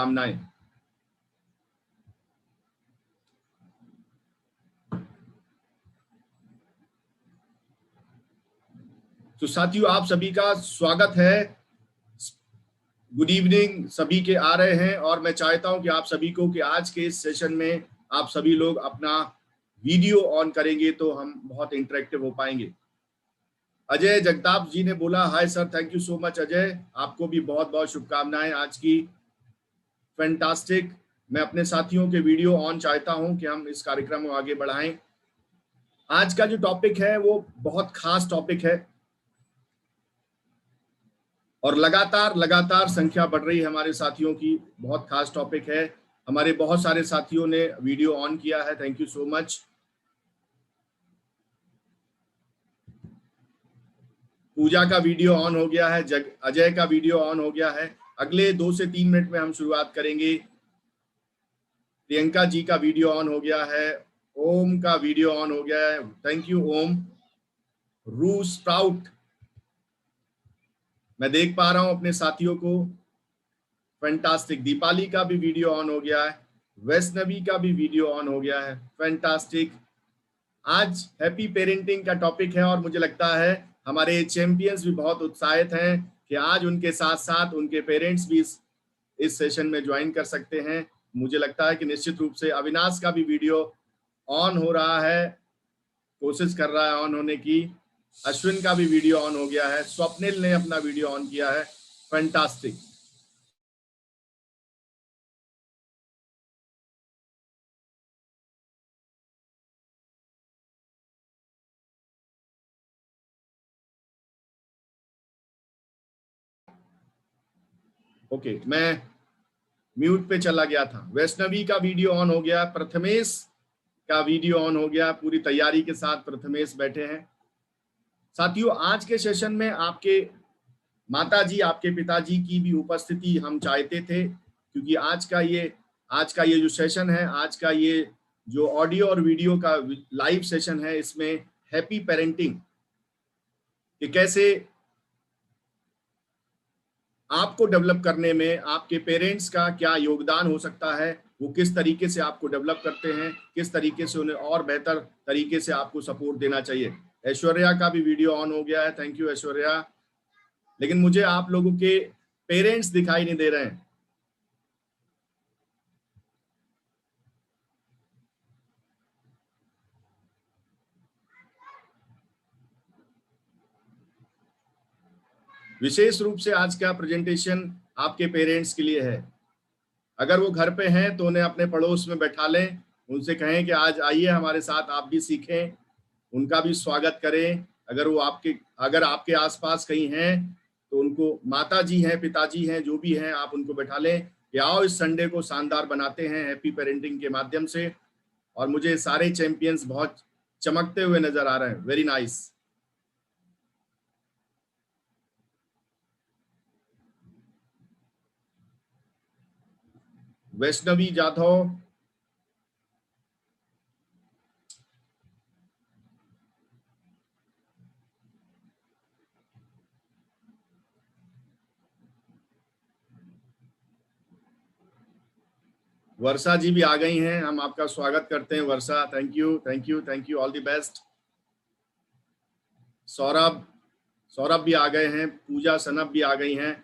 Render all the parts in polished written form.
कामनाएं। तो साथियों, आप सभी का स्वागत है। गुड इवनिंग सभी के आ रहे हैं और मैं चाहता हूं कि आप सभी को कि आज के इस सेशन में आप सभी लोग अपना वीडियो ऑन करेंगे तो हम बहुत इंटरेक्टिव हो पाएंगे। अजय जगताप जी ने बोला hi sir, thank you so much Ajay, आपको भी बहुत बहुत शुभकामनाएं आज की। फैंटास्टिक। मैं अपने साथियों के वीडियो ऑन चाहता हूं कि हम इस कार्यक्रम को आगे बढ़ाएं। आज का जो टॉपिक है वो बहुत खास टॉपिक है और लगातार संख्या बढ़ रही है हमारे साथियों की। बहुत खास टॉपिक है। हमारे बहुत सारे साथियों ने वीडियो ऑन किया है, थैंक यू सो मच। पूजा का वीडियो ऑन हो गया है, अजय का वीडियो ऑन हो गया है। अगले 2 से 3 मिनट में हम शुरुआत करेंगे। प्रियंका जी का वीडियो ऑन हो गया है, ओम का वीडियो ऑन हो गया है, थैंक यू ओम। रू स्प्राउट, मैं देख पा रहा हूं अपने साथियों को, फैंटास्टिक। दीपाली का भी वीडियो ऑन हो गया है, वैष्णवी का भी वीडियो ऑन हो गया है, फैंटास्टिक। आज हैप्पी पेरेंटिंग का टॉपिक है और मुझे लगता है हमारे चैंपियंस भी बहुत उत्साहित हैं कि आज उनके साथ साथ उनके पेरेंट्स भी इस सेशन में ज्वाइन कर सकते हैं। मुझे लगता है कि निश्चित रूप से अविनाश का भी वीडियो ऑन हो रहा है, कोशिश कर रहा है ऑन होने की। अश्विन का भी वीडियो ऑन हो गया है, स्वप्निल ने अपना वीडियो ऑन किया है, फैंटास्टिक। ओके, मैं म्यूट पे चला गया था। वैष्णवी का वीडियो ऑन हो गया, प्रथमेश का वीडियो ऑन हो गया, पूरी तैयारी के साथ प्रथमेश बैठे हैं। साथियों, आज के सेशन में आपके माताजी, आपके पिताजी की भी उपस्थिति हम चाहते थे, क्योंकि आज का ये जो सेशन है, आज का ये जो ऑडियो और वीडियो का लाइव सेशन है, इसमें हैप्पी पेरेंटिंग कि कैसे आपको डेवलप करने में आपके पेरेंट्स का क्या योगदान हो सकता है, वो किस तरीके से आपको डेवलप करते हैं, किस तरीके से उन्हें और बेहतर तरीके से आपको सपोर्ट देना चाहिए। ऐश्वर्या का भी वीडियो ऑन हो गया है, थैंक यू ऐश्वर्या। लेकिन मुझे आप लोगों के पेरेंट्स दिखाई नहीं दे रहे हैं। विशेष रूप से आज का प्रेजेंटेशन आपके पेरेंट्स के लिए है। अगर वो घर पे हैं तो उन्हें अपने पड़ोस में बैठा लें, उनसे कहें कि आज आइए हमारे साथ, आप भी सीखें, उनका भी स्वागत करें। अगर आपके आसपास कहीं हैं तो उनको, माता जी हैं, पिताजी हैं, जो भी हैं, आप उनको बैठा लें कि आओ इस संडे को शानदार बनाते हैं हैप्पी पेरेंटिंग के माध्यम से। और मुझे सारे चैंपियंस बहुत चमकते हुए नजर आ रहे हैं, वेरी नाइस। वैष्णवी जाधव, वर्षा जी भी आ गई हैं, हम आपका स्वागत करते हैं Varsha, thank you thank you thank you, all the best. Saurabh भी आ गए हैं, पूजा सनब भी आ गई हैं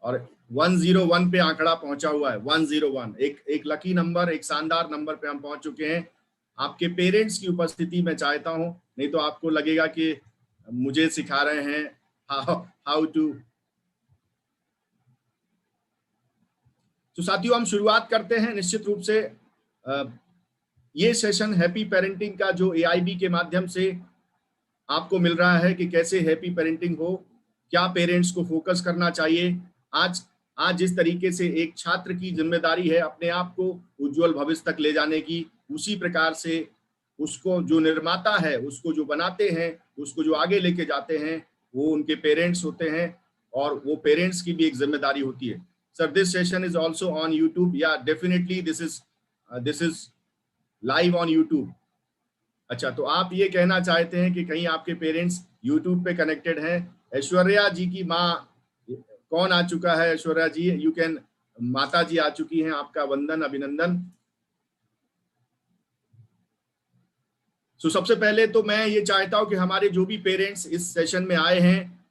और 101 पे आंकड़ा पहुंचा हुआ है। 101 एक लकी नंबर, एक शानदार नंबर पे हम पहुंच चुके हैं। आपके पेरेंट्स की उपस्थिति मैं चाहता हूं, नहीं तो आपको लगेगा कि मुझे सिखा रहे हैं हाउ टू। तो साथियों, हम शुरुआत करते हैं निश्चित रूप से। ये सेशन हैप्पी पेरेंटिंग का जो AIB के माध्यम से आपको मिल रहा है कि कैसे हैप्पी पेरेंटिंग हो, क्या पेरेंट्स को फोकस करना चाहिए। आज जिस तरीके से एक छात्र की जिम्मेदारी है अपने आप को उज्जवल भविष्य तक ले जाने की, उसी प्रकार से उसको जो निर्माता है, उसको जो बनाते हैं, उसको जो आगे लेके जाते हैं, वो उनके पेरेंट्स होते हैं और वो पेरेंट्स की भी एक जिम्मेदारी होती है। Sir, this session is also on YouTube. Yeah definitely this is live on YouTube. अच्छा, तो आप ये कहना चाहते हैं कि कहीं आपके पेरेंट्स यूट्यूब पे कनेक्टेड हैं। ऐश्वर्या जी की माँ, कौन आ चुका है ऐश्वर्या जी? यू कैन माता जी आ चुकी हैं, आपका वंदन, अभिनंदन। सबसे पहले तो मैं ये चाहता हूं कि हमारे जो भी पेरेंट्स इस सेशन में आए हैं,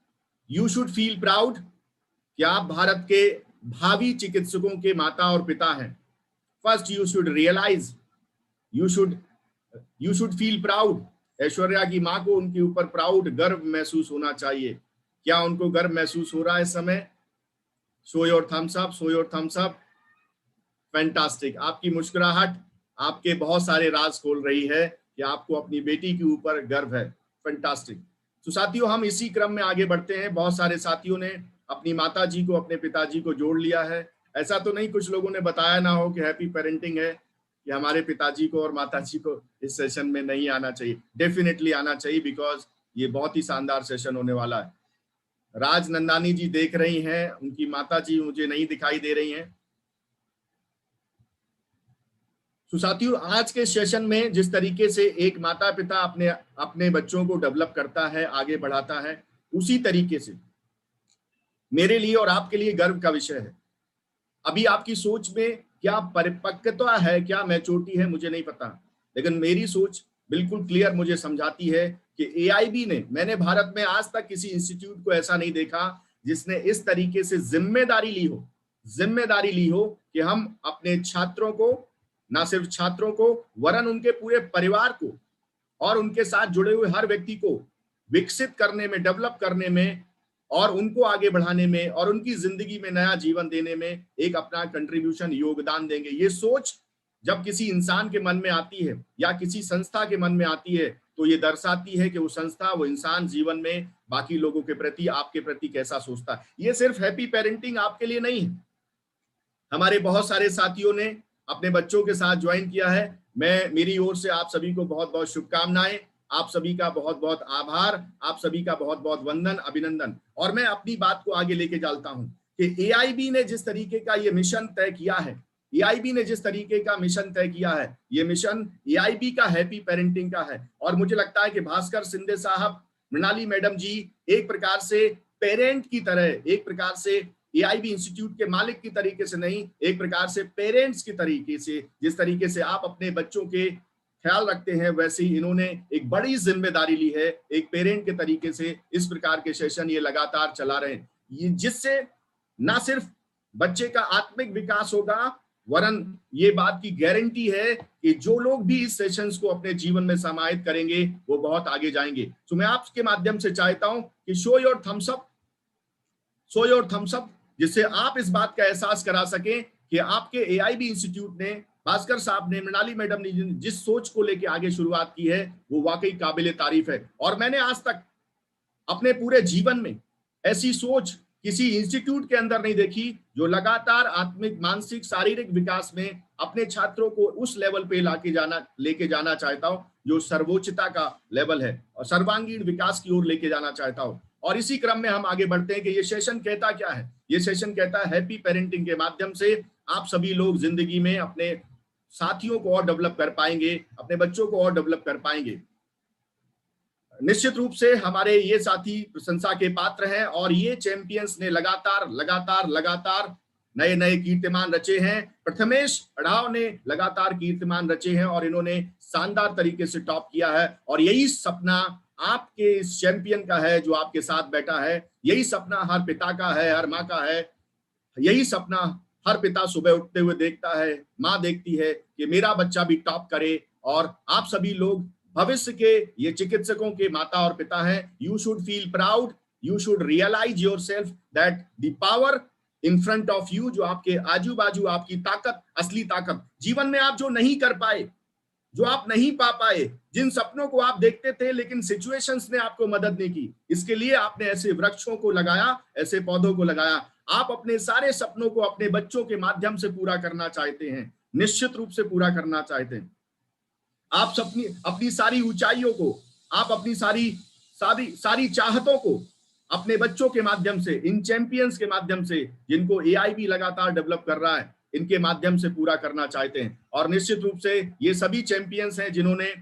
यू शुड फील प्राउड कि आप भारत के भावी चिकित्सकों के माता और पिता हैं। First you should realise, you should feel proud. Aishwarya की माँ को उनके ऊपर प्राउड, गर्व महसूस होना चाहिए। क्या उनको गर्व महसूस हो रहा है इस समय? Show your thumbs up, show your thumbs up. Fantastic. आपकी मुस्कुराहट आपके बहुत सारे राज खोल रही है कि आपको अपनी बेटी के ऊपर गर्व है। फैंटास्टिक। तो साथियों, हम इसी क्रम में आगे बढ़ते हैं। बहुत सारे साथियों ने अपनी माता जी को, अपने पिताजी को जोड़ लिया है। ऐसा तो नहीं कुछ लोगों ने बताया ना हो कि हैप्पी पेरेंटिंग है, कि हमारे पिताजी को और माताजी को इस सेशन में नहीं आना चाहिए। डेफिनेटली आना चाहिए, बिकॉज ये बहुत ही शानदार सेशन होने वाला है। राज नंदानी जी देख रही हैं, उनकी माता जी मुझे नहीं दिखाई दे रही हैं। तो साथियों, आज के सेशन में जिस तरीके से एक माता पिता अपने बच्चों को डेवलप करता है, आगे बढ़ाता है, उसी तरीके से मेरे लिए और आपके लिए गर्व का विषय है। अभी आपकी सोच में क्या परिपक्वता है, क्या मैच्योरिटी है, मुझे नहीं पता, लेकिन मेरी सोच बिल्कुल क्लियर मुझे समझाती है कि एआईबी ने, मैंने भारत में आज तक किसी इंस्टीट्यूट को ऐसा नहीं देखा जिसने इस तरीके से जिम्मेदारी ली हो कि हम अपने छात्रों को, ना सिर्फ छात्रों को, वरन उनके पूरे परिवार को और उनके साथ जुड़े हुए हर व्यक्ति को विकसित करने में, डेवलप करने में और उनको आगे बढ़ाने में और उनकी जिंदगी में नया जीवन देने में एक अपना कंट्रीब्यूशन, योगदान देंगे। ये सोच जब किसी इंसान के मन में आती है या किसी संस्था के मन में आती है, तो ये दर्शाती है कि वो संस्था, वो इंसान जीवन में बाकी लोगों के प्रति, आपके प्रति कैसा सोचता है। ये सिर्फ हैप्पी पेरेंटिंग आपके लिए नहीं है। हमारे बहुत सारे साथियों ने अपने बच्चों के साथ ज्वाइन किया है। मेरी ओर से आप सभी को बहुत बहुत शुभकामनाएं, आप सभी का बहुत बहुत आभार, आप सभी का बहुत बहुत वंदन, अभिनंदन। और मैं अपनी बात को आगे लेके चलता हूं कि एआईबी ने जिस तरीके का ये मिशन तय किया है, एआईबी ने जिस तरीके का मिशन तय किया है, ये मिशन एआईबी का हैप्पी पेरेंटिंग का है। और मुझे लगता है कि भास्कर शिंदे साहब, मृणाली मैडम जी एक प्रकार से पेरेंट की तरह, एक प्रकार से एआईबी इंस्टीट्यूट के मालिक की तरीके से नहीं, एक प्रकार से पेरेंट्स की तरीके से, जिस तरीके से आप अपने बच्चों के ख्याल रखते हैं, वैसे ही इन्होंने एक बड़ी जिम्मेदारी ली है एक पेरेंट के तरीके से। इस प्रकार के सेशन ये लगातार चला रहे हैं, ये जिससे ना सिर्फ बच्चे का आत्मिक विकास होगा, वरन ये बात की गारंटी है कि जो लोग भी इस सेशंस को अपने जीवन में समाहित करेंगे वो बहुत आगे जाएंगे। तो मैं आपके माध्यम से चाहता हूं कि show your thumbs up, show your thumbs up, जिससे आप इस बात का एहसास करा सकें कि आपके एआईबी इंस्टीट्यूट ने, भास्कर साहब ने, मृणाली मैडम ने जिस सोच को लेकर आगे शुरुआत की है वो वाकई काबिले तारीफ है। और मैंने आज तक अपने पूरे जीवन में ऐसी सोच किसी इंस्टीट्यूट के अंदर नहीं देखी जो लगातार आत्मिक, मानसिक, शारीरिक विकास में अपने छात्रों को उस लेवल पे लेके जाना चाहता हूं जो सर्वोच्चता का लेवल है और सर्वांगीण विकास की ओर लेके जाना चाहता हूं। और इसी क्रम में हम आगे बढ़ते हैं कि ये सेशन कहता क्या है। ये सेशन कहता है हैप्पी पेरेंटिंग के माध्यम से आप सभी लोग जिंदगी में अपने साथियों को और डेवलप कर पाएंगे, अपने बच्चों को और डेवलप कर पाएंगे। निश्चित रूप से हमारे ये साथी प्रशंसा के पात्र हैं और ये चैंपियंस ने लगातार नए नए कीर्तिमान रचे हैं। प्रथमेश अढ़ाव ने लगातार कीर्तिमान रचे हैं और इन्होंने शानदार तरीके से टॉप किया है। और यही सपना आपके इस चैंपियन का है जो आपके साथ बैठा है, यही सपना हर पिता का है, हर माँ का है। यही सपना हर पिता सुबह उठते हुए देखता है, माँ देखती है कि मेरा बच्चा भी टॉप करे। और आप सभी लोग भविष्य के ये चिकित्सकों के माता और पिता हैं। You should feel proud, you should realise yourself that the power in front of you, जो आपके आजू बाजू, आपकी ताकत, असली ताकत, जीवन में आप जो नहीं कर पाए, जो आप नहीं पा पाए, जिन सपनों को आप देखते थे लेकिन सिचुएशंस ने आपको मदद नहीं की, इसके लिए आपने ऐसे वृक्षों को लगाया, ऐसे पौधों को लगाया। आप अपने सारे सपनों को अपने बच्चों के माध्यम से पूरा करना चाहते हैं, निश्चित रूप से पूरा करना चाहते हैं। आप अपनी सारी ऊंचाइयों को, आप अपनी सारी चाहतों को अपने बच्चों के माध्यम से, इन चैंपियंस के माध्यम से, जिनको एआईबी लगातार डेवलप कर रहा है, इनके माध्यम से पूरा करना चाहते हैं। और निश्चित रूप से ये सभी चैंपियंस हैं जिन्होंने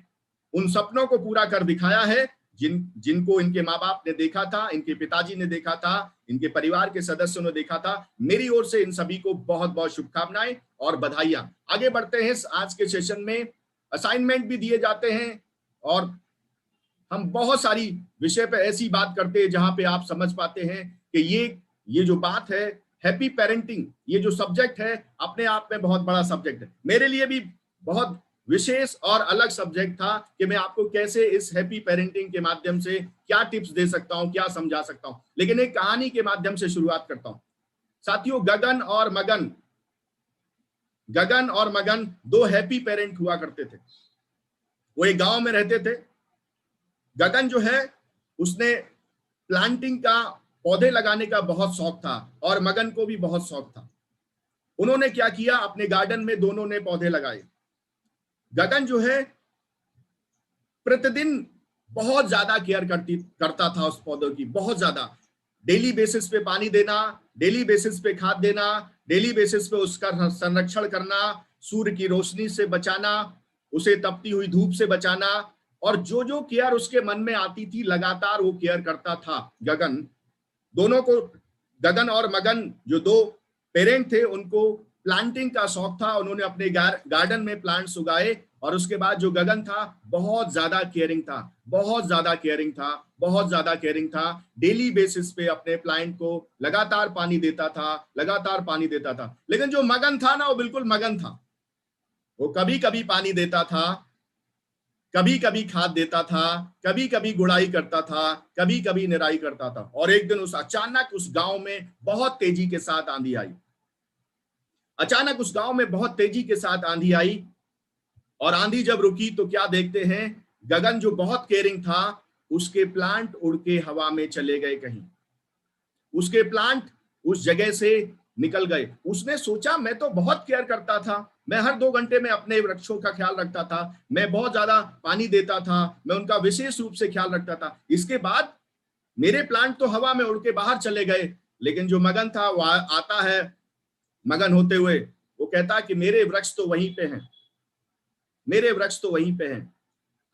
उन सपनों को पूरा कर दिखाया है जिनको इनके माँ बाप ने देखा था, इनके पिताजी ने देखा था, इनके परिवार के सदस्यों ने देखा था, मेरी ओर से इन सभी को बहुत बहुत शुभकामनाएं और बधाइयां। आगे बढ़ते हैं। आज के सेशन में असाइनमेंट भी दिए जाते हैं और हम बहुत सारी विषय पे ऐसी बात करते हैं जहां पे आप समझ पाते हैं कि ये जो बात है हैप्पी पेरेंटिंग, ये जो सब्जेक्ट है अपने आप में बहुत बड़ा सब्जेक्ट है। मेरे लिए भी बहुत विशेष और अलग सब्जेक्ट था कि मैं आपको कैसे इस हैप्पी पेरेंटिंग के माध्यम से क्या टिप्स दे सकता हूं, क्या समझा सकता हूं। लेकिन एक कहानी के माध्यम से शुरुआत करता हूं। साथियों, गगन और मगन दो हैप्पी पेरेंट हुआ करते थे। वो एक गांव में रहते थे। गगन जो है उसने प्लांटिंग का, पौधे लगाने का बहुत शौक था और मगन को भी बहुत शौक था। उन्होंने क्या किया, अपने गार्डन में दोनों ने पौधे लगाए। गगन जो है प्रतिदिन बहुत ज्यादा केयर करता था उस पौधों की, बहुत ज्यादा। डेली बेसिस पे पानी देना, डेली बेसिस पे खाद देना, डेली बेसिस पे उसका संरक्षण करना, सूर्य की रोशनी से बचाना, उसे तपती हुई धूप से बचाना, और जो जो केयर उसके मन में आती थी लगातार वो केयर करता था गगन। दोनों को, गगन और मगन जो दो पेरेंट थे, उनको प्लांटिंग का शौक था। उन्होंने अपने गार्डन में प्लांट्स उगाए और उसके बाद जो गगन था बहुत ज्यादा केयरिंग था। डेली बेसिस पे अपने प्लांट को लगातार पानी देता था। लेकिन जो मगन था ना, वो बिल्कुल मगन था। वो कभी कभी पानी देता था, कभी कभी खाद देता था, कभी कभी गुड़ाई करता था, कभी कभी निराई करता था। और एक दिन अचानक उस गांव में बहुत तेजी के साथ आंधी आई। और आंधी जब रुकी तो क्या देखते हैं, गगन जो बहुत केयरिंग था, उसके प्लांट उड़ के हवा में चले गए कहीं। उसके प्लांट उस जगह से निकल गए। उसने सोचा मैं तो बहुत केयर करता था, मैं हर 2 घंटे में अपने वृक्षों का ख्याल रखता था, मैं बहुत ज्यादा पानी देता था, मैं उनका विशेष रूप से ख्याल रखता था, इसके बाद मेरे प्लांट तो हवा में उड़ के बाहर चले गए। लेकिन जो मगन था वो आता है, मगन होते हुए वो कहता कि मेरे वृक्ष तो वहीं पे हैं।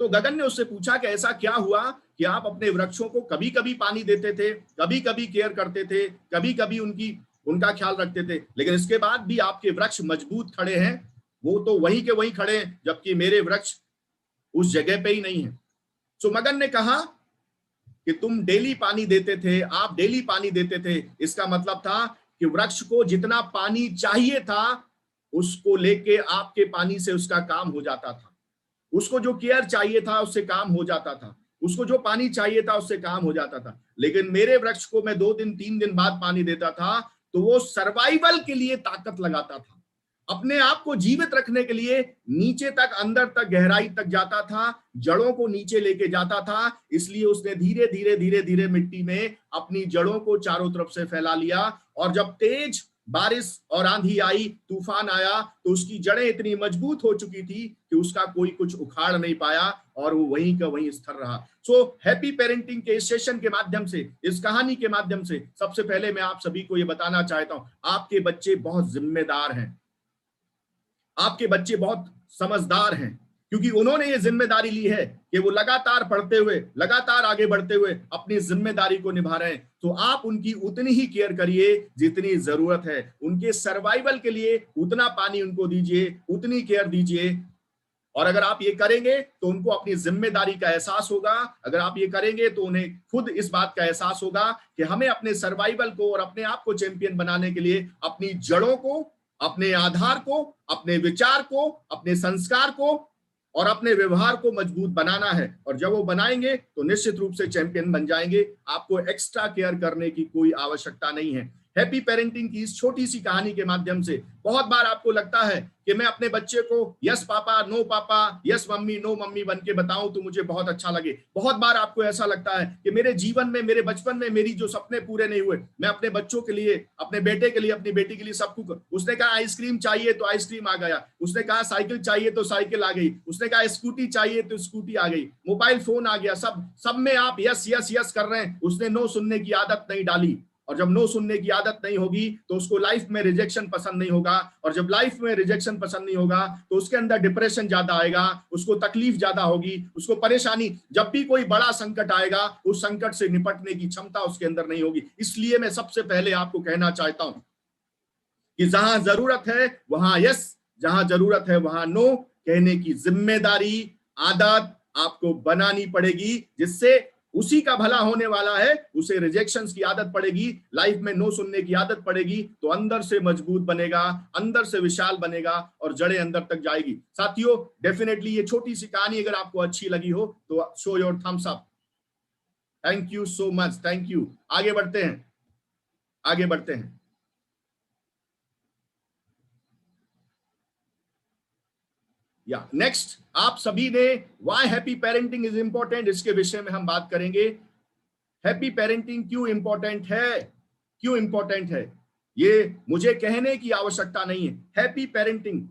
तो गगन ने उससे पूछा कि ऐसा क्या हुआ कि आप अपने वृक्षों को कभी कभी पानी देते थे, कभी कभी केयर करते थे, कभी कभी उनका ख्याल रखते थे, लेकिन इसके बाद भी आपके वृक्ष मजबूत खड़े हैं, वो तो वहीं के वहीं खड़े हैं, जबकि मेरे वृक्ष उस जगह पे ही नहीं है। तो मगन ने कहा कि तुम डेली पानी देते थे, आप डेली पानी देते थे, इसका मतलब था कि वृक्ष को जितना पानी चाहिए था उसको लेके आपके पानी से उसका काम हो जाता था। उसको जो केयर चाहिए था उससे काम हो जाता था, उसको जो पानी चाहिए था उससे काम हो जाता था। लेकिन मेरे वृक्ष को मैं 2 दिन 3 दिन बाद पानी देता था तो वो सर्वाइवल के लिए ताकत लगाता था, अपने आप को जीवित रखने के लिए नीचे तक, अंदर तक, गहराई तक जाता था, जड़ों को नीचे लेके जाता था। इसलिए उसने धीरे धीरे मिट्टी में अपनी जड़ों को चारों तरफ से फैला लिया। और जब तेज बारिश और आंधी आई, तूफान आया, तो उसकी जड़ें इतनी मजबूत हो चुकी थी कि उसका कोई कुछ उखाड़ नहीं पाया और वो वहीं का वहीं स्थिर रहा। सो हैप्पी पेरेंटिंग के इस सेशन के माध्यम से, इस कहानी के माध्यम से, सबसे पहले मैं आप सभी को ये बताना चाहता हूं, आपके बच्चे बहुत जिम्मेदार हैं, आपके बच्चे बहुत समझदार हैं, क्योंकि उन्होंने ये जिम्मेदारी ली है कि वो लगातार पढ़ते हुए, लगातार आगे बढ़ते हुए अपनी जिम्मेदारी को निभा रहे हैं। तो आप उनकी उतनी ही केयर करिए जितनी जरूरत है, उनके सर्वाइवल के लिए उतना पानी उनको दीजिए, उतनी केयर दीजिए। और अगर आप ये करेंगे तो उनको अपनी जिम्मेदारी का एहसास होगा। अगर आप ये करेंगे तो उन्हें खुद इस बात का एहसास होगा कि हमें अपने सर्वाइवल को और अपने आप को चैंपियन बनाने के लिए अपनी जड़ों को, अपने आधार को, अपने विचार को, अपने संस्कार को और अपने व्यवहार को मजबूत बनाना है। और जब वो बनाएंगे तो निश्चित रूप से चैंपियन बन जाएंगे। आपको एक्स्ट्रा केयर करने की कोई आवश्यकता नहीं है। हैप्पी पेरेंटिंग की इस छोटी सी कहानी के माध्यम से बहुत बार आपको लगता है कि मैं अपने बच्चे को यस पापा, नो पापा, यस मम्मी, नो मम्मी बन के बताऊं तो मुझे बहुत अच्छा लगे। बहुत बार आपको ऐसा लगता है कि मेरे जीवन में, मेरे बचपन में मेरी जो सपने पूरे नहीं हुए, मैं अपने बच्चों के लिए, अपने बेटे के लिए, अपनी बेटी के लिए सब कुछ, उसने कहा आइसक्रीम चाहिए तो आइसक्रीम आ गया, उसने कहा साइकिल चाहिए तो साइकिल आ गई, उसने कहा स्कूटी चाहिए तो स्कूटी आ गई, मोबाइल फोन आ गया, सब में आप यस यस यस कर रहे हैं। उसने नो सुनने की आदत नहीं डाली। और जब नो सुनने की आदत नहीं होगी तो उसको लाइफ में रिजेक्शन पसंद नहीं होगा, और जब लाइफ में रिजेक्शन पसंद नहीं होगा तो उसके अंदर डिप्रेशन ज्यादा आएगा, उसको तकलीफ ज्यादा होगी, उसको परेशानी, जब भी कोई बड़ा संकट आएगा उस संकट से निपटने की क्षमता उसके अंदर नहीं होगी। इसलिए मैं सबसे पहले आपको कहना चाहता हूं कि जहां जरूरत है वहां यस, जहां जरूरत है वहां नो कहने की जिम्मेदारी, आदत आपको बनानी पड़ेगी, जिससे उसी का भला होने वाला है। उसे रिजेक्शंस की आदत पड़ेगी, लाइफ में नो सुनने की आदत पड़ेगी, तो अंदर से मजबूत बनेगा, अंदर से विशाल बनेगा और जड़ें अंदर तक जाएगी। साथियों, डेफिनेटली ये छोटी सी कहानी अगर आपको अच्छी लगी हो तो show your thumbs up. Thank you so much, thank you. आगे बढ़ते हैं, आगे बढ़ते हैं। या नेक्स्ट, आप सभी ने why happy parenting is important, इसके विषय में हम बात करेंगे। हैप्पी पेरेंटिंग क्यों इंपॉर्टेंट है, क्यों इंपॉर्टेंट है, ये मुझे कहने की आवश्यकता नहीं है। हैप्पी पेरेंटिंग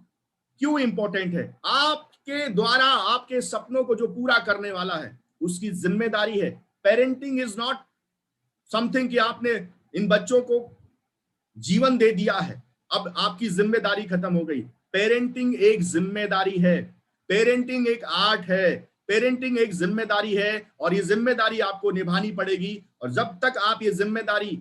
क्यों इंपॉर्टेंट है? आपके द्वारा आपके सपनों को जो पूरा करने वाला है उसकी जिम्मेदारी है। पेरेंटिंग इज नॉट समथिंग कि आपने इन बच्चों को जीवन दे दिया है, अब आपकी जिम्मेदारी खत्म हो गई। पेरेंटिंग एक जिम्मेदारी है, पेरेंटिंग एक आर्ट है, पेरेंटिंग एक जिम्मेदारी है, और ये जिम्मेदारी आपको निभानी पड़ेगी। और जब तक आप ये जिम्मेदारी,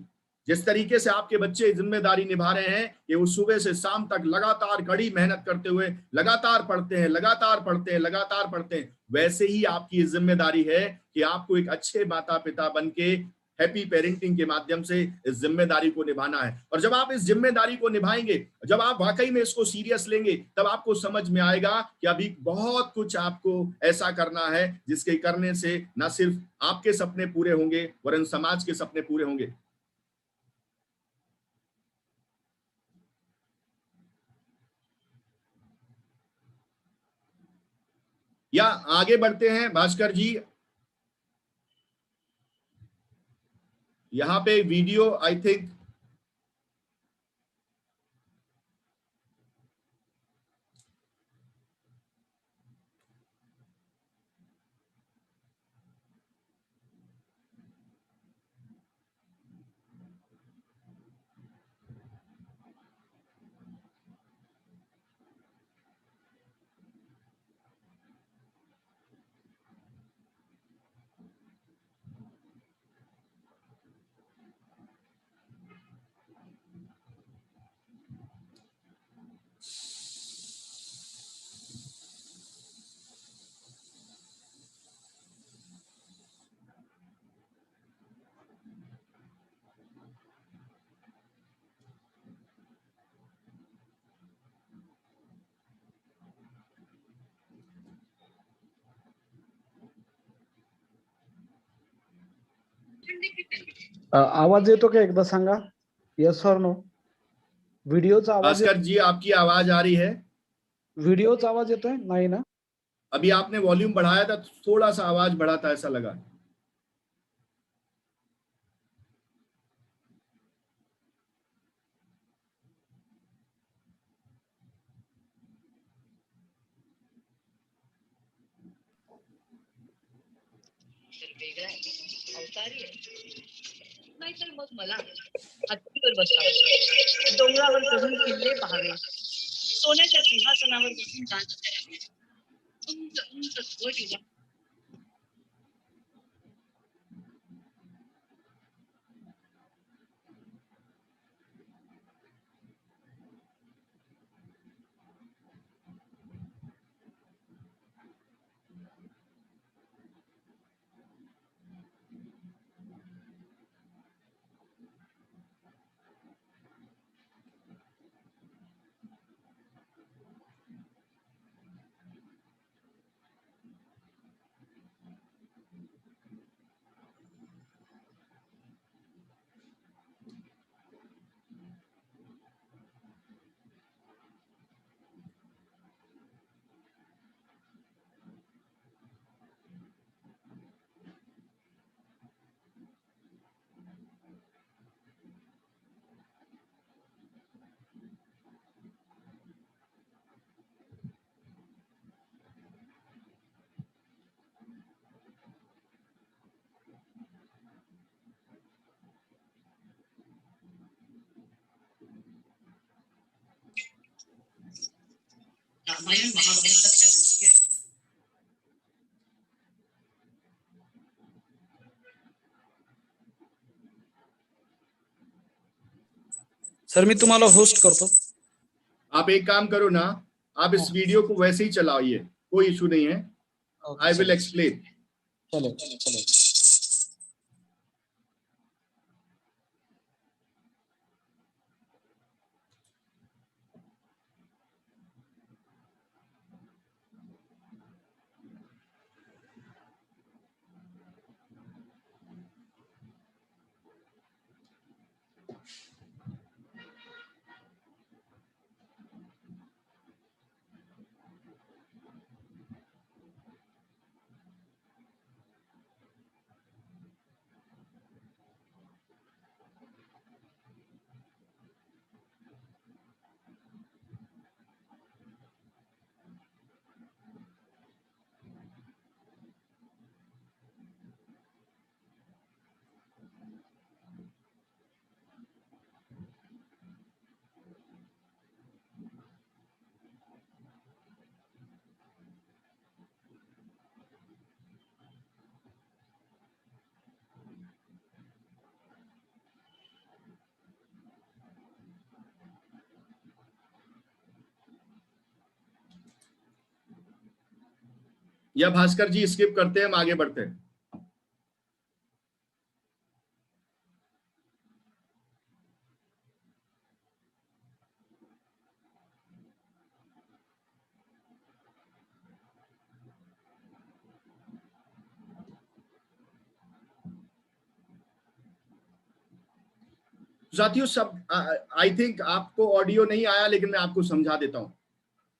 जिस तरीके से आपके बच्चे जिम्मेदारी निभा रहे हैं कि वो सुबह से शाम तक लगातार कड़ी मेहनत करते हुए लगातार पढ़ते हैं, लगातार पढ़ते हैं, लगातार पढ़ते हैं, वैसे ही आपकी ये जिम्मेदारी है कि आपको एक अच्छे माता पिता बन के हैप्पी पेरेंटिंग के माध्यम से इस जिम्मेदारी को निभाना है। और जब आप इस जिम्मेदारी को निभाएंगे, जब आप वाकई में इसको सीरियस लेंगे, तब आपको समझ में आएगा कि अभी बहुत कुछ आपको ऐसा करना है जिसके करने से न सिर्फ आपके सपने पूरे होंगे वरन समाज के सपने पूरे होंगे। या आगे बढ़ते हैं भास्कर जी। यहां पे वीडियो आई थिंक आवाज येतो का एकदा सांगा, येस और नो? व्हिडिओचा आवाज, भास्कर जी आपकी आवाज आ रही है? व्हिडिओचा आवाज येतोय? नाही ना? अभी आपने वॉल्यूम बढ़ाया था, थोड़ा सा आवाज बढ़ा था ऐसा लगा। नाहीतर मग मला हत्तीवर बसावं, डोंगरावर चढून किल्ले पहावे, सोन्याच्या सिंहासनावर बसून गाणं करावे, उंच उंच ध्वज उभा रामायण महाभारत तक का घुस गया। सर मी तुम्हाला होस्ट करतो। आप एक काम करो ना, आप इस वीडियो को वैसे ही चलाइए, कोई इशू नहीं है। I will explain. चलो चलो। या भास्कर जी स्किप करते हैं, हम आगे बढ़ते हैं। साथियों, सब आई थिंक आपको ऑडियो नहीं आया, लेकिन मैं आपको समझा देता हूं।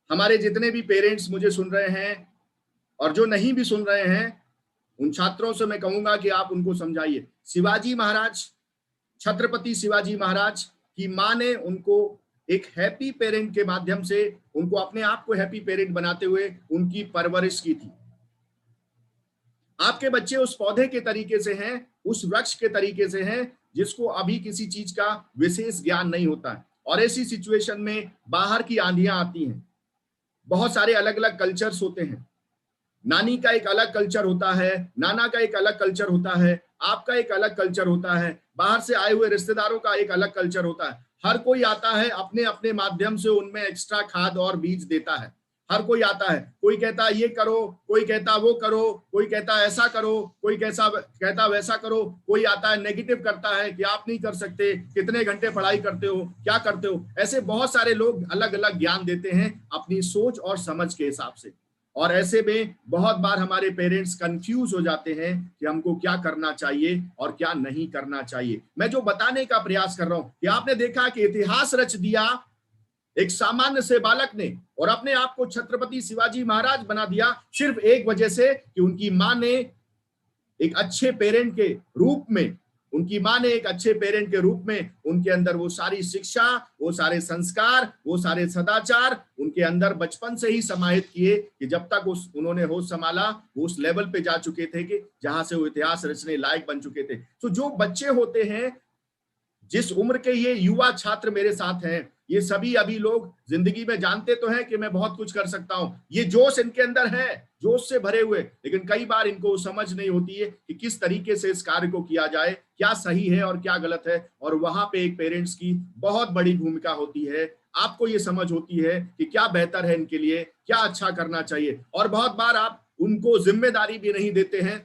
हमारे जितने भी पेरेंट्स मुझे सुन रहे हैं और जो नहीं भी सुन रहे हैं, उन छात्रों से मैं कहूंगा कि आप उनको समझाइए। शिवाजी महाराज, छत्रपति शिवाजी महाराज की मां ने उनको एक हैप्पी पेरेंट के माध्यम से उनको अपने आप को हैप्पी पेरेंट बनाते हुए उनकी परवरिश की थी। आपके बच्चे उस पौधे के तरीके से हैं, उस वृक्ष के तरीके से हैं जिसको अभी किसी चीज का विशेष ज्ञान नहीं होता है। और ऐसी सिचुएशन में बाहर की आंधियां आती हैं, बहुत सारे अलग अलग कल्चर्स होते हैं। नानी का एक अलग कल्चर होता है, नाना का एक अलग कल्चर होता है, आपका एक अलग कल्चर होता है, बाहर से आए हुए रिश्तेदारों का एक अलग कल्चर होता है। हर कोई आता है अपने अपने माध्यम से उनमें एक्स्ट्रा खाद और बीज देता है। हर कोई आता है, कोई कहता है ये करो, कोई कहता वो करो, कोई कहता है ऐसा करो, कोई कैसा कहता वैसा करो, कोई आता है नेगेटिव करता है कि आप नहीं कर सकते, कितने घंटे पढ़ाई करते हो, क्या करते हो। ऐसे बहुत सारे लोग अलग अलग ज्ञान देते हैं अपनी सोच और समझ के हिसाब से। और ऐसे में बहुत बार हमारे पेरेंट्स कंफ्यूज हो जाते हैं कि हमको क्या करना चाहिए और क्या नहीं करना चाहिए। मैं जो बताने का प्रयास कर रहा हूं कि आपने देखा कि इतिहास रच दिया एक सामान्य से बालक ने और अपने आप को छत्रपति शिवाजी महाराज बना दिया सिर्फ एक वजह से कि उनकी मां ने एक अच्छे पेरेंट के रूप में, उनकी मां ने एक अच्छे पेरेंट के रूप में उनके अंदर वो सारी शिक्षा, वो सारे संस्कार, वो सारे सदाचार उनके अंदर बचपन से ही समाहित किए कि जब तक उन्होंने होश संभाला वो उस लेवल पे जा चुके थे कि जहां से वो इतिहास रचने लायक बन चुके थे। तो जो बच्चे होते हैं, जिस उम्र के ये युवा छात्र मेरे साथ हैं, ये सभी अभी लोग जिंदगी में जानते तो हैं कि मैं बहुत कुछ कर सकता हूं, ये जोश इनके अंदर है, जोश से भरे हुए, लेकिन कई बार इनको समझ नहीं होती है कि किस तरीके से इस कार्य को किया जाए, क्या सही है और क्या गलत है। और वहां पे एक पेरेंट्स की बहुत बड़ी भूमिका होती है। आपको ये समझ होती है कि क्या बेहतर है इनके लिए, क्या अच्छा करना चाहिए। और बहुत बार आप उनको जिम्मेदारी भी नहीं देते हैं,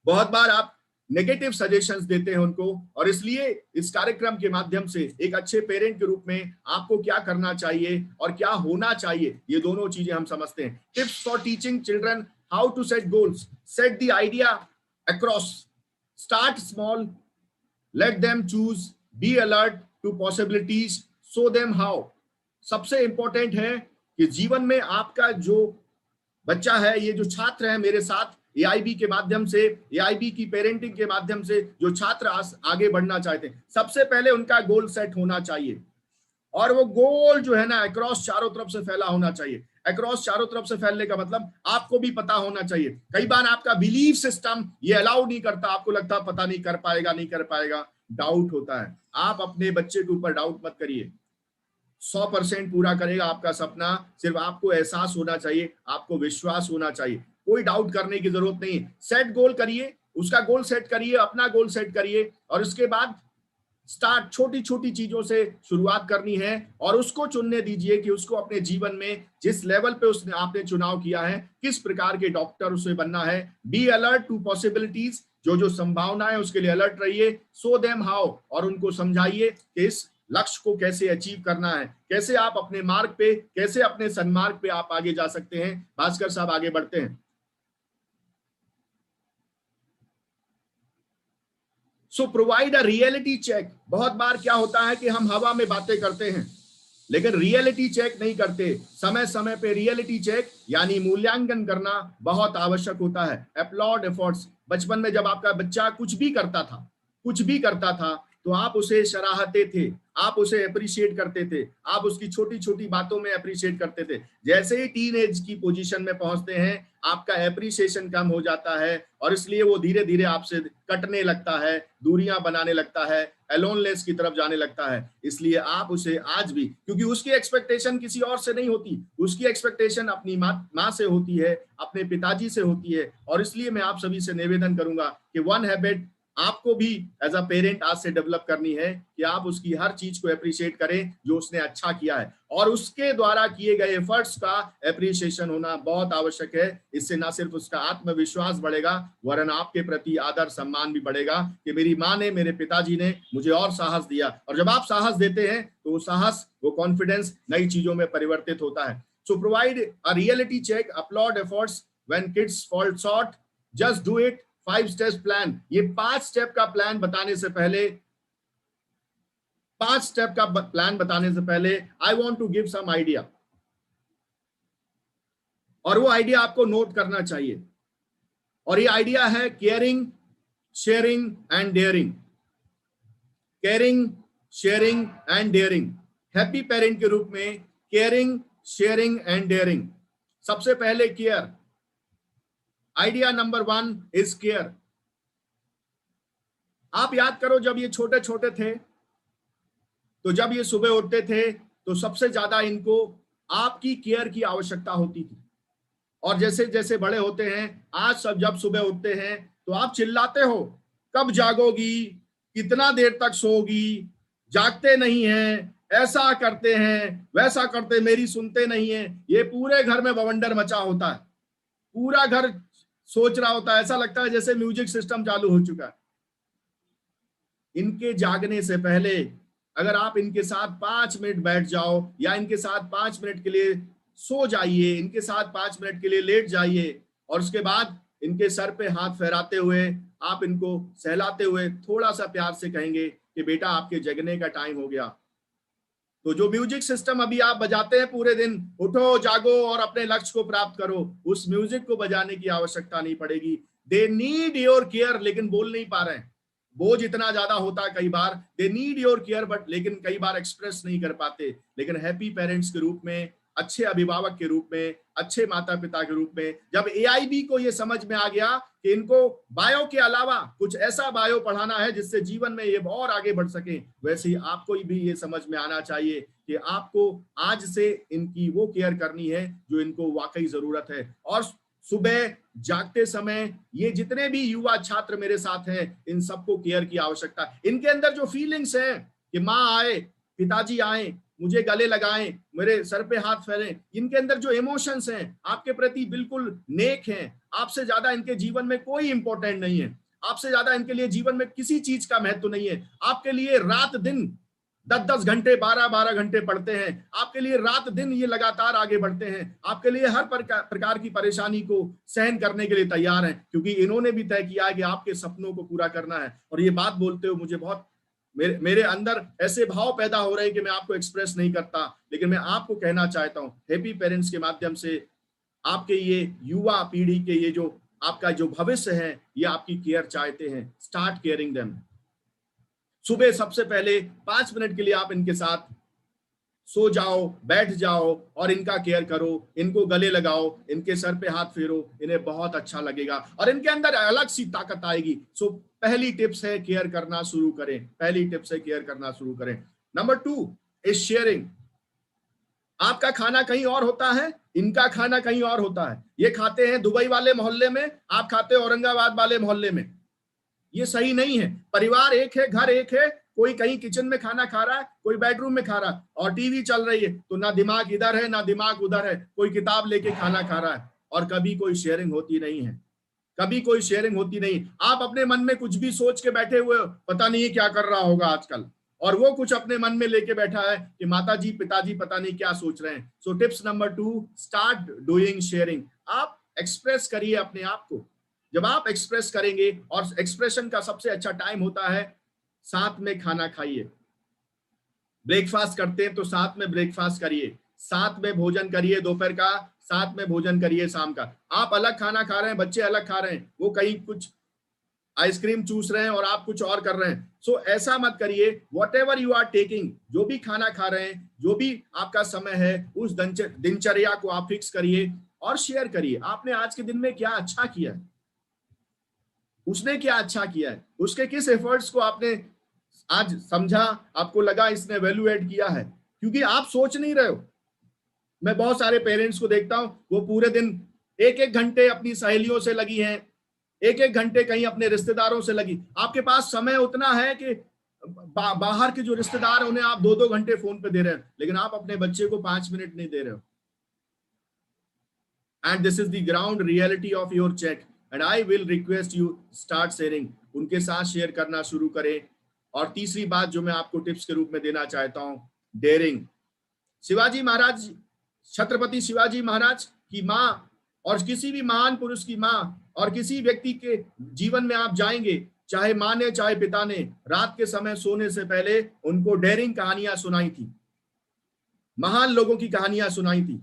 बहुत बार आप नेगेटिव सजेशंस देते हैं उनको। और इसलिए इस कार्यक्रम के माध्यम से एक अच्छे पेरेंट के रूप में आपको क्या करना चाहिए और क्या होना चाहिए, ये दोनों चीजें हम समझते हैं। Tips for teaching children how to set goals, set the idea across, start small, let them choose, be alert to possibilities, show them how. सबसे इंपॉर्टेंट है कि जीवन में आपका जो बच्चा है, ये जो छात्र है मेरे साथ एआईबी के माध्यम से, एआईबी की पेरेंटिंग के माध्यम से जो छात्र आगे बढ़ना चाहते हैं, सबसे पहले उनका गोल सेट होना चाहिए। और वो गोल जो है ना अक्रॉस चारों तरफ से फैला होना चाहिए। अक्रॉस चारों तरफ से फैलने का मतलब आपको भी पता होना चाहिए। कई बार आपका बिलीफ सिस्टम ये अलाउ नहीं करता, आपको लगता पता नहीं कर पाएगा, नहीं कर पाएगा, डाउट होता है। आप अपने बच्चे के ऊपर डाउट मत करिए। 100% पूरा करेगा आपका सपना। सिर्फ आपको एहसास होना चाहिए, आपको विश्वास होना चाहिए, कोई डाउट करने की जरूरत नहीं। सेट गोल करिए, उसका गोल सेट करिए, अपना गोल सेट करिए, और उसके बाद स्टार्ट छोटी छोटी चीजों से शुरुआत करनी है, और उसको चुनने दीजिए कि उसको अपने जीवन में जिस लेवल पे उसने आपने चुनाव किया है, किस प्रकार के डॉक्टर उसे बनना है। बी अलर्ट टू पॉसिबिलिटीज, जो जो संभावना है उसके लिए अलर्ट रहिए। सो देम हाउ, और उनको समझाइए कि इस लक्ष्य को कैसे अचीव करना है, कैसे आप अपने मार्ग पे, कैसे अपने सन्मार्ग पे आप आगे जा सकते हैं। भास्कर साहब आगे बढ़ते हैं। सो प्रोवाइड अ रियलिटी चेक। बहुत बार क्या होता है कि हम हवा में बातें करते हैं लेकिन रियलिटी चेक नहीं करते। समय समय पे रियलिटी चेक यानी मूल्यांकन करना बहुत आवश्यक होता है। Applaud efforts. बचपन में जब आपका बच्चा कुछ भी करता था तो आप उसे सराहते थे, आप उसे अप्रिशिएट करते थे, आप उसकी छोटी छोटी बातों में अप्रिशिएट करते थे। जैसे ही टीन एज की पोजीशन में पहुंचते हैं, आपका एप्रिसिएशन कम हो जाता है, और इसलिए वो धीरे धीरे आपसे कटने लगता है, दूरियां बनाने लगता है, अलोनलेस की तरफ जाने लगता है। इसलिए आप उसे आज भी, क्योंकि उसकी एक्सपेक्टेशन किसी और से नहीं होती, उसकी एक्सपेक्टेशन अपनी माँ से होती है, अपने पिताजी से होती है। और इसलिए मैं आप सभी से निवेदन करूंगा कि वन हैबिट आपको भी एज अ पेरेंट आज से डेवलप करनी है कि आप उसकी हर चीज को अप्रिशिएट करें जो उसने अच्छा किया है, और उसके द्वारा किए गए एफर्ट्स का अप्रिशिएशन होना बहुत आवश्यक है। इससे ना सिर्फ उसका आत्मविश्वास बढ़ेगा वरन आपके प्रति आदर सम्मान भी बढ़ेगा कि मेरी माँ ने, मेरे पिताजी ने मुझे और साहस दिया। और जब आप साहस देते हैं तो वो साहस, वो कॉन्फिडेंस नई चीजों में परिवर्तित होता है। So provide a reality check, applaud efforts when kids fall short, just do it. 5 steps plan. ये 5 स्टेप का प्लान बताने से पहले, 5 स्टेप का प्लान बताने से पहले I want to give some idea, और वो आइडिया आपको नोट करना चाहिए। और ये आइडिया है caring, sharing and daring. Caring, sharing and daring. Happy parent के रूप में केयरिंग, शेयरिंग एंड डेयरिंग। सबसे पहले care. Idea number 1 is care. आप याद करो जब ये छोटे छोटे थे, तो जब ये सुबह उठते थे तो सबसे ज्यादा इनको आपकी केयर की आवश्यकता होती थी। और जैसे जैसे बड़े होते हैं, आज सब जब सुबह उठते हैं तो आप चिल्लाते हो, कब जागोगी, कितना देर तक सोगी, जागते नहीं हैं, ऐसा करते हैं, वैसा करते, मेरी सुनते नहीं है। ये पूरे घर में बवंडर मचा होता है, पूरा घर सोच रहा होता है, ऐसा लगता है जैसे म्यूजिक सिस्टम चालू हो चुका है। इनके जागने से पहले अगर आप इनके साथ 5 मिनट बैठ जाओ, या इनके साथ 5 मिनट के लिए सो जाइए, इनके साथ 5 मिनट के लिए लेट जाइए, और उसके बाद इनके सर पे हाथ फहराते हुए, आप इनको सहलाते हुए थोड़ा सा प्यार से कहेंगे कि बेटा आपके जगने का टाइम हो गया। तो जो म्यूजिक सिस्टम अभी आप बजाते हैं पूरे दिन, उठो, जागो और अपने लक्ष्य को प्राप्त करो, उस म्यूजिक को बजाने की आवश्यकता नहीं पड़ेगी। दे नीड योर केयर, लेकिन बोल नहीं पा रहे हैं, बोझ इतना ज्यादा होता है कई बार। They need your care, but लेकिन कई बार एक्सप्रेस नहीं कर पाते। लेकिन हैप्पी पेरेंट्स के रूप में, अच्छे अभिभावक के रूप में, अच्छे माता पिता के रूप में, जब एआईबी को ये समझ में आ गया कि इनको बायो के अलावा कुछ ऐसा बायो पढ़ाना है जिससे जीवन में ये और आगे बढ़ सके, वैसे ही आपको भी ये समझ में आना चाहिए कि आपको आज से इनकी वो केयर करनी है जो इनको वाकई जरूरत है। और सुबह जागते समय ये जितने भी युवा छात्र मेरे साथ हैं, इन सबको केयर की आवश्यकता है। इनके अंदर जो फीलिंग्स हैं कि माँ आए, पिताजी आए, मुझे गले लगाएं, मेरे सर पे हाथ फेरें, इनके अंदर जो इमोशंस हैं आपके प्रति बिल्कुल नेक हैं। आपसे ज्यादा इनके जीवन में कोई इंपॉर्टेंट नहीं है, आपसे ज्यादा इनके लिए जीवन में किसी चीज का महत्व नहीं है। आपके लिए रात दिन 10-10 घंटे, 12-12 घंटे पढ़ते हैं, आपके लिए रात दिन ये लगातार आगे बढ़ते हैं, आपके लिए हर प्रकार की परेशानी को सहन करने के लिए तैयार हैं, क्योंकि इन्होंने भी तय किया है कि आपके सपनों को पूरा करना है। और ये बात बोलते हो मुझे बहुत मेरे अंदर ऐसे भाव पैदा हो रहे हैं कि मैं आपको एक्सप्रेस नहीं करता, लेकिन मैं आपको कहना चाहता हूं हैप्पी पेरेंट्स के माध्यम से आपके ये युवा पीढ़ी के ये जो आपका जो भविष्य है, ये आपकी केयर चाहते हैं। Start caring them. सुबह सबसे पहले 5 मिनट के लिए आप इनके साथ सो जाओ, बैठ जाओ और इनका केयर करो, इनको गले लगाओ, इनके सर पे हाथ फेरो, इन्हें बहुत अच्छा लगेगा और इनके अंदर अलग सी ताकत आएगी। सो पहली टिप्स है केयर करना शुरू करें, पहली टिप्स है केयर करना शुरू करें। Number 2 is sharing. आपका खाना कहीं और होता है, इनका खाना कहीं और होता है। ये खाते हैं दुबई वाले मोहल्ले में, आप खाते हैं औरंगाबाद वाले मोहल्ले में। ये सही नहीं है। परिवार एक है, घर एक है, कोई कहीं किचन में खाना खा रहा है, कोई बेडरूम में खा रहा है, और टीवी चल रही है, तो ना दिमाग इधर है ना दिमाग उधर है, कोई किताब लेके खाना खा रहा है, और कभी कोई शेयरिंग होती नहीं है, कभी कोई शेयरिंग होती नहीं। आप अपने मन में कुछ भी सोच के बैठे हुए हो, पता नहीं क्या कर रहा होगा आजकल, और वो कुछ अपने मन में लेके बैठा है कि माताजी पिताजी पता नहीं क्या सोच रहे हैं। So tips number 2, start doing sharing. आप एक्सप्रेस करिए अपने आप को। जब आप एक्सप्रेस करेंगे, और एक्सप्रेशन का सबसे अच्छा टाइम होता है साथ में खाना खाइए। ब्रेकफास्ट करते हैं तो साथ में ब्रेकफास्ट करिए, साथ में भोजन करिए, दोपहर का साथ में भोजन करिए, शाम का। आप अलग खाना खा रहे हैं, बच्चे अलग खा रहे हैं, वो कहीं कुछ आइसक्रीम चूस रहे हैं और आप कुछ और कर रहे हैं। सो ऐसा मत करिए। Whatever you are taking, जो भी खाना खा रहे हैं, जो भी आपका समय है, उस दिनचर्या को आप फिक्स करिए और शेयर करिए। आपने आज के दिन में क्या अच्छा किया है, उसने क्या अच्छा किया है, उसके किस एफर्ट्स को आपने आज समझा, आपको लगा इसने वैल्यू एड किया है, क्योंकि आप सोच नहीं रहे हो। मैं बहुत सारे पेरेंट्स को देखता हूं, वो पूरे दिन एक एक घंटे अपनी सहेलियों से लगी हैं, एक एक घंटे कहीं अपने रिश्तेदारों से लगी। आपके पास समय उतना है कि बाहर के जो रिश्तेदार हैं उन्हें आप 2-2 घंटे फोन पे दे रहे हैं, लेकिन आप अपने बच्चे को 5 मिनट नहीं दे रहे हो। And this is the ground reality of your chat, and I will request you start sharing. उनके साथ शेयर करना शुरू करें। और तीसरी बात जो मैं आपको टिप्स के रूप में देना चाहता हूं, डेयरिंग। शिवाजी महाराज, छत्रपति शिवाजी महाराज की माँ, और किसी भी महान पुरुष की माँ, और किसी व्यक्ति के जीवन में आप जाएंगे, चाहे माँ ने चाहे पिता ने, रात के समय सोने से पहले उनको डेयरिंग कहानियां सुनाई थी, महान लोगों की कहानियां सुनाई थी,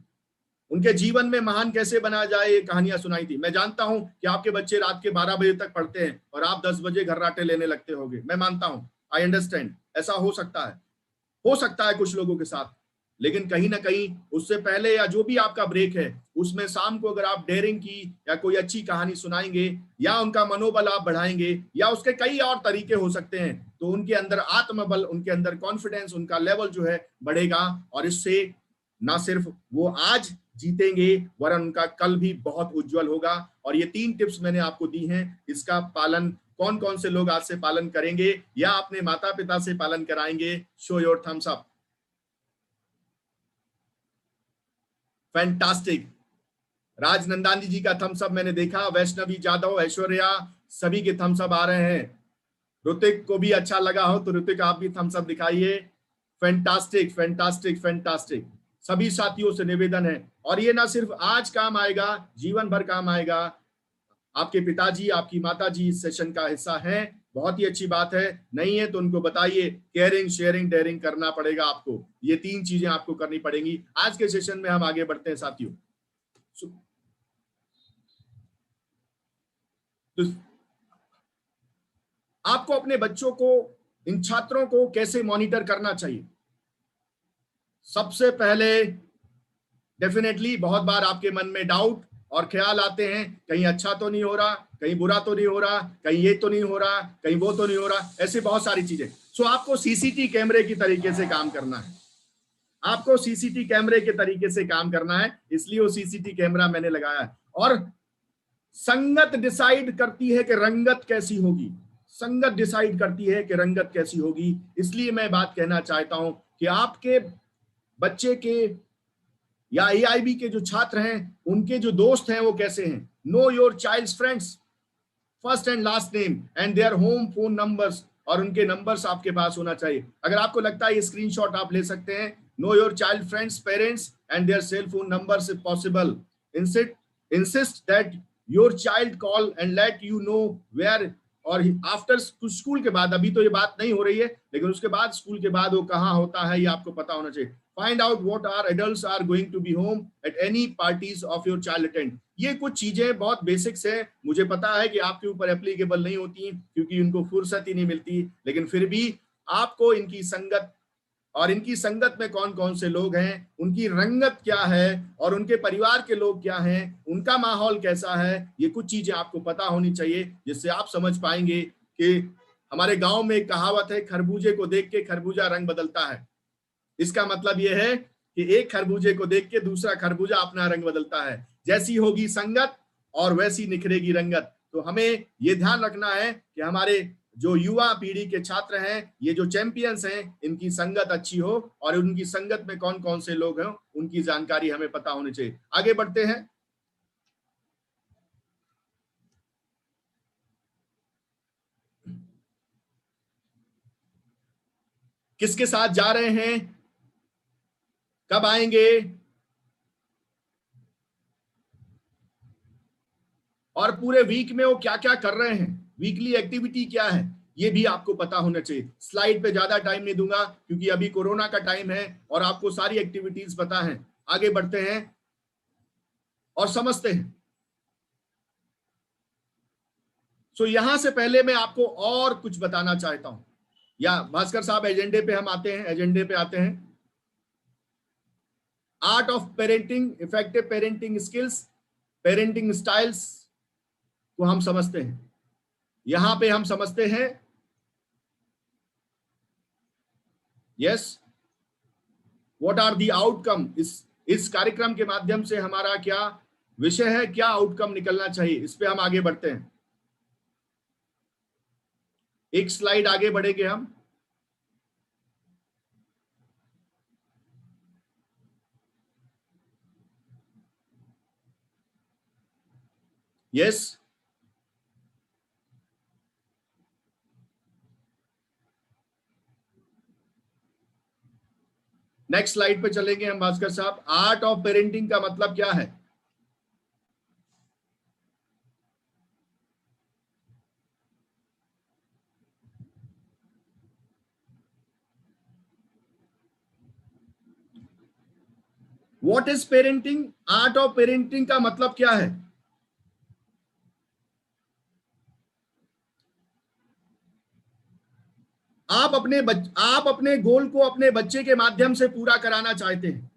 उनके जीवन में महान कैसे बना जाए ये कहानियां सुनाई थी। मैं जानता हूं कि आपके बच्चे रात के 12 बजे तक पढ़ते हैं और आप 10 बजे घर्राटे लेने लगते होंगे, मैं मानता हूं, आई अंडरस्टैंड, ऐसा हो सकता है कुछ लोगों के साथ। लेकिन कहीं ना कहीं उससे पहले, या जो भी आपका ब्रेक है उसमें शाम को अगर आप डेयरिंग की या कोई अच्छी कहानी सुनाएंगे, या उनका मनोबल आप बढ़ाएंगे, या उसके कई और तरीके हो सकते हैं, तो उनके अंदर आत्मबल, उनके अंदर कॉन्फिडेंस, उनका लेवल जो है बढ़ेगा। और इससे ना सिर्फ वो आज जीतेंगे, वरन उनका कल भी बहुत उज्जवल होगा। और ये 3 टिप्स मैंने आपको दी हैं, इसका पालन कौन कौन से लोग आज से पालन करेंगे या अपने माता पिता से पालन कराएंगे? Show your thumbs up. Fantastic. Rajnandani ji का थम्स अप मैंने देखा, वैष्णवी जादव, ऐश्वर्या, सभी के थम्स अप आ रहे हैं। ऋतिक को भी अच्छा लगा हो तो ऋतिक आप भी थम्स अप दिखाइए। Fantastic fantastic fantastic. सभी साथियों से निवेदन है, और ये ना सिर्फ आज काम आएगा, जीवन भर काम आएगा। आपके पिताजी, आपकी माताजी इस सेशन का हिस्सा हैं, बहुत ही अच्छी बात है। नहीं है तो उनको बताइए, केयरिंग, शेयरिंग, डेयरिंग करना पड़ेगा आपको। ये 3 चीजें आपको करनी पड़ेंगी। आज के सेशन में हम आगे बढ़ते हैं साथियों। तो आपको अपने बच्चों को, इन छात्रों को कैसे मॉनिटर करना चाहिए? सबसे पहले डेफिनेटली बहुत बार आपके मन में डाउट और ख्याल आते हैं, कहीं अच्छा तो नहीं हो रहा, कहीं बुरा तो नहीं हो रहा, कहीं ये तो नहीं हो रहा, कहीं वो तो नहीं हो रहा, ऐसी बहुत सारी चीजें। सो आपको सीसीटीवी कैमरे की तरीके से काम करना है, आपको सीसीटीवी कैमरे के तरीके से काम करना है। इसलिए वो सीसीटीवी कैमरा मैंने लगाया है। और संगत डिसाइड करती है कि रंगत कैसी होगी, संगत डिसाइड करती है कि रंगत कैसी होगी। इसलिए मैं बात कहना चाहता हूं कि आपके बच्चे के या एआईबी के जो छात्र हैं, उनके जो दोस्त हैं वो कैसे हैं। Know your child's friends, first and last name and their home phone numbers, और उनके नंबर्स आपके पास होना चाहिए। अगर आपको लगता है ये स्क्रीनशॉट आप ले सकते हैं। Know your child friends parents and their cell phone numbers if possible. Insist that your child call and let you know where, और आफ्टर स्कूल के बाद, अभी तो ये बात नहीं हो रही है, लेकिन उसके बाद स्कूल के बाद वो कहाँ होता है ये आपको पता होना चाहिए। Find out what our adults are going to be home at any parties of your child attend. ये कुछ चीजें बहुत बेसिक्स है, मुझे पता है कि आपके ऊपर एप्लीकेबल नहीं होती क्योंकि उनको फुर्सत ही नहीं मिलती, लेकिन फिर भी आपको इनकी संगत, और इनकी संगत में कौन कौन से लोग हैं, उनकी रंगत क्या है, और उनके परिवार के लोग क्या हैं, उनका माहौल कैसा है, ये कुछ चीजें आपको पता होनी चाहिए, जिससे आप समझ पाएंगे कि हमारे गांव में एक कहावत है, खरबूजे को देख के खरबूजा रंग बदलता है। इसका मतलब यह है कि एक खरबूजे को देख के दूसरा खरबूजा अपना रंग बदलता है। जैसी होगी संगत और वैसी निखरेगी रंगत। तो हमें ये ध्यान रखना है कि हमारे जो युवा पीढ़ी के छात्र हैं, ये जो चैंपियंस हैं, इनकी संगत अच्छी हो और उनकी संगत में कौन कौन से लोग हैं उनकी जानकारी हमें पता होनी चाहिए। आगे बढ़ते हैं। किसके साथ जा रहे हैं, कब आएंगे और पूरे वीक में वो क्या क्या कर रहे हैं, वीकली एक्टिविटी क्या है, ये भी आपको पता होना चाहिए। स्लाइड पे ज्यादा टाइम नहीं दूंगा क्योंकि अभी कोरोना का टाइम है और आपको सारी एक्टिविटीज पता है। आगे बढ़ते हैं और समझते हैं। सो यहां से पहले मैं आपको और कुछ बताना चाहता हूं, या भास्कर साहब एजेंडे पे हम आते हैं, एजेंडे पे आते हैं। Art of parenting, effective parenting skills, parenting styles को हम समझते हैं। यहां पे हम समझते हैं yes what are the outcome. इस कार्यक्रम के माध्यम से हमारा क्या विषय है, क्या आउटकम निकलना चाहिए, इस पे हम आगे बढ़ते हैं। एक स्लाइड आगे बढ़ेंगे हम। यस नेक्स्ट स्लाइड पे चलेंगे हम भास्कर साहब। आर्ट ऑफ पेरेंटिंग का मतलब क्या है? What is parenting? Art of parenting का मतलब क्या है? आप अपने गोल को अपने बच्चे के माध्यम से पूरा कराना चाहते हैं,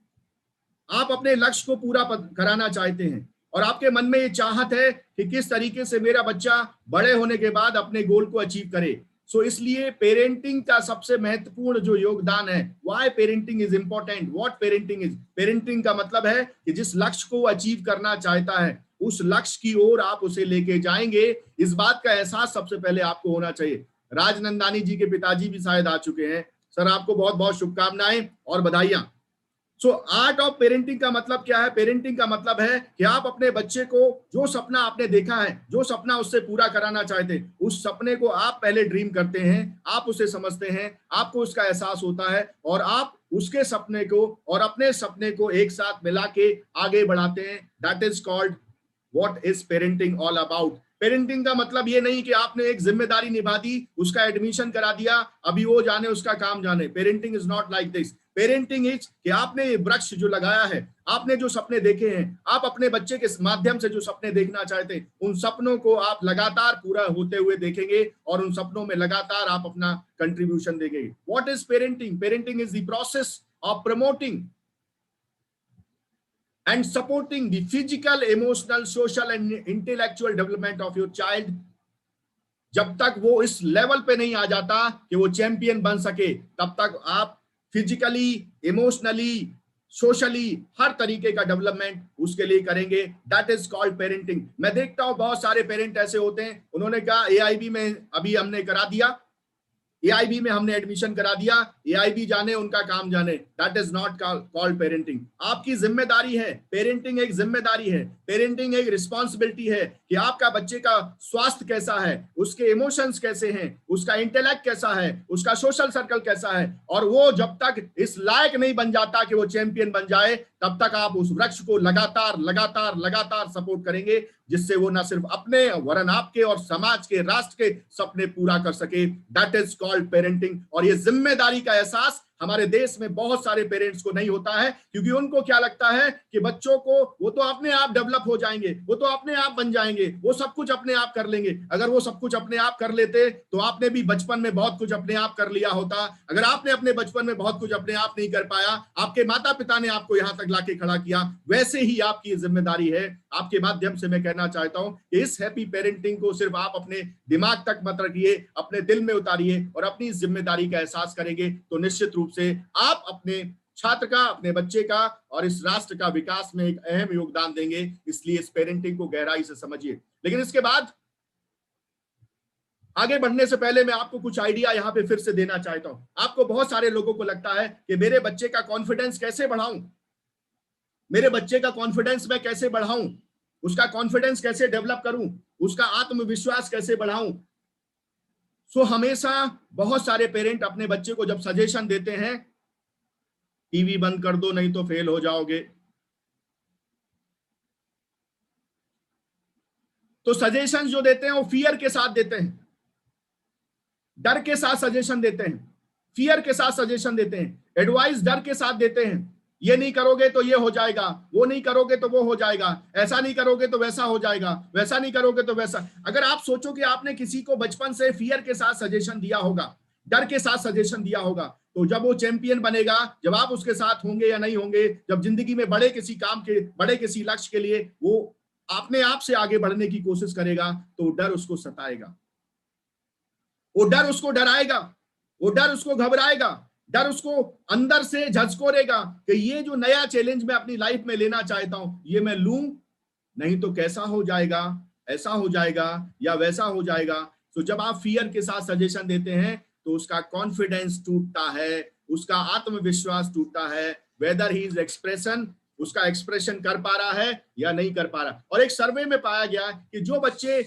आप अपने लक्ष्य को पूरा कराना चाहते हैं और आपके मन में ये चाहत है कि किस तरीके से मेरा बच्चा बड़े होने के बाद अपने गोल को अचीव करे। सो इसलिए पेरेंटिंग का सबसे महत्वपूर्ण जो योगदान है, why parenting is important, what parenting is. Parenting का मतलब है कि जिस लक्ष्य को अचीव करना चाहता है उस लक्ष्य की ओर आप उसे लेके जाएंगे, इस बात का एहसास सबसे पहले आपको होना चाहिए। राजनंदानी जी के पिताजी भी शायद आ चुके हैं। सर आपको बहुत बहुत शुभकामनाएं और बधाइयां। सो आर्ट ऑफ पेरेंटिंग का मतलब क्या है? पेरेंटिंग का मतलब है कि आप अपने बच्चे को जो सपना आपने देखा है, जो सपना उससे पूरा कराना चाहते हैं, उस सपने को आप पहले ड्रीम करते हैं, आप उसे समझते हैं, आपको उसका एहसास होता है और आप उसके सपने को और अपने सपने को एक साथ मिला के आगे बढ़ाते हैं। That is called what is parenting all about. Parenting का मतलब ये नहीं कि आपने एक जिम्मेदारी निभा दी, उसका एडमिशन करा दिया, अभी वो जाने उसका काम जाने। Parenting is not like this. Parenting is कि आपने ये वृक्ष जो लगाया है, आपने जो सपने देखे हैं, आप अपने बच्चे के माध्यम से जो सपने देखना चाहते हैं, उन सपनों को आप लगातार पूरा होते हुए देखेंगे और उन सपनों में लगातार आप अपना कंट्रीब्यूशन देंगे। What is parenting? Parenting is the process of promoting and supporting the physical, emotional, social and intellectual development of your child। जब तक वो इस लेवल पे नहीं आ जाता कि वो चैंपियन बन सके, तब तक आप फिजिकली, इमोशनली, सोशली हर तरीके का डेवलपमेंट उसके लिए करेंगे। That is called parenting. मैं देखता हूं बहुत सारे पेरेंट ऐसे होते हैं, उन्होंने कहा एआईबी में अभी हमने करा दिया, एआईबी में हमने एडमिशन करा दिया, एआईबी जाने उनका काम जाने। That is not called parenting. आपकी जिम्मेदारी है, पेरेंटिंग एक जिम्मेदारी है, पेरेंटिंग एक रिस्पॉन्सिबिलिटी है कि आपका बच्चे का स्वास्थ्य कैसा है, उसके इमोशंस कैसे हैं, उसका इंटेलेक्ट कैसा है, उसका सोशल सर्कल कैसा है। और वो जब तक इस लायक नहीं बन जाता कि वो चैंपियन बन जाए, तब तक आप उस वृक्ष को लगातार लगातार लगातार सपोर्ट करेंगे, जिससे वो ना सिर्फ अपने वरन आपके और समाज के, राष्ट्र के सपने पूरा कर सके। That is called parenting. और ये जिम्मेदारी का एहसास हमारे देश में बहुत सारे पेरेंट्स को नहीं होता है, क्योंकि उनको क्या लगता है कि बच्चों को वो तो अपने आप डेवलप हो जाएंगे, वो तो अपने आप बन जाएंगे, वो सब कुछ अपने आप कर लेंगे। अगर वो सब कुछ अपने आप कर लेते तो आपने भी बचपन में बहुत कुछ अपने आप कर लिया होता। अगर आपने अपने बचपन में बहुत कुछ अपने आप नहीं कर पाया, आपके माता पिता ने आपको यहां तक लाके खड़ा किया, वैसे ही आपकी जिम्मेदारी है। आपके माध्यम से मैं कहना चाहता हूं कि इस हैप्पी पेरेंटिंग को सिर्फ आप अपने दिमाग तक मत रखिए, अपने दिल में उतारिए और अपनी जिम्मेदारी का एहसास करेंगे तो निश्चित रूप से आप अपने छात्र का, अपने बच्चे का और इस राष्ट्र का विकास में एक अहम योगदान देंगे। इसलिए इस पेरेंटिंग को गहराई से समझिए। लेकिन इसके बाद आगे बढ़ने से पहले मैं आपको कुछ आइडिया यहां पे फिर से देना चाहता हूं। आपको बहुत सारे लोगों को लगता है कि मेरे बच्चे का कॉन्फिडेंस कैसे बढ़ाऊं, मेरे बच्चे का कॉन्फिडेंस मैं कैसे बढ़ाऊं, उसका कॉन्फिडेंस कैसे डेवलप करूं, उसका आत्मविश्वास कैसे बढ़ाऊं। सो हमेशा बहुत सारे पेरेंट अपने बच्चे को जब सजेशन देते हैं, टीवी बंद कर दो नहीं तो फेल हो जाओगे, तो सजेशन जो देते हैं वो फियर के साथ देते हैं, डर के साथ सजेशन देते हैं, फियर के साथ सजेशन देते हैं, एडवाइस डर के साथ देते हैं। ये नहीं करोगे तो ये हो जाएगा, वो नहीं करोगे तो वो हो जाएगा, ऐसा नहीं करोगे तो वैसा हो जाएगा, वैसा नहीं करोगे तो वैसा। अगर आप सोचो कि आपने किसी को बचपन से फियर के साथ सजेशन दिया होगा, डर के साथ सजेशन दिया होगा, तो जब वो चैंपियन बनेगा, जब आप उसके साथ होंगे या नहीं होंगे, जब जिंदगी में बड़े किसी काम के, बड़े किसी लक्ष्य के लिए वो अपने आप से आगे बढ़ने की कोशिश करेगा, तो डर उसको सताएगा, वो डर उसको डराएगा, वो डर उसको घबराएगा, डर उसको अंदर से झकझोरेगा कि ये जो नया चैलेंज मैं अपनी लाइफ में लेना चाहता हूं, ये मैं लूं नहीं तो कैसा हो जाएगा, ऐसा हो जाएगा या वैसा हो जाएगा। तो जब आप फियर के साथ सजेशन देते हैं तो उसका कॉन्फिडेंस टूटता है, उसका आत्मविश्वास टूटता है, वेदर ही इज एक्सप्रेशन, उसका एक्सप्रेशन कर पा रहा है या नहीं कर पा रहा। और एक सर्वे में पाया गया कि जो बच्चे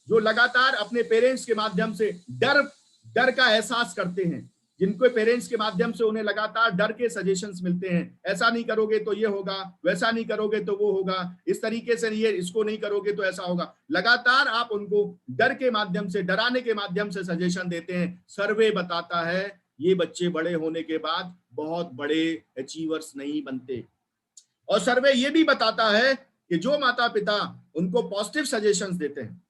जो लगातार अपने पेरेंट्स के माध्यम से डर का एहसास करते हैं, जिनको पेरेंट्स के माध्यम से उन्हें लगातार डर के सजेशंस मिलते हैं, ऐसा नहीं करोगे तो ये होगा, वैसा नहीं करोगे तो वो होगा, इस तरीके से ये इसको नहीं करोगे तो ऐसा होगा, लगातार आप उनको डर के माध्यम से, डराने के माध्यम से सजेशन देते हैं। सर्वे बताता है ये बच्चे बड़े होने के बाद बहुत बड़े अचीवर्स नहीं बनते। और सर्वे ये भी बताता है कि जो माता पिता उनको पॉजिटिव सजेशंस देते हैं,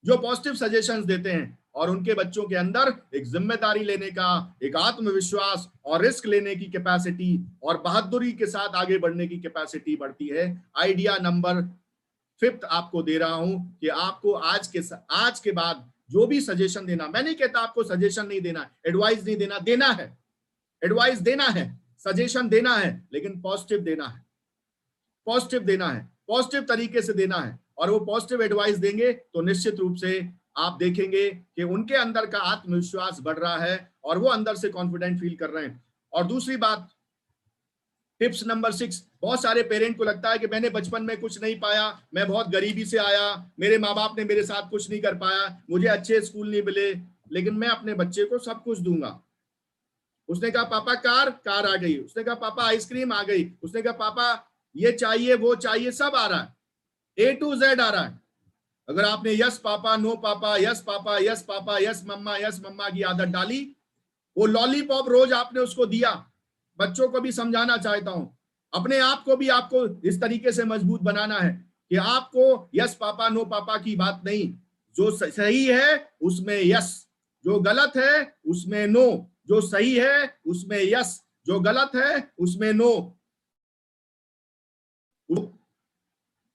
जो पॉजिटिव सजेशंस देते हैं और उनके बच्चों के अंदर एक जिम्मेदारी लेने का, एक आत्मविश्वास और रिस्क लेने की कैपेसिटी और बहादुरी के साथ आगे बढ़ने की कैपेसिटी बढ़ती है। आइडिया नंबर 5 आपको दे रहा हूं कि आपको आज के बाद जो भी सजेशन देना, मैं नहीं कहता आपको सजेशन नहीं देना, एडवाइस नहीं देना, देना है, एडवाइस देना है, सजेशन देना है, लेकिन पॉजिटिव देना है, पॉजिटिव देना है, पॉजिटिव तरीके से देना है। और वो पॉजिटिव एडवाइस देंगे तो निश्चित रूप से आप देखेंगे कि उनके अंदर का आत्मविश्वास बढ़ रहा है और वो अंदर से कॉन्फिडेंट फील कर रहे हैं। और दूसरी बात, टिप्स नंबर 6, बहुत सारे पेरेंट को लगता है कि मैंने बचपन में कुछ नहीं पाया, मैं बहुत गरीबी से आया, मेरे माँ बाप ने मेरे साथ कुछ नहीं कर पाया, मुझे अच्छे स्कूल नहीं मिले, लेकिन मैं अपने बच्चे को सब कुछ दूंगा। उसने कहा पापा कार आ गई, उसने कहा पापा आइसक्रीम आ गई, उसने कहा पापा ये चाहिए वो चाहिए, सब आ रहा है, A to Z आ रहा है। अगर आपने यस पापा, नो पापा, yes papa, yes papa, yes मम्मा की आदत डाली, वो लॉलीपॉप रोज आपने उसको दिया। बच्चों को भी समझाना चाहता हूं, अपने आप को भी आपको इस तरीके से मजबूत बनाना है कि आपको यस पापा नो पापा की बात नहीं, जो सही है उसमें यस, जो गलत है उसमें नो, जो सही है उसमें यस, जो गलत है उसमें नो।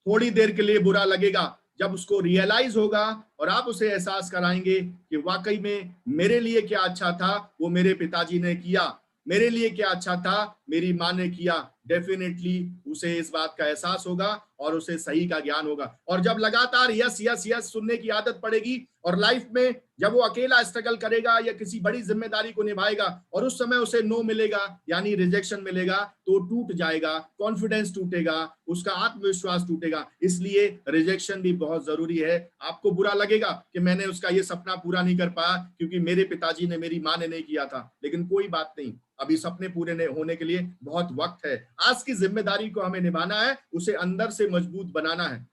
थोड़ी देर के लिए बुरा लगेगा, जब उसको रियलाइज होगा और आप उसे एहसास कराएंगे कि वाकई में मेरे लिए क्या अच्छा था वो मेरे पिताजी ने किया, मेरे लिए क्या अच्छा था मेरी माँ ने किया, डेफिनेटली उसे इस बात का एहसास होगा और उसे सही का ज्ञान होगा। और जब लगातार यस यस यस सुनने की आदत पड़ेगी और लाइफ में जब वो अकेला स्ट्रगल करेगा या किसी बड़ी जिम्मेदारी को निभाएगा और उस समय उसे नो मिलेगा यानी रिजेक्शन मिलेगा, तो टूट जाएगा, कॉन्फिडेंस टूटेगा, उसका आत्मविश्वास टूटेगा। इसलिए रिजेक्शन भी बहुत जरूरी है। आपको बुरा लगेगा कि मैंने उसका ये सपना पूरा नहीं कर पाया क्योंकि मेरे पिताजी ने, मेरी माँ ने नहीं किया था, लेकिन कोई बात नहीं, अभी सपने पूरे होने के लिए बहुत वक्त है। आज की जिम्मेदारी को हमें निभाना है, उसे अंदर से मजबूत बनाना है।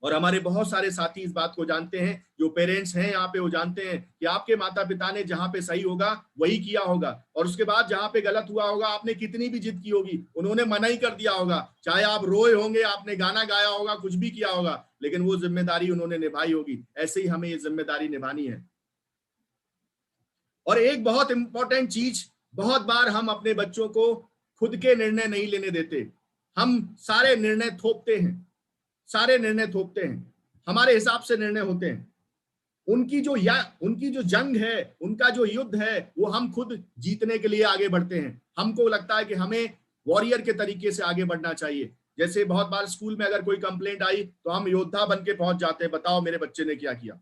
और हमारे बहुत सारे साथी इस बात को जानते हैं, जो पेरेंट्स हैं यहाँ पे, वो जानते हैं कि आपके माता पिता ने जहाँ पे सही होगा वही किया होगा, और उसके बाद जहाँ पे गलत हुआ होगा आपने कितनी भी जिद की होगी, उन्होंने मना ही कर दिया होगा, चाहे आप रोए होंगे, आपने गाना गाया होगा, कुछ भी किया होगा, लेकिन वो जिम्मेदारी उन्होंने निभाई होगी। ऐसे ही हमें ये जिम्मेदारी निभानी है। और एक बहुत इंपॉर्टेंट चीज, बहुत बार हम अपने बच्चों को खुद के निर्णय नहीं लेने देते, हम सारे निर्णय थोपते हैं, सारे निर्णय थोपते हैं, हमारे हिसाब से निर्णय होते हैं। उनकी जो जंग है, उनका जो युद्ध है, वो हम खुद जीतने के लिए आगे बढ़ते हैं। हमको लगता है कि हमें वॉरियर के तरीके से आगे बढ़ना चाहिए। जैसे बहुत बार स्कूल में अगर कोई कंप्लेंट आई तो हम योद्धा बन के पहुंच जाते हैं, बताओ मेरे बच्चे ने क्या किया।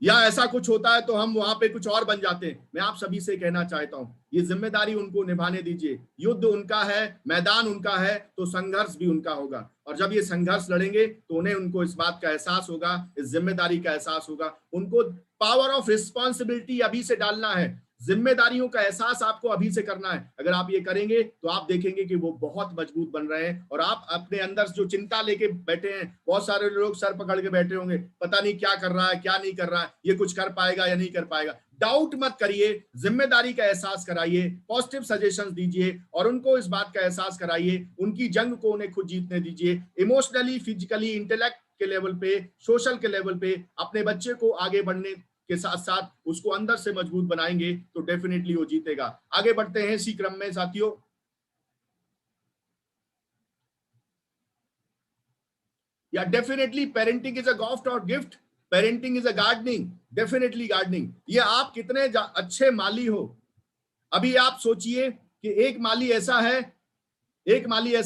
या ऐसा कुछ होता है तो हम वहां पे कुछ और बन जाते हैं। मैं आप सभी से कहना चाहता हूं, ये जिम्मेदारी उनको निभाने दीजिए। युद्ध उनका है, मैदान उनका है, तो संघर्ष भी उनका होगा। और जब ये संघर्ष लड़ेंगे तो उनको इस बात का एहसास होगा, इस जिम्मेदारी का एहसास होगा। उनको पावर ऑफ रिस्पॉन्सिबिलिटी अभी से डालना है, जिम्मेदारियों का एहसास आपको अभी से करना है। अगर आप ये करेंगे तो आप देखेंगे कि वो बहुत मजबूत बन रहे हैं। और आप अपने अंदर जो चिंता लेके बैठे हैं, बहुत सारे लोग सर पकड़ के बैठे होंगे, पता नहीं क्या कर रहा है, क्या नहीं कर रहा है, ये कुछ कर पाएगा या नहीं कर पाएगा। डाउट मत करिए, जिम्मेदारी का एहसास कराइए, पॉजिटिव सजेशंस दीजिए और उनको इस बात का एहसास कराइए। उनकी जंग को उन्हें खुद जीतने दीजिए। इमोशनली, फिजिकली, इंटेलेक्ट के लेवल पे, सोशल के लेवल पे अपने बच्चे को आगे बढ़ने के साथ साथ उसको अंदर से मजबूत बनाएंगे तो डेफिनेटली वो जीतेगा। आगे बढ़ते हैं इसी क्रम में साथियों। Yeah definitely parenting is a gift और gift, parenting is a gardening, definitely gardening. ये आप कितने अच्छे माली हो। अभी आप सोचिए कि एक माली ऐसा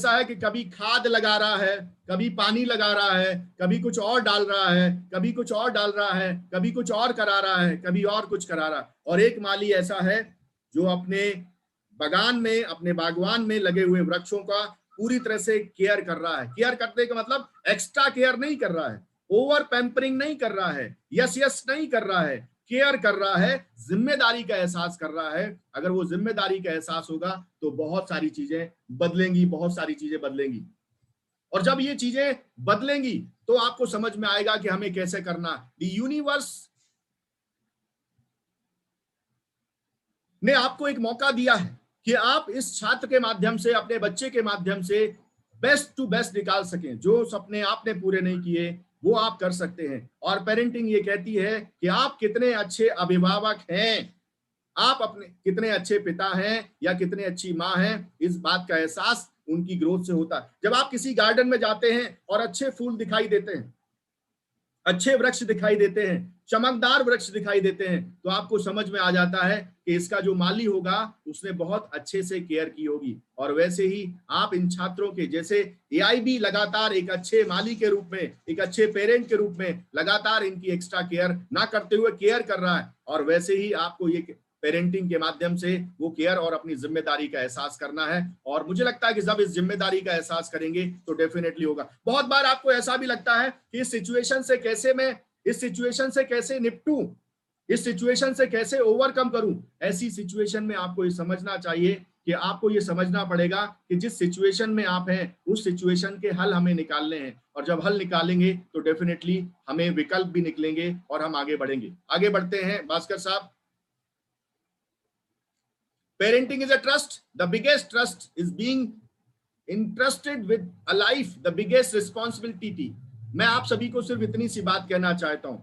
है कि कभी खाद लगा रहा है, कभी पानी लगा रहा है, कभी कुछ और डाल रहा है, कभी कुछ और डाल रहा है, कभी कुछ और करा रहा है, कभी और कुछ करा रहा है। और एक माली ऐसा है जो अपने बागान में, अपने बागवान में लगे हुए वृक्षों का पूरी तरह से केयर कर रहा है। केयर करने का मतलब एक्स्ट्रा केयर नहीं कर रहा है, ओवर पैम्परिंग नहीं कर रहा है, यस नहीं कर रहा है, केयर कर रहा है, जिम्मेदारी का एहसास कर रहा है। अगर वो जिम्मेदारी का एहसास होगा तो बहुत सारी चीजें बदलेंगी, बहुत सारी चीजें बदलेंगी। और जब ये चीजें बदलेंगी तो आपको समझ में आएगा कि हमें कैसे करना। द यूनिवर्स ने आपको एक मौका दिया है कि आप इस छात्र के माध्यम से, अपने बच्चे के माध्यम से बेस्ट टू बेस्ट निकाल सकें। जो सपने आपने पूरे नहीं किए वो आप कर सकते हैं। और पेरेंटिंग ये कहती है कि आप कितने अच्छे अभिभावक हैं, आप अपने कितने अच्छे पिता हैं या कितने अच्छी माँ हैं, इस बात का एहसास उनकी ग्रोथ से होता है। जब आप किसी गार्डन में जाते हैं और अच्छे फूल दिखाई देते हैं, अच्छे वृक्ष दिखाई देते हैं, चमकदार वृक्ष दिखाई देते हैं, तो आपको समझ में आ जाता है कि इसका जो माली होगा उसने बहुत अच्छे से केयर की होगी। और वैसे ही आप इन छात्रों के जैसे एआईबी लगातार एक अच्छे माली के रूप में, एक अच्छे पेरेंट के रूप में लगातार इनकी एक्स्ट्रा केयर ना करते हुए केयर कर रहा है। और वैसे ही आपको ये पेरेंटिंग के माध्यम से वो केयर और अपनी जिम्मेदारी का एहसास करना है। और मुझे लगता है कि जब इस जिम्मेदारी का एहसास करेंगे तो डेफिनेटली होगा। बहुत बार आपको ऐसा भी लगता है कि इस सिचुएशन से कैसे निपटूं, इस सिचुएशन से कैसे ओवरकम करूं। ऐसी सिचुएशन में आपको ये समझना चाहिए कि आपको ये समझना पड़ेगा कि जिस सिचुएशन में आप हैं उस सिचुएशन के हल हमें निकालने हैं। और जब हल निकालेंगे तो डेफिनेटली हमें विकल्प भी निकलेंगे और हम आगे बढ़ेंगे। आगे बढ़ते हैं भास्कर साहब। Parenting is a trust. The biggest trust is being entrusted with a life. The biggest responsibility. मैं आप सभी को सिर्फ इतनी सी बात कहना चाहता हूं।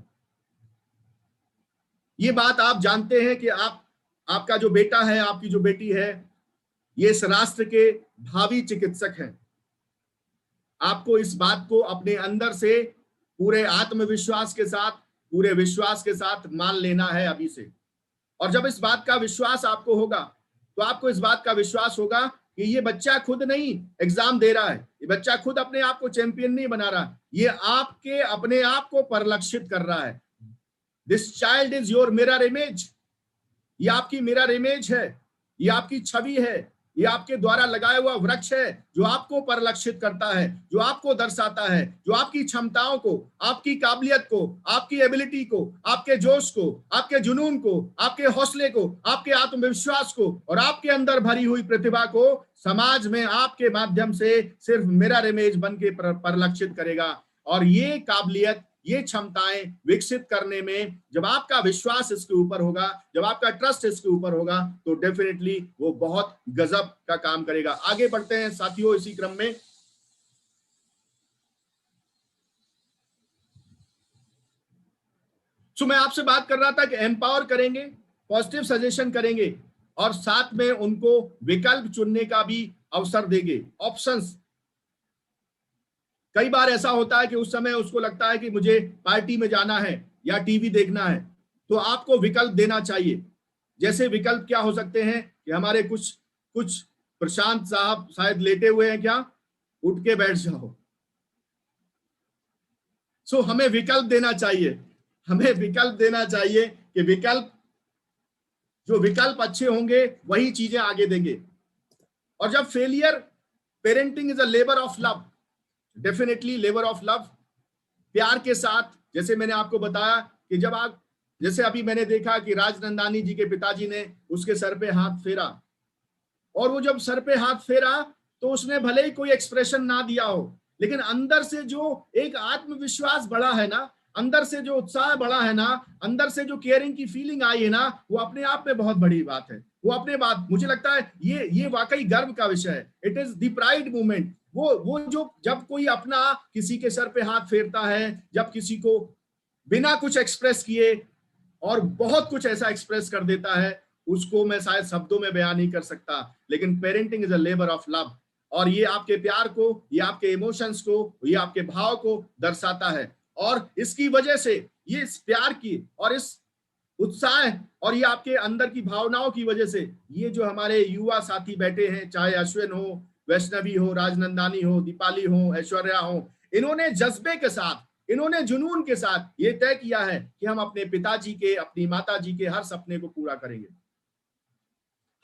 ये बात आप जानते हैं कि आपका जो बेटा है, आपकी जो बेटी है, ये इस राष्ट्र के भावी चिकित्सक हैं। आपको इस बात को अपने अंदर से पूरे आत्मविश्वास के साथ, पूरे विश्वास के साथ मान लेना है अभी से। और जब इस बात का विश्वास आपको होगा तो आपको इस बात का विश्वास होगा कि ये बच्चा खुद नहीं एग्जाम दे रहा है, ये बच्चा खुद अपने आप को चैंपियन नहीं बना रहा, ये आपके अपने आप को परिलक्षित कर रहा है। This child is your mirror image. ये आपकी मिरर इमेज है, ये आपकी छवि है, ये आपके द्वारा लगाया हुआ वृक्ष है जो आपको परिलक्षित करता है, जो आपको दर्शाता है, जो आपकी क्षमताओं को, आपकी काबिलियत को, आपकी एबिलिटी को, आपके जोश को, आपके जुनून को, आपके हौसले को, आपके आत्मविश्वास को और आपके अंदर भरी हुई प्रतिभा को समाज में आपके माध्यम से सिर्फ मिरर इमेज बन के परिलक्षित करेगा। और ये काबिलियत, ये क्षमताएं विकसित करने में जब आपका विश्वास इसके ऊपर होगा, जब आपका ट्रस्ट इसके ऊपर होगा, तो डेफिनेटली वो बहुत गजब का काम करेगा। आगे बढ़ते हैं साथियों इसी क्रम में। मैं आपसे बात कर रहा था कि एम्पावर करेंगे, पॉजिटिव सजेशन करेंगे और साथ में उनको विकल्प चुनने का भी अवसर देंगे, ऑप्शंस। कई बार ऐसा होता है कि उस समय उसको लगता है कि मुझे पार्टी में जाना है या टीवी देखना है, तो आपको विकल्प देना चाहिए। जैसे विकल्प क्या हो सकते हैं कि हमारे कुछ प्रशांत साहब शायद लेटे हुए हैं, क्या उठ के बैठ जाओ। सो हमें विकल्प देना चाहिए, हमें विकल्प देना चाहिए कि जो विकल्प अच्छे होंगे वही चीजें आगे देंगे। और जब failure, parenting is a labour of love, definitely labour of love, प्यार के साथ। जैसे मैंने आपको बताया कि जब आप, जैसे अभी मैंने देखा कि राजनंदानी जी के पिताजी ने उसके सर पे हाथ फेरा, और वो जब सर पे हाथ फेरा तो उसने भले ही कोई एक्सप्रेशन ना दिया हो, लेकिन अंदर से जो एक आत्मविश्वास बढ़ा है ना, अंदर से जो उत्साह बढ़ा है ना, अंदर से जो केयरिंग की फीलिंग आई है ना, वो अपने आप में बहुत बड़ी बात है। वो अपने बात, मुझे लगता है ये वाकई गर्व का विषय है। It is the pride movement. वो जो जब कोई अपना किसी के सर पे हाथ फेरता है, जब किसी को बिना कुछ एक्सप्रेस किए और बहुत कुछ ऐसा एक्सप्रेस कर देता है, उसको मैं शायद शब्दों में बयान नहीं कर सकता। लेकिन parenting is a labour of love, और ये आपके प्यार को, ये आपके इमोशंस को, ये आपके भाव को दर्शाता है। और इसकी वजह से, ये इस प्यार की और इस उत्साह और ये आपके अंदर की भावनाओं की वजह से, ये जो हमारे युवा साथी बैठे हैं, चाहे अश्विन हो, वैष्णवी हो, राजनंदानी हो, दीपाली हो, ऐश्वर्या हो, इन्होंने जज्बे के साथ, इन्होंने जुनून के साथ ये तय किया है कि हम अपने पिताजी के, अपनी माताजी के हर सपने को पूरा करेंगे,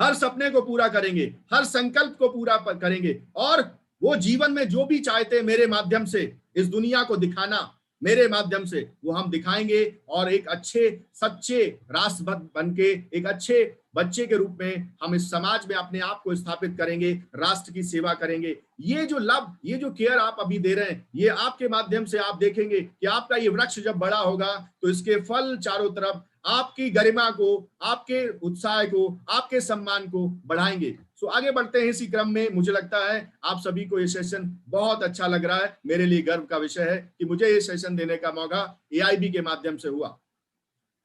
हर सपने को पूरा करेंगे, हर संकल्प को पूरा करेंगे, और वो जीवन में जो भी चाहते मेरे माध्यम से इस दुनिया को दिखाना, मेरे माध्यम से वो हम दिखाएंगे, और एक अच्छे सच्चे राष्ट्रभक्त बनके, एक अच्छे बच्चे के रूप में हम इस समाज में अपने आप को स्थापित करेंगे, राष्ट्र की सेवा करेंगे। ये जो लव, ये जो केयर आप अभी दे रहे हैं, ये आपके माध्यम से आप देखेंगे कि आपका ये वृक्ष जब बड़ा होगा तो इसके फल चारों तरफ आपकी गरिमा को, आपके उत्साह को, आपके सम्मान को बढ़ाएंगे। सो आगे बढ़ते हैं इसी क्रम में। मुझे लगता है आप सभी को ये सेशन बहुत अच्छा लग रहा है। मेरे लिए गर्व का विषय है कि मुझे ये सेशन देने का मौका AIB के माध्यम से हुआ।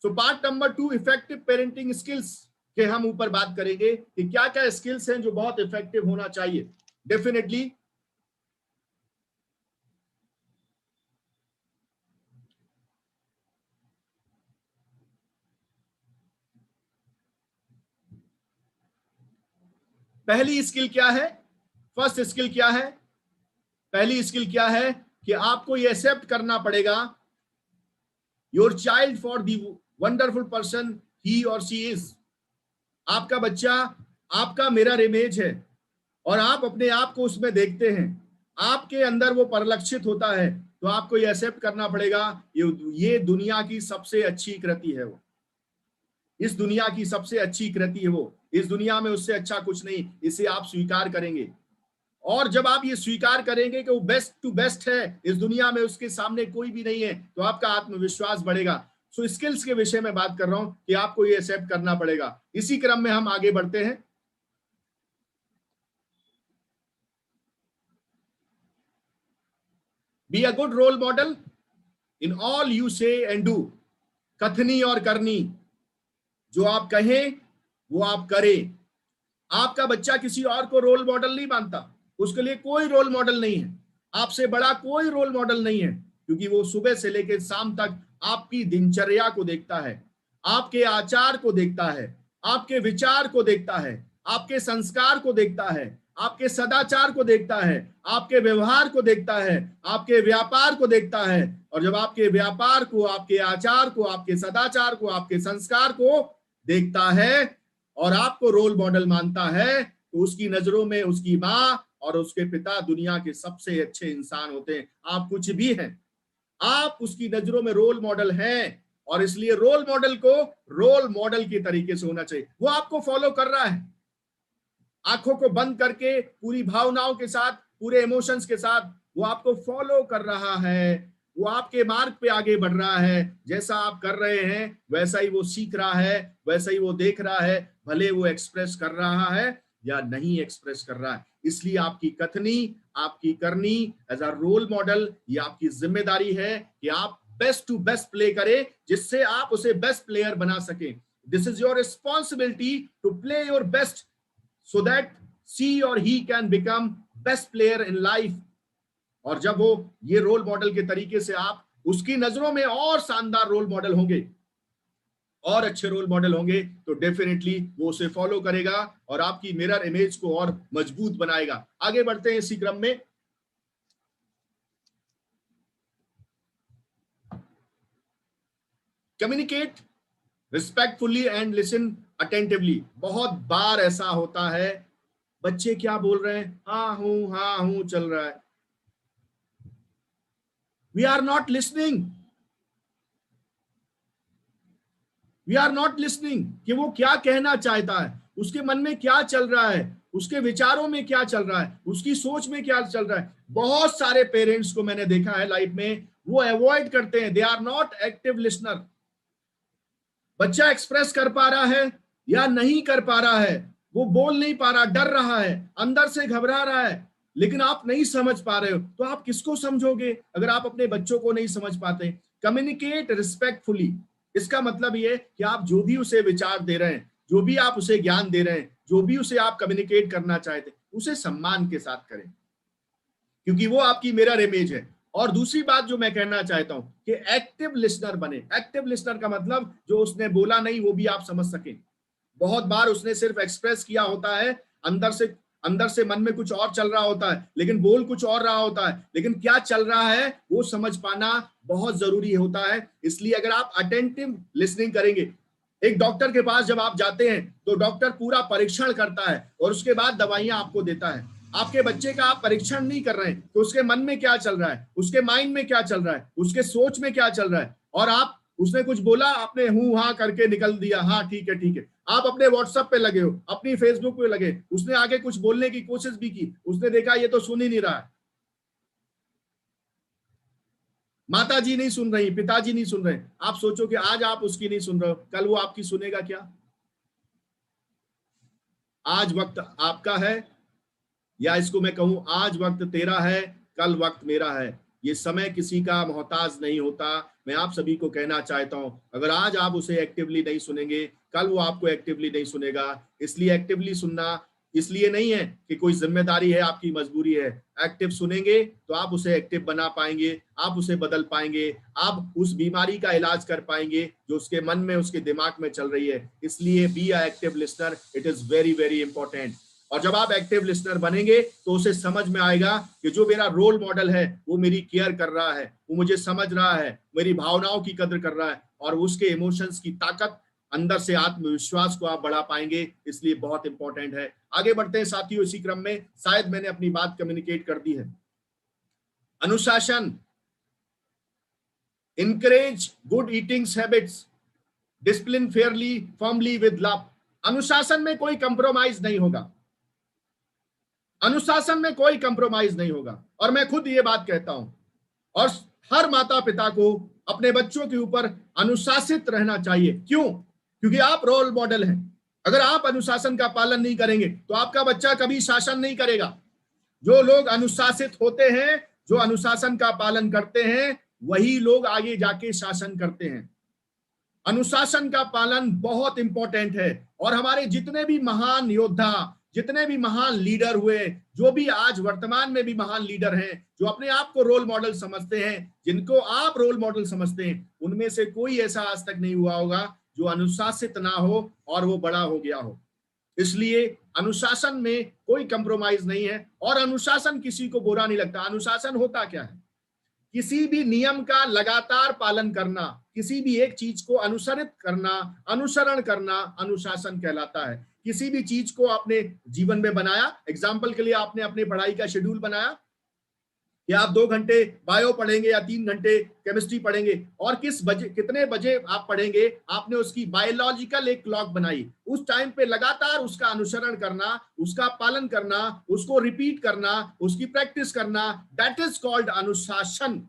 So part number 2, effective parenting skills के हम ऊपर बात करेंगे कि क्या क्या स्किल्स हैं जो बहुत इफेक्टिव होना चाहिए। डेफिनेटली पहली स्किल क्या है, फर्स्ट स्किल क्या है, पहली स्किल क्या है कि आपको ये एक्सेप्ट करना पड़ेगा your child for the wonderful person he or she is. आपका बच्चा आपका मिरर इमेज है, और आप अपने आप को उसमें देखते हैं, आपके अंदर वो परिलक्षित होता है, तो आपको ये एक्सेप्ट करना पड़ेगा ये दुनिया की सबसे अच्छी कृति है, वो इस दुनिया की सबसे अच्छी कृति है, वो इस दुनिया में उससे अच्छा कुछ नहीं, इसे आप स्वीकार करेंगे। और जब आप ये स्वीकार करेंगे कि वो बेस्ट टू बेस्ट है, इस दुनिया में उसके सामने कोई भी नहीं है, तो आपका आत्मविश्वास बढ़ेगा। सो स्किल्स के विषय में बात कर रहा हूं कि आपको ये एक्सेप्ट करना पड़ेगा। इसी क्रम में हम आगे बढ़ते हैं। Be a good role model in all you say and do. कथनी और करनी, जो आप कहें वो आप करें। आपका बच्चा किसी और को रोल मॉडल नहीं मानता, उसके लिए कोई रोल मॉडल नहीं है, आपसे बड़ा कोई रोल मॉडल नहीं है, क्योंकि वो सुबह से लेकर शाम तक आपकी दिनचर्या को देखता है, आपके आचार को देखता है, आपके विचार को देखता है, आपके संस्कार को देखता है, आपके सदाचार को देखता है, आपके व्यवहार को देखता है, आपके व्यापार को देखता है। और जब आपके व्यापार को, आपके आचार को, आपके सदाचार को, आपके संस्कार को देखता है और आपको रोल मॉडल मानता है, तो उसकी नजरों में उसकी माँ और उसके पिता दुनिया के सबसे अच्छे इंसान होते हैं। आप कुछ भी हैं, आप उसकी नजरों में रोल मॉडल हैं, और इसलिए रोल मॉडल को रोल मॉडल के तरीके से होना चाहिए। वो आपको फॉलो कर रहा है, आंखों को बंद करके, पूरी भावनाओं के साथ, पूरे इमोशंस के साथ वो आपको फॉलो कर रहा है, वो आपके मार्ग पे आगे बढ़ रहा है। जैसा आप कर रहे हैं वैसा ही वो सीख रहा है, वैसा ही वो देख रहा है, भले वो एक्सप्रेस कर रहा है या नहीं एक्सप्रेस कर रहा है। इसलिए आपकी कथनी, आपकी करनी एज अ रोल मॉडल, ये आपकी जिम्मेदारी है कि आप बेस्ट टू बेस्ट प्ले करें, जिससे आप उसे बेस्ट प्लेयर बना सकें। This is your responsibility to play your best so that she or he can become best player in life। और जब वो ये रोल मॉडल के तरीके से आप उसकी नजरों में और शानदार रोल मॉडल होंगे और अच्छे रोल मॉडल होंगे, तो डेफिनेटली वो उसे फॉलो करेगा और आपकी मिरर इमेज को और मजबूत बनाएगा। आगे बढ़ते हैं इसी क्रम में। Communicate respectfully and listen attentively. बहुत बार ऐसा होता है, बच्चे क्या बोल रहे हैं, हाँ हूं चल रहा है, we are not listening, we are not listening कि वो क्या कहना चाहता है, उसके मन में क्या चल रहा है, उसके विचारों में क्या चल रहा है, उसकी सोच में क्या चल रहा है। बहुत सारे पेरेंट्स को मैंने देखा है लाइफ में, वो अवॉइड करते हैं, they are not active listener. बच्चा एक्सप्रेस कर पा रहा है या नहीं कर पा रहा है, वो बोल नहीं पा रहा, डर रहा है, अंदर से घबरा रहा है, लेकिन आप नहीं समझ पा रहे हो, तो आप किसको समझोगे अगर आप अपने बच्चों को नहीं समझ पाते। कम्युनिकेट रिस्पेक्टफुली, इसका मतलब ये कि आप जो भी उसे विचार दे रहे हैं, जो भी आप उसे ज्ञान दे रहे हैं, जो भी उसे आप कम्युनिकेट करना चाहते हैं, उसे सम्मान के साथ करें, क्योंकि वो आपकी मिरर इमेज है। और दूसरी बात जो मैं कहना चाहता हूं कि एक्टिव लिसनर बने। एक्टिव लिसनर का मतलब जो उसने बोला नहीं वो भी आप समझ सकें। बहुत बार उसने सिर्फ एक्सप्रेस किया होता है, अंदर से मन में कुछ और चल रहा होता है, लेकिन बोल कुछ और रहा होता है, लेकिन क्या चल रहा है वो समझ पाना बहुत जरूरी होता है। इसलिए अगर आप अटेंटिव लिसनिंग करेंगे, एक डॉक्टर के पास जब आप जाते हैं तो डॉक्टर पूरा परीक्षण करता है और उसके बाद दवाइयां आपको देता है। आपके बच्चे का आप परीक्षण नहीं कर रहे हैं तो उसके मन में क्या चल रहा है, उसके माइंड में क्या चल रहा है, उसके सोच में क्या चल रहा है, और आप उसने कुछ बोला, आपने हूं हाँ करके निकल दिया, हाँ ठीक है। आप अपने व्हाट्सएप पे लगे हो, अपनी फेसबुक पे लगे, उसने आगे कुछ बोलने की कोशिश भी की, उसने देखा ये तो सुन ही नहीं रहा है, माता जी नहीं सुन रही, पिताजी नहीं सुन रहे, आप सोचो कि आज आप उसकी नहीं सुन रहे हो, कल वो आपकी सुनेगा क्या? आज वक्त आपका है, या इसको मैं कहूं आज वक्त तेरा है, कल वक्त मेरा है। ये समय किसी का मोहताज नहीं होता। मैं आप सभी को कहना चाहता हूं, अगर आज आप उसे एक्टिवली नहीं सुनेंगे, कल वो आपको एक्टिवली नहीं सुनेगा। इसलिए एक्टिवली सुनना इसलिए नहीं है कि कोई जिम्मेदारी है, आपकी मजबूरी है। एक्टिव सुनेंगे तो आप उसे एक्टिव बना पाएंगे, आप उसे बदल पाएंगे, आप उस बीमारी का इलाज कर पाएंगे जो उसके मन में, उसके दिमाग में चल रही है। इसलिए be a active listener, it is very very important. और जब आप एक्टिव लिसनर बनेंगे तो उसे समझ में आएगा कि जो मेरा रोल मॉडल है वो मेरी केयर कर रहा है, वो मुझे समझ रहा है, मेरी भावनाओं की कदर कर रहा है, और उसके इमोशंस की ताकत, अंदर से आत्मविश्वास को आप बढ़ा पाएंगे। इसलिए बहुत इंपॉर्टेंट है। आगे बढ़ते हैं साथियों इसी क्रम में, शायद मैंने अपनी बात कम्युनिकेट कर दी है। अनुशासन, encourage good eating habits, discipline fairly, firmly with love। अनुशासन में कोई कंप्रोमाइज नहीं होगा, अनुशासन में कोई कंप्रोमाइज नहीं होगा। और मैं खुद ये बात कहता हूं, और हर माता पिता को अपने बच्चों के ऊपर अनुशासित रहना चाहिए। क्यों? क्योंकि आप रोल मॉडल हैं। अगर आप अनुशासन का पालन नहीं करेंगे तो आपका बच्चा कभी शासन नहीं करेगा। जो लोग अनुशासित होते हैं, जो अनुशासन का पालन करते हैं, वही लोग आगे जाके शासन करते हैं। अनुशासन का पालन बहुत इंपॉर्टेंट है। और हमारे जितने भी महान योद्धा, जितने भी महान लीडर हुए, जो भी आज वर्तमान में भी महान लीडर हैं, जो अपने आप को रोल मॉडल समझते हैं, जिनको आप रोल मॉडल समझते हैं, उनमें से कोई ऐसा आज तक नहीं हुआ होगा जो अनुशासित ना हो और वो बड़ा हो गया हो। इसलिए अनुशासन में कोई कंप्रोमाइज नहीं है, और अनुशासन किसी को बुरा नहीं लगता। अनुशासन होता क्या है? किसी भी नियम का लगातार पालन करना, किसी भी एक चीज को अनुसरित करना, अनुसरण करना अनुशासन कहलाता है। किसी भी चीज को आपने जीवन में बनाया, एग्जाम्पल के लिए आपने अपने पढ़ाई का शेड्यूल बनाया कि आप 2 घंटे बायो पढ़ेंगे या 3 घंटे केमिस्ट्री पढ़ेंगे, और कितने बजे आप पढ़ेंगे, आपने उसकी बायोलॉजिकल एक क्लॉक बनाई। उस टाइम पे लगातार उसका अनुसरण करना, उसका पालन करना, उसको रिपीट करना, उसकी प्रैक्टिस करना, दैट इज कॉल्ड अनुशासन।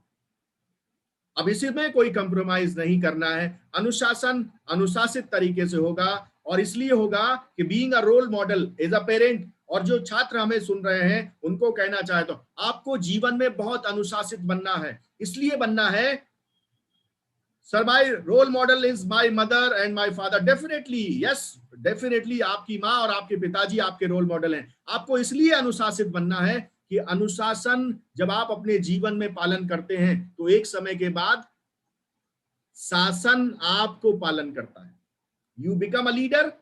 अब इसी में कोई कंप्रोमाइज नहीं करना है। अनुशासन अनुशासित तरीके से होगा, और इसलिए होगा कि being a role model as a parent, और जो छात्र हमें सुन रहे हैं उनको कहना चाहता हूं, आपको जीवन में बहुत अनुशासित बनना है। इसलिए बनना है, sir my role model is my mother and my father. Definitely yes, definitely आपकी माँ और आपके पिताजी आपके रोल मॉडल हैं। आपको इसलिए अनुशासित बनना है कि अनुशासन जब आप अपने जीवन में पालन करते हैं तो एक समय के बाद शासन आपको पालन करता है। You become a leader,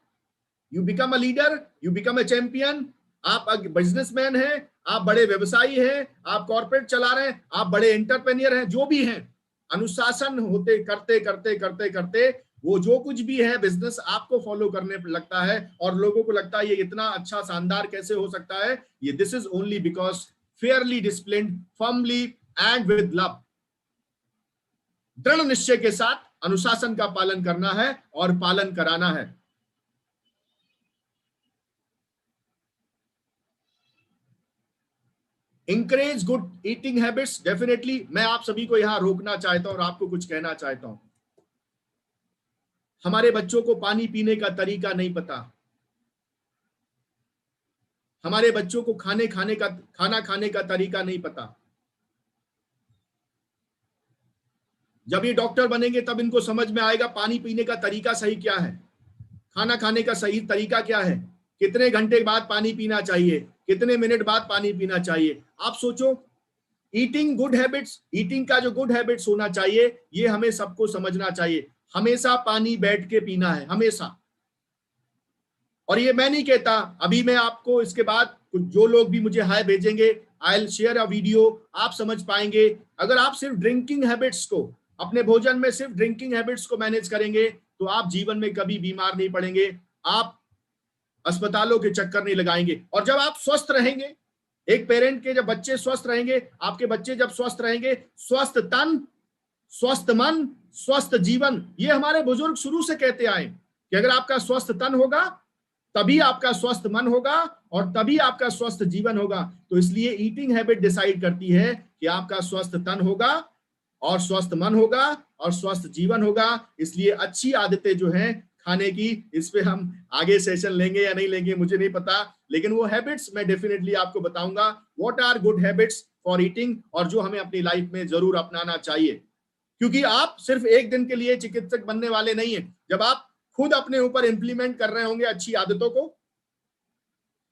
you become a leader, you become a champion. आप बिजनेसमैन हैं, आप बड़े व्यवसायी हैं, आप कॉर्पोरेट चला रहे हैं, आप बड़े एंटरप्रेन्योर हैं, जो भी हैं, अनुशासन होते करते करते करते करते वो जो कुछ भी है बिजनेस आपको फॉलो करने लगता है और लोगों को लगता है ये इतना अच्छा शानदार कैसे हो सकता है। ये this is only because Fairlie disciplined, firmly and with love. दृढ़ निश्चय के साथ अनुशासन का पालन करना है और पालन कराना है। Encourage good eating habits. Definitely मैं आप सभी को यहां रोकना चाहता हूं और आपको कुछ कहना चाहता हूं। हमारे बच्चों को पानी पीने का तरीका नहीं पता, हमारे बच्चों को खाना खाने का तरीका नहीं पता। जब ये डॉक्टर बनेंगे तब इनको समझ में आएगा पानी पीने का तरीका सही क्या है, खाना खाने का सही तरीका क्या है, कितने घंटे बाद पानी पीना चाहिए, कितने मिनट बाद पानी पीना चाहिए। आप सोचो, ईटिंग गुड हैबिट्स, ईटिंग का जो गुड हैबिट्स होना चाहिए ये हमें सबको समझना चाहिए। हमेशा पानी बैठ के पीना है, हमेशा। और ये मैं नहीं कहता, अभी मैं आपको इसके बाद जो लोग भी मुझे हाय भेजेंगे, I will share a video, आप समझ पाएंगे। अगर आप सिर्फ ड्रिंकिंग हैबिट्स को, अपने भोजन में सिर्फ ड्रिंकिंग हैबिट्स को मैनेज करेंगे तो आप जीवन में कभी बीमार नहीं पड़ेंगे, आप अस्पतालों के चक्कर नहीं लगाएंगे। और जब आप स्वस्थ रहेंगे, एक पेरेंट के जब बच्चे स्वस्थ रहेंगे, आपके बच्चे जब स्वस्थ रहेंगे, स्वस्थ तन, स्वस्थ मन, स्वस्थ जीवन, ये हमारे बुजुर्ग शुरू से कहते आए कि अगर आपका स्वस्थ तन होगा तभी आपका स्वस्थ मन होगा और तभी आपका स्वस्थ जीवन होगा। तो इसलिए ईटिंग हैबिट डिसाइड करती है कि आपका स्वस्थ तन होगा और स्वस्थ मन होगा और स्वस्थ जीवन होगा। इसलिए अच्छी आदतें जो हैं खाने की, इस पे हम आगे सेशन लेंगे या नहीं लेंगे मुझे नहीं पता, लेकिन वो हैबिट्स मैं डेफिनेटली आपको बताऊंगा what are good habits for eating, और जो हमें अपनी लाइफ में जरूर अपनाना चाहिए। क्योंकि आप सिर्फ एक दिन के लिए चिकित्सक बनने वाले नहीं है। जब आप खुद अपने ऊपर इंप्लीमेंट कर रहे होंगे अच्छी आदतों को,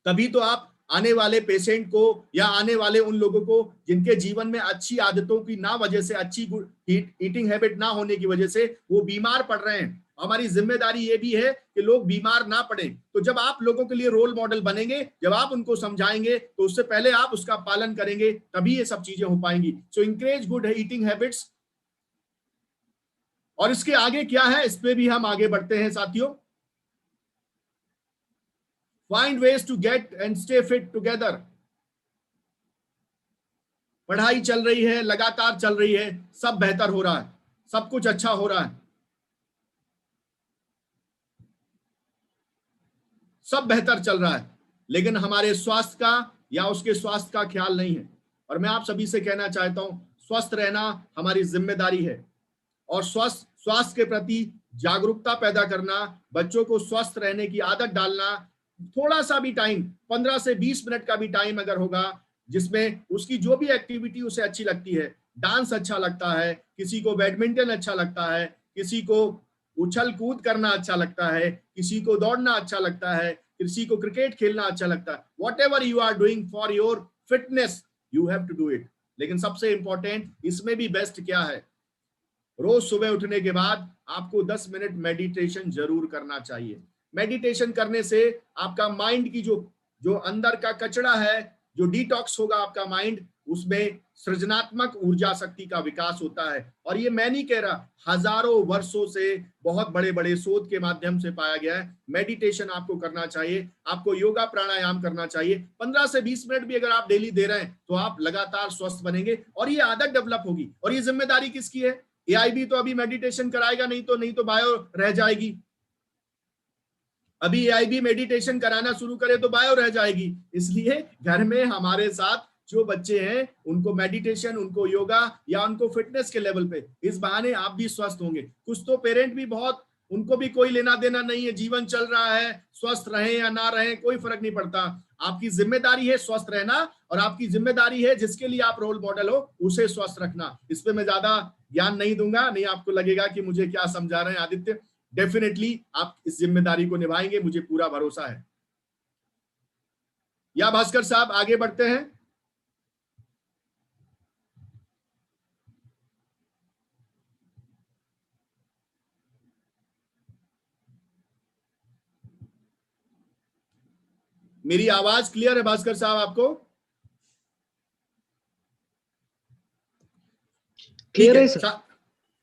तभी तो आप आने वाले पेशेंट को या आने वाले उन लोगों को जिनके जीवन में अच्छी आदतों की ना वजह से, अच्छी ईटिंग हैबिट ना होने की वजह से वो बीमार पड़ रहे हैं, हमारी जिम्मेदारी ये भी है कि लोग बीमार ना पड़े। तो जब आप लोगों के लिए रोल मॉडल बनेंगे, जब आप उनको समझाएंगे, तो उससे पहले आप उसका पालन करेंगे, तभी ये सब चीजें हो पाएंगी। सो इंकरेज गुड ईटिंग हैबिट्स। और इसके आगे क्या है, इस पे भी हम आगे बढ़ते हैं साथियों। Find ways to get and stay fit together. पढ़ाई चल रही है, लगातार चल रही है, सब बेहतर हो रहा है, सब कुछ अच्छा हो रहा है, सब बेहतर चल रहा है, लेकिन हमारे स्वास्थ्य का या उसके स्वास्थ्य का ख्याल नहीं है। और मैं आप सभी से कहना चाहता हूं, स्वस्थ रहना हमारी जिम्मेदारी है और स्वास्थ्य के प्रति जागरूकता पैदा करना, बच्चों को स्वस्थ रहने की आदत डालना, थोड़ा सा भी टाइम, 15 से 20 मिनट का भी टाइम अगर होगा, जिसमें उसकी जो भी एक्टिविटी उसे अच्छी लगती है, डांस अच्छा लगता है, किसी को बैडमिंटन अच्छा लगता है, किसी को उछल कूद करना अच्छा लगता है, किसी को दौड़ना अच्छा लगता है, किसी को क्रिकेट खेलना अच्छा लगता है, whatever you are doing for your fitness you have to do it. लेकिन सबसे इंपॉर्टेंट इसमें भी बेस्ट क्या है, रोज सुबह उठने के बाद आपको 10 मिनट मेडिटेशन जरूर करना चाहिए। मेडिटेशन करने से आपका माइंड की जो अंदर का कचरा है, जो डिटॉक्स होगा आपका माइंड, उसमें सृजनात्मक ऊर्जा शक्ति का विकास होता है। और ये मैं नहीं कह रहा, हजारों वर्षों से बहुत बड़े बड़े शोध के माध्यम से पाया गया है। मेडिटेशन आपको करना चाहिए, आपको योगा प्राणायाम करना चाहिए। 15 से 20 मिनट भी अगर आप डेली दे रहे हैं तो आप लगातार स्वस्थ बनेंगे और ये आदत डेवलप होगी। और ये जिम्मेदारी किसकी है? एआईबी तो अभी मेडिटेशन कराएगा नहीं तो बायो रह जाएगी। अभी एआईबी मेडिटेशन कराना शुरू करे तो बायो रह जाएगी। इसलिए घर में हमारे साथ जो बच्चे हैं उनको मेडिटेशन, उनको योगा या उनको फिटनेस के लेवल पे, इस बहाने आप भी स्वस्थ होंगे। कुछ तो पेरेंट भी बहुत, उनको भी कोई लेना देना नहीं है, जीवन चल रहा है, स्वस्थ रहें या ना रहें कोई फर्क नहीं पड़ता। आपकी जिम्मेदारी है स्वस्थ रहना और आपकी जिम्मेदारी है जिसके लिए आप रोल मॉडल हो उसे स्वस्थ रखना। इस पे मैं ज्यादा ज्ञान नहीं दूंगा, नहीं आपको लगेगा कि मुझे क्या समझा रहे हैं आदित्य। डेफिनेटली आप इस जिम्मेदारी को निभाएंगे, मुझे पूरा भरोसा है। या भास्कर साहब आगे बढ़ते हैं। मेरी आवाज क्लियर है भास्कर साहब आपको? क्लियर है ठीक सर।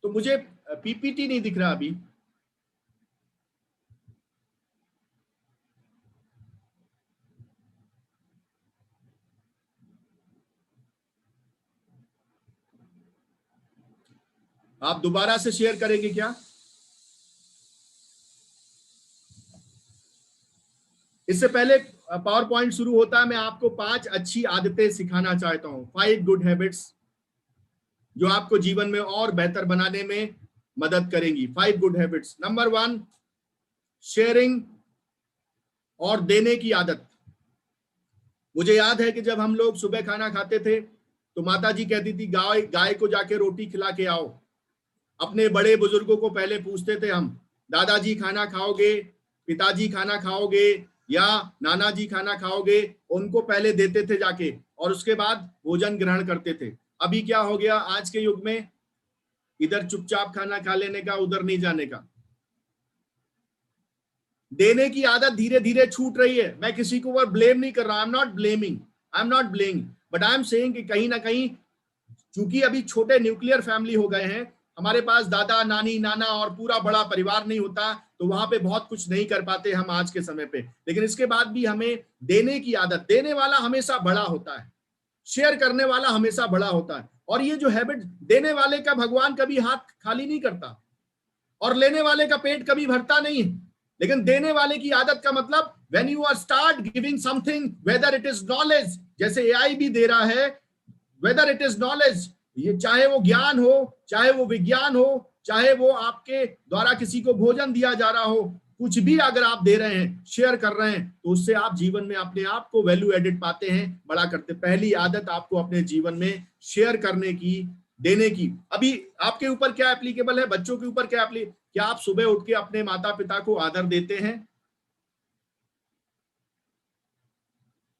तो मुझे पीपीटी नहीं दिख रहा अभी। आप दोबारा से शेयर करेंगे क्या? इससे पहले पावर पॉइंट शुरू होता है, मैं आपको 5 अच्छी आदतें सिखाना चाहता हूं, 5 गुड हैबिट्स जो आपको जीवन में और बेहतर बनाने में मदद करेंगी। 5 गुड हैबिट्स। नंबर 1, शेयरिंग और देने की आदत। मुझे याद है कि जब हम लोग सुबह खाना खाते थे तो माता जी कहती थी गाय को जाके रोटी खिला के आओ। अपने बड़े बुजुर्गों को पहले पूछते थे हम, दादाजी खाना खाओगे, पिताजी खाना खाओगे या नाना जी खाना खाओगे, उनको पहले देते थे जाके और उसके बाद भोजन ग्रहण करते थे। अभी क्या हो गया आज के युग में, इधर चुपचाप खाना खा लेने का, उधर नहीं जाने का। देने की आदत धीरे धीरे छूट रही है। मैं किसी को ब्लेम नहीं कर रहा, आई am not blaming, but I am saying कि कहीं ना कहीं चूंकि अभी छोटे न्यूक्लियर फैमिली हो गए हैं, हमारे पास दादा नानी नाना और पूरा बड़ा परिवार नहीं होता, तो वहां पे बहुत कुछ नहीं कर पाते हम आज के समय पे। लेकिन इसके बाद भी हमें देने की आदत, देने वाला हमेशा बड़ा होता है, शेयर करने वाला हमेशा बड़ा होता है। और ये जो हैबिट, देने वाले का भगवान कभी हाथ खाली नहीं करता और लेने वाले का पेट कभी भरता नहीं है। लेकिन देने वाले की आदत का मतलब, when you are start giving something, whether it is knowledge, जैसे एआई भी दे रहा है, वेदर इट इज नॉलेज, ये चाहे वो ज्ञान हो, चाहे वो विज्ञान हो, चाहे वो आपके द्वारा किसी को भोजन दिया जा रहा हो, कुछ भी अगर आप दे रहे हैं, शेयर कर रहे हैं, तो उससे आप जीवन में अपने आप को वैल्यू एडिड पाते हैं, बड़ा करते। पहली आदत आपको अपने जीवन में शेयर करने की, देने की। अभी आपके ऊपर क्या एप्लीकेबल है, बच्चों के ऊपर क्या क्या आप सुबह उठ के अपने माता पिता को आदर देते हैं?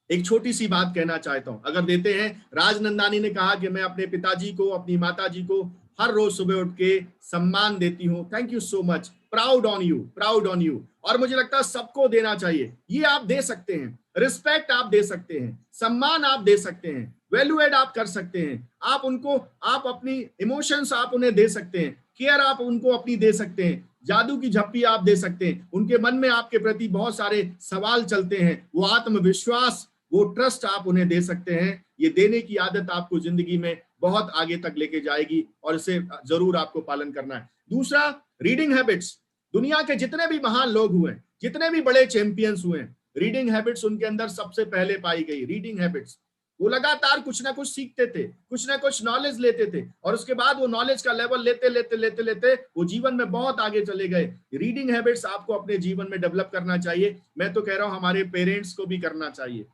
एक छोटी सी बात कहना चाहता हूं, अगर देते हैं, राजनंदानी ने कहा कि मैं अपने पिताजी को, अपनी माताजी को हर रोज सुबह उठ के सम्मान देती हूँ, thank you so much, proud on you, proud on you. और मुझे लगता है सबको देना चाहिए। ये आप दे सकते हैं, रिस्पेक्ट आप दे सकते हैं, सम्मान आप दे सकते हैं, वैल्यू एड आप कर सकते हैं। आप उनको, आप अपनी इमोशंस आप उन्हें दे सकते हैं, केयर आप उनको अपनी दे सकते हैं, जादू की झप्पी आप दे सकते हैं। उनके मन में आपके प्रति बहुत सारे सवाल चलते हैं, वो आत्मविश्वास, वो ट्रस्ट आप उन्हें दे सकते हैं। ये देने की आदत आपको जिंदगी में बहुत आगे तक लेके जाएगी और इसे जरूर आपको पालन करना है। दूसरा, रीडिंग हैबिट्स। दुनिया के जितने भी महान लोग हुए, जितने भी बड़े चैंपियंस हुए, रीडिंग हैबिट्स उनके अंदर सबसे पहले पाई गई। रीडिंग हैबिट्स, वो लगातार कुछ ना कुछ सीखते थे, कुछ ना कुछ नॉलेज लेते थे और उसके बाद वो नॉलेज का लेवल लेते लेते लेते लेते वो जीवन में बहुत आगे चले गए। रीडिंग हैबिट्स आपको अपने जीवन में डेवलप करना चाहिए। मैं तो कह रहा हूं हमारे पेरेंट्स को भी करना चाहिए।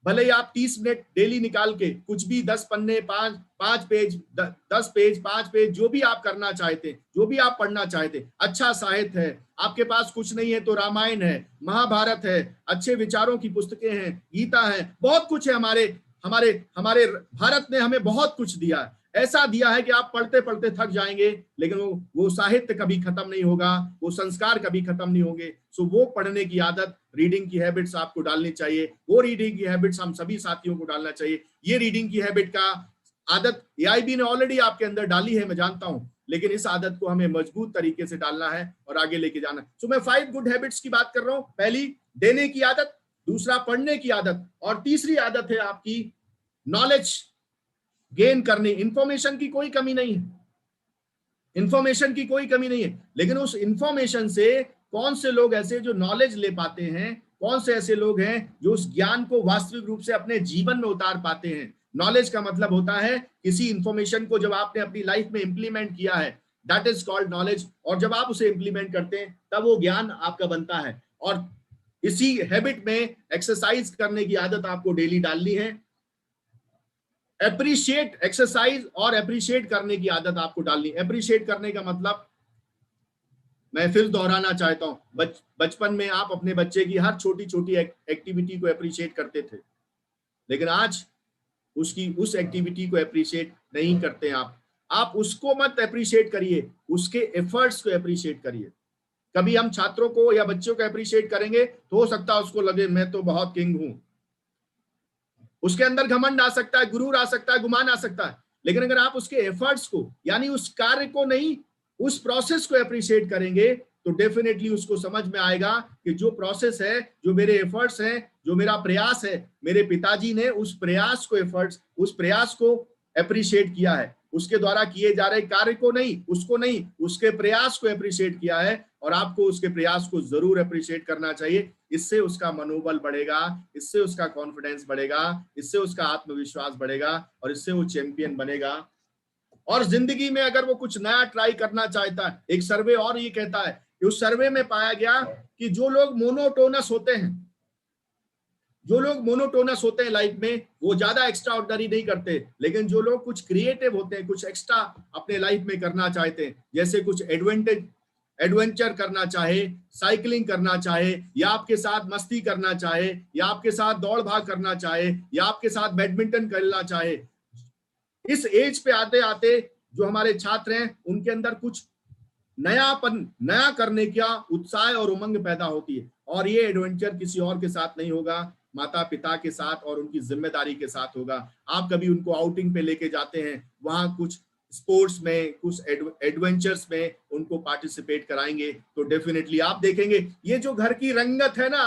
भले ही आप 30 मिनट डेली निकाल के कुछ भी 10 पन्ने, 5 पेज, 10 पेज, 5 पेज, जो भी आप करना चाहते, जो भी आप पढ़ना चाहते, अच्छा साहित्य है, आपके पास कुछ नहीं है तो रामायण है, महाभारत है, अच्छे विचारों की पुस्तकें हैं, गीता है, बहुत कुछ है। हमारे हमारे हमारे भारत ने हमें बहुत कुछ दिया है, ऐसा दिया है कि आप पढ़ते पढ़ते थक जाएंगे, लेकिन वो साहित्य कभी खत्म नहीं होगा, वो संस्कार कभी खत्म नहीं होंगे। सो वो पढ़ने की आदत, रीडिंग की हैबिट्स आपको डालनी चाहिए। वो रीडिंग की हैबिट्स हम सभी साथियों को डालना चाहिए। ये रीडिंग की हैबिट का आदत एआईबी ने ऑलरेडी आपके अंदर डाली है, मैं जानता हूं, लेकिन इस आदत को हमें मजबूत तरीके से डालना है और आगे लेके जाना है। सो मैं 5 गुड हैबिट्स की बात कर रहा हूं। पहली, देने की आदत, दूसरा पढ़ने की आदत, और तीसरी आदत है आपकी नॉलेज गेन करनी। इंफॉर्मेशन की कोई कमी नहीं है, इंफॉर्मेशन की कोई कमी नहीं है, लेकिन उस इंफॉर्मेशन से कौन से लोग ऐसे जो नॉलेज ले पाते हैं, कौन से ऐसे लोग हैं जो उस ज्ञान को वास्तविक रूप से अपने जीवन में उतार पाते हैं। नॉलेज का मतलब होता है किसी इंफॉर्मेशन को जब आपने अपनी लाइफ में इंप्लीमेंट किया है, दैट इज कॉल्ड नॉलेज। और जब आप उसे इंप्लीमेंट करते हैं तब वो ज्ञान आपका बनता है। और इसी हैबिट में एक्सरसाइज करने की आदत आपको डेली डालनी है। एप्रिशिएट, एक्सरसाइज और एप्रिशिएट करने की आदत आपको डालनी। एप्रिशिएट करने का मतलब, मैं फिर दोहराना चाहता हूं, बचपन में आप अपने बच्चे की हर छोटी छोटी एक्टिविटी को एप्रिशिएट करते थे, लेकिन आज उस एक्टिविटी को एप्रिशिएट नहीं करते आप उसको मत एप्रिशिएट करिए, उसके एफर्ट्स को एप्रिशिएट करिए। कभी हम छात्रों को या बच्चों को अप्रिशिएट करेंगे तो हो सकता है उसको लगे मैं तो बहुत किंग हूं, उसके अंदर घमंड आ सकता है, गुरूर आ सकता है, गुमान आ सकता है। लेकिन अगर आप उसके एफर्ट्स को यानी उस कार्य को नहीं, उस प्रोसेस को अप्रिशिएट करेंगे तो डेफिनेटली उसको समझ में आएगा कि जो प्रोसेस है, जो मेरे एफर्ट्स हैं, जो मेरा प्रयास है, मेरे पिताजी ने उस प्रयास को एफर्ट्स, उस प्रयास को अप्रिशिएट किया है, उसके द्वारा किए जा रहे कार्य को नहीं, उसको नहीं, उसके प्रयास को अप्रिशिएट किया है। और आपको उसके प्रयास को जरूर अप्रिशिएट करना चाहिए। इससे उसका मनोबल बढ़ेगा, इससे उसका कॉन्फिडेंस बढ़ेगा, इससे उसका आत्मविश्वास बढ़ेगा और इससे वो चैंपियन बनेगा। और जिंदगी में अगर वो कुछ नया ट्राई करना चाहता है, एक सर्वे और ये कहता है कि उस सर्वे में पाया गया कि जो लोग मोनोटोनस होते हैं, जो लोग मोनोटोनस होते हैं लाइफ में, वो ज्यादा एक्स्ट्रा ऑर्डिनरी नहीं करते। लेकिन जो लोग कुछ क्रिएटिव होते हैं, कुछ एक्स्ट्रा अपने लाइफ में करना चाहते हैं, जैसे कुछ एडवेंचर करना चाहे, साइकिलिंग करना चाहे, या आपके साथ मस्ती करना चाहे, या आपके साथ दौड़ भाग करना चाहे, या आपके साथ बैडमिंटन खेलना चाहे, इस एज पे आते आते जो हमारे छात्र हैं उनके अंदर कुछ नया करने का उत्साह और उमंग पैदा होती है। और ये एडवेंचर किसी और के साथ नहीं होगा, माता पिता के साथ और उनकी जिम्मेदारी के साथ होगा। आप कभी उनको आउटिंग पे लेके जाते हैं, वहां कुछ स्पोर्ट्स में, कुछ एडवेंचर्स में उनको पार्टिसिपेट कराएंगे तो डेफिनेटली आप देखेंगे ये जो घर की रंगत है ना,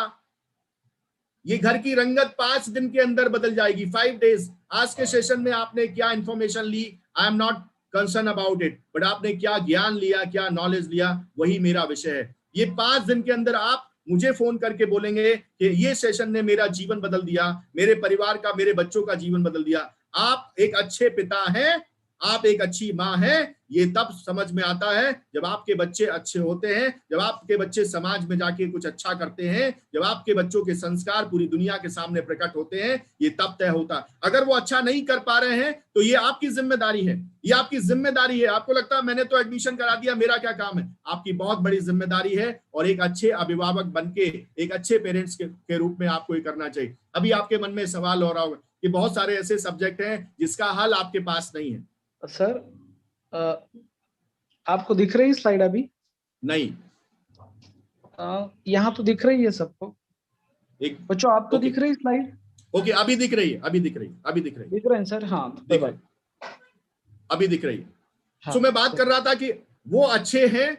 ये घर की रंगत 5 दिन के अंदर बदल जाएगी, 5 डेज। आज के सेशन में आपने क्या इंफॉर्मेशन ली, I am not concern about it, but आपने क्या ज्ञान लिया, क्या नॉलेज लिया, वही मेरा विषय है। ये 5 दिन के अंदर आप मुझे फोन करके बोलेंगे कि ये सेशन ने मेरा जीवन बदल दिया, मेरे परिवार का, मेरे बच्चों का जीवन बदल दिया। आप एक अच्छे पिता हैं, आप एक अच्छी माँ हैं, ये तब समझ में आता है जब आपके बच्चे अच्छे होते हैं, जब आपके बच्चे समाज में जाके कुछ अच्छा करते हैं, जब आपके बच्चों के संस्कार पूरी दुनिया के सामने प्रकट होते हैं, ये तब तय होता। अगर वो अच्छा नहीं कर पा रहे हैं तो ये आपकी जिम्मेदारी है, ये आपकी जिम्मेदारी है। आपको लगता है मैंने तो एडमिशन करा दिया, मेरा क्या काम है? आपकी बहुत बड़ी जिम्मेदारी है और एक अच्छे अभिभावक बनके, एक अच्छे पेरेंट्स के रूप में आपको ये करना चाहिए। अभी आपके मन में सवाल हो रहा होगा कि बहुत सारे ऐसे सब्जेक्ट हैं जिसका हल आपके पास नहीं है। सर आपको दिख रही है स्लाइड अभी? नहीं, यहाँ तो दिख रही है सबको। एक बच्चों आपको दिख रही है स्लाइड? ओके, अभी दिख रही है, अभी दिख रही है, अभी दिख रही है, दिख रहे हैं सर? हाँ, दिख रही, अभी दिख रही है। हाँ, तो मैं बात कर रहा था कि वो अच्छे हैं,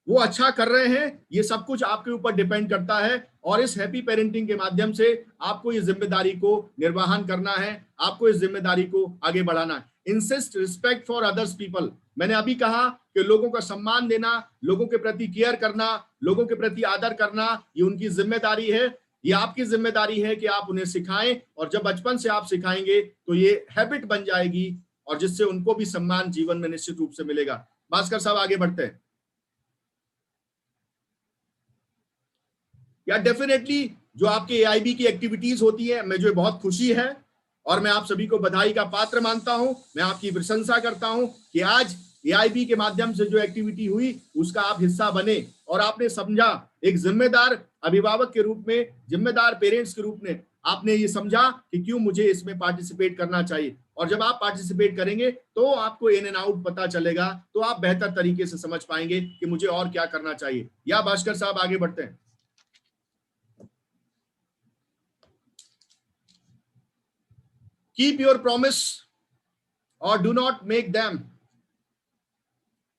वो अच्छा कर रहे हैं, ये सब कुछ आपके ऊपर डिपेंड करता है। और इस हैप्पी पेरेंटिंग के माध्यम से आपको इस जिम्मेदारी को निर्वहन करना है, आपको इस जिम्मेदारी को आगे बढ़ाना है। Insist respect for others people. मैंने अभी कहा कि लोगों का सम्मान देना, लोगों के प्रति केयर करना, लोगों के प्रति आदर करना, ये उनकी जिम्मेदारी है, ये आपकी जिम्मेदारी है कि आप उन्हें सिखाएं। और जब बचपन से आप सिखाएंगे तो ये हैबिट बन जाएगी और जिससे उनको भी सम्मान जीवन में निश्चित रूप से मिलेगा। भास्कर साहब आगे बढ़ते हैं। या डेफिनेटली जो आपके एआईबी की एक्टिविटीज होती है, मुझे बहुत खुशी है और मैं आप सभी को बधाई का पात्र मानता हूं, मैं आपकी प्रशंसा करता हूं कि आज एआईबी के माध्यम से जो एक्टिविटी हुई उसका आप हिस्सा बने और आपने समझा, एक जिम्मेदार अभिभावक के रूप में, जिम्मेदार पेरेंट्स के रूप में आपने ये समझा कि क्यों मुझे इसमें पार्टिसिपेट करना चाहिए। और जब आप पार्टिसिपेट करेंगे तो आपको इन एंड आउट पता चलेगा, तो आप बेहतर तरीके से समझ पाएंगे कि मुझे और क्या करना चाहिए। या भास्कर साहब आगे बढ़ते हैं। Keep your promise or do not make them.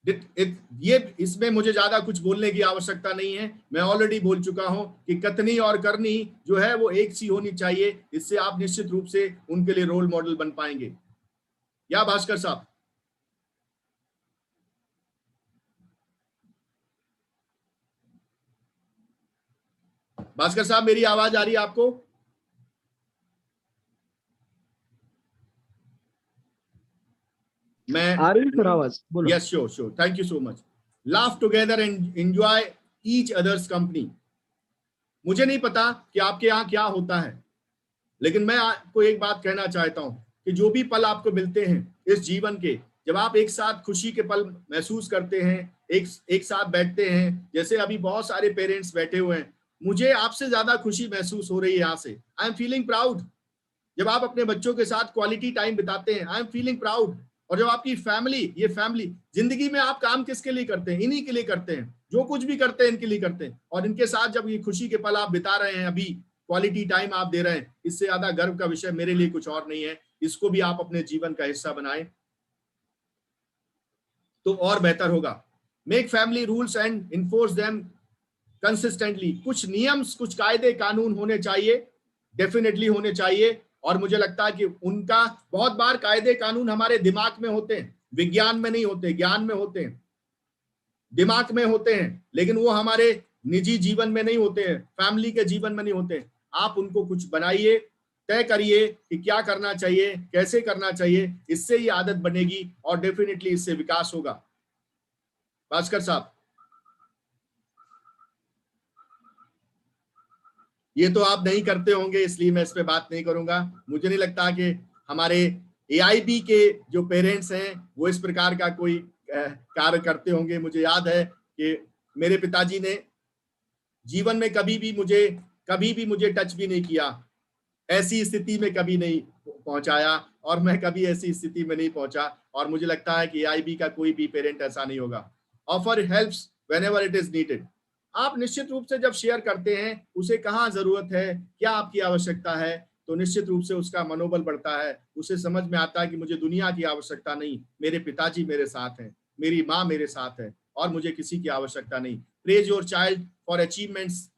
ये इसमें मुझे ज्यादा कुछ बोलने की आवश्यकता नहीं है, मैं ऑलरेडी बोल चुका हूं कि कथनी और करनी जो है वो एक सी होनी चाहिए। इससे आप निश्चित रूप से उनके लिए रोल मॉडल बन पाएंगे। या भास्कर साहब? भास्कर साहब मेरी आवाज आ रही है आपको? मैं आ रही है आवाज? बोलो। Yes, sure sure, thank you so much. Laugh together and enjoy each others company. मुझे नहीं पता कि आपके यहाँ क्या होता है, लेकिन मैं आपको एक बात कहना चाहता हूं कि जो भी पल आपको मिलते हैं इस जीवन के, जब आप एक साथ खुशी के पल महसूस करते हैं, एक साथ बैठते हैं, जैसे अभी बहुत सारे पेरेंट्स बैठे हुए हैं, मुझे आपसे ज्यादा खुशी महसूस हो रही है यहाँ से। I am feeling proud. जब आप अपने बच्चों के साथ क्वालिटी टाइम बिताते हैं, आई एम फीलिंग प्राउड। और जब आपकी फैमिली, ये फैमिली, जिंदगी में आप काम किसके लिए करते हैं? इन्हीं के लिए करते हैं। जो कुछ भी करते हैं इनके लिए करते हैं, और इनके साथ जब ये खुशी के पल आप बिता रहे हैं, अभी क्वालिटी टाइम आप दे रहे हैं, इससे ज्यादा गर्व का विषय मेरे लिए कुछ और नहीं है। इसको भी आप अपने जीवन का हिस्सा बनाएं तो और बेहतर होगा। Make family rules and enforce them consistently. कुछ नियम, कुछ कायदे कानून होने चाहिए, डेफिनेटली होने चाहिए। और मुझे लगता है कि उनका बहुत बार कायदे कानून हमारे दिमाग में होते हैं, विज्ञान में नहीं होते, ज्ञान में होते हैं, दिमाग में होते हैं, लेकिन वो हमारे निजी जीवन में नहीं होते हैं, फैमिली के जीवन में नहीं होते हैं। आप उनको कुछ बनाइए, तय करिए कि क्या करना चाहिए, कैसे करना चाहिए, इससे ये आदत बनेगी और डेफिनेटली इससे विकास होगा। भास्कर साहब, ये तो आप नहीं करते होंगे इसलिए मैं इस पे बात नहीं करूंगा। मुझे नहीं लगता कि हमारे एआईबी के जो पेरेंट्स हैं वो इस प्रकार का कोई कार्य करते होंगे। मुझे याद है कि मेरे पिताजी ने जीवन में कभी भी मुझे टच भी नहीं किया, ऐसी स्थिति में कभी नहीं पहुंचाया, और मैं कभी ऐसी स्थिति में नहीं पहुंचा। और मुझे लगता है कि एआईबी का कोई भी पेरेंट ऐसा नहीं होगा। Offer helps whenever it is needed. आप निश्चित रूप से जब शेयर करते हैं, उसे कहाँ जरूरत है, क्या आपकी आवश्यकता है, तो निश्चित रूप से उसका मनोबल बढ़ता है। उसे समझ में आता है कि मुझे दुनिया की आवश्यकता नहीं, मेरे पिताजी मेरे साथ हैं, मेरी माँ मेरे साथ है, और मुझे किसी की आवश्यकता नहीं। Praise your child for achievements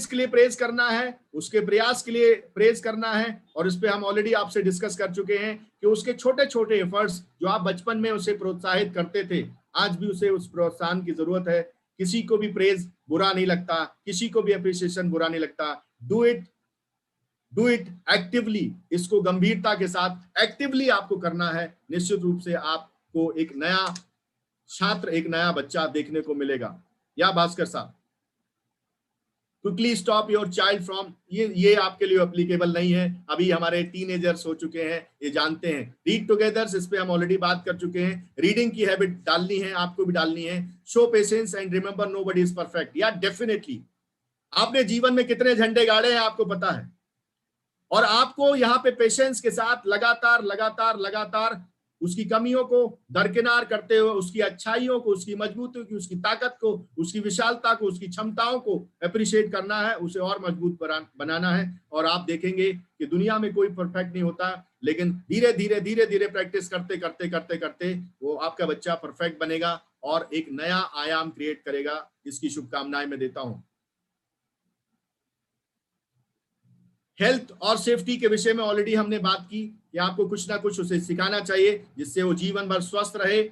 के लिए प्रेज करना है, उसके प्रयास के लिए प्रेज करना है। और इस पे हम ऑलरेडी आपसे डिस्कस कर चुके हैं कि उसके छोटे छोटे एफर्ट्स जो आप बचपन में उसे प्रोत्साहित करते थे, आज भी उसे उस प्रोत्साहन की जरूरत है। किसी को भी प्रेज बुरा नहीं लगता, किसी को भी अप्रिसिएशन बुरा नहीं लगता। Do it actively. इसको गंभीरता के साथ एक्टिवली आपको करना है। निश्चित रूप से आपको एक नया छात्र, एक नया बच्चा देखने को मिलेगा। या भास्कर साहब, quickly stop your child from, ये आपके लिए एप्लीकेबल नहीं है। अभी हमारे टीनेजर्स हो चुके हैं, ये जानते हैं। रीड टुगेदर, इस पे हम ऑलरेडी बात कर चुके हैं। रीडिंग की हैबिट डालनी है, आपको भी डालनी है। Show patience and remember nobody is perfect. या डेफिनेटली आपने जीवन में कितने झंडे गाड़े हैं आपको पता है, और आपको यहाँ पे पेशेंस के साथ लगातार उसकी कमियों को दरकिनार करते हुए, उसकी अच्छाइयों को, उसकी मजबूती की, उसकी ताकत को, उसकी विशालता को, उसकी क्षमताओं को अप्रिशिएट करना है, उसे और मजबूत बनाना है। और आप देखेंगे कि दुनिया में कोई परफेक्ट नहीं होता, लेकिन धीरे धीरे प्रैक्टिस करते वो आपका बच्चा परफेक्ट बनेगा और एक नया आयाम क्रिएट करेगा। इसकी शुभकामनाएं मैं देता हूं। हेल्थ और सेफ्टी के विषय में ऑलरेडी हमने बात की कि आपको कुछ ना कुछ उसे सिखाना चाहिए जिससे वो जीवन भर स्वस्थ रहे,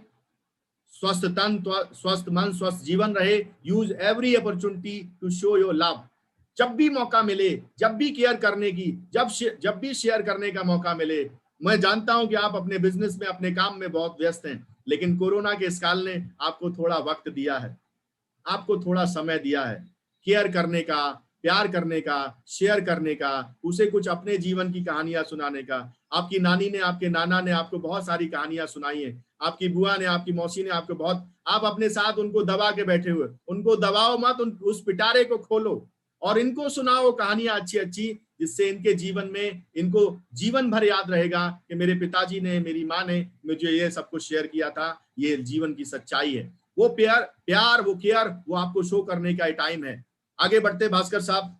स्वस्थ तन, स्वस्थ मन, स्वस्थ जीवन रहे। Use every opportunity to show your love. जब भी मौका मिले, जब भी केयर करने की, जब भी शेयर करने का मौका मिले। मैं जानता हूं कि आप अपने बिजनेस में, अपने काम में बहुत व्यस्त हैं, लेकिन कोरोना के इस काल ने आपको थोड़ा वक्त दिया है, आपको थोड़ा समय दिया है केयर करने का, प्यार करने का, शेयर करने का, उसे कुछ अपने जीवन की कहानियां सुनाने का। आपकी नानी ने, आपके नाना ने आपको बहुत सारी कहानियां सुनाई है, आपकी बुआ ने, आपकी मौसी ने आपको बहुत, आप अपने साथ उनको दबा के बैठे हुए, उनको दबाओ मत, उस पिटारे को खोलो और इनको सुनाओ कहानियां अच्छी, जिससे इनके जीवन में, इनको जीवन भर याद रहेगा कि मेरे पिताजी ने, मेरी माँ ने मुझे ये सब कुछ शेयर किया था। ये जीवन की सच्चाई है। वो प्यार, वो केयर, वो आपको शो करने का टाइम है। आगे बढ़ते भास्कर साहब।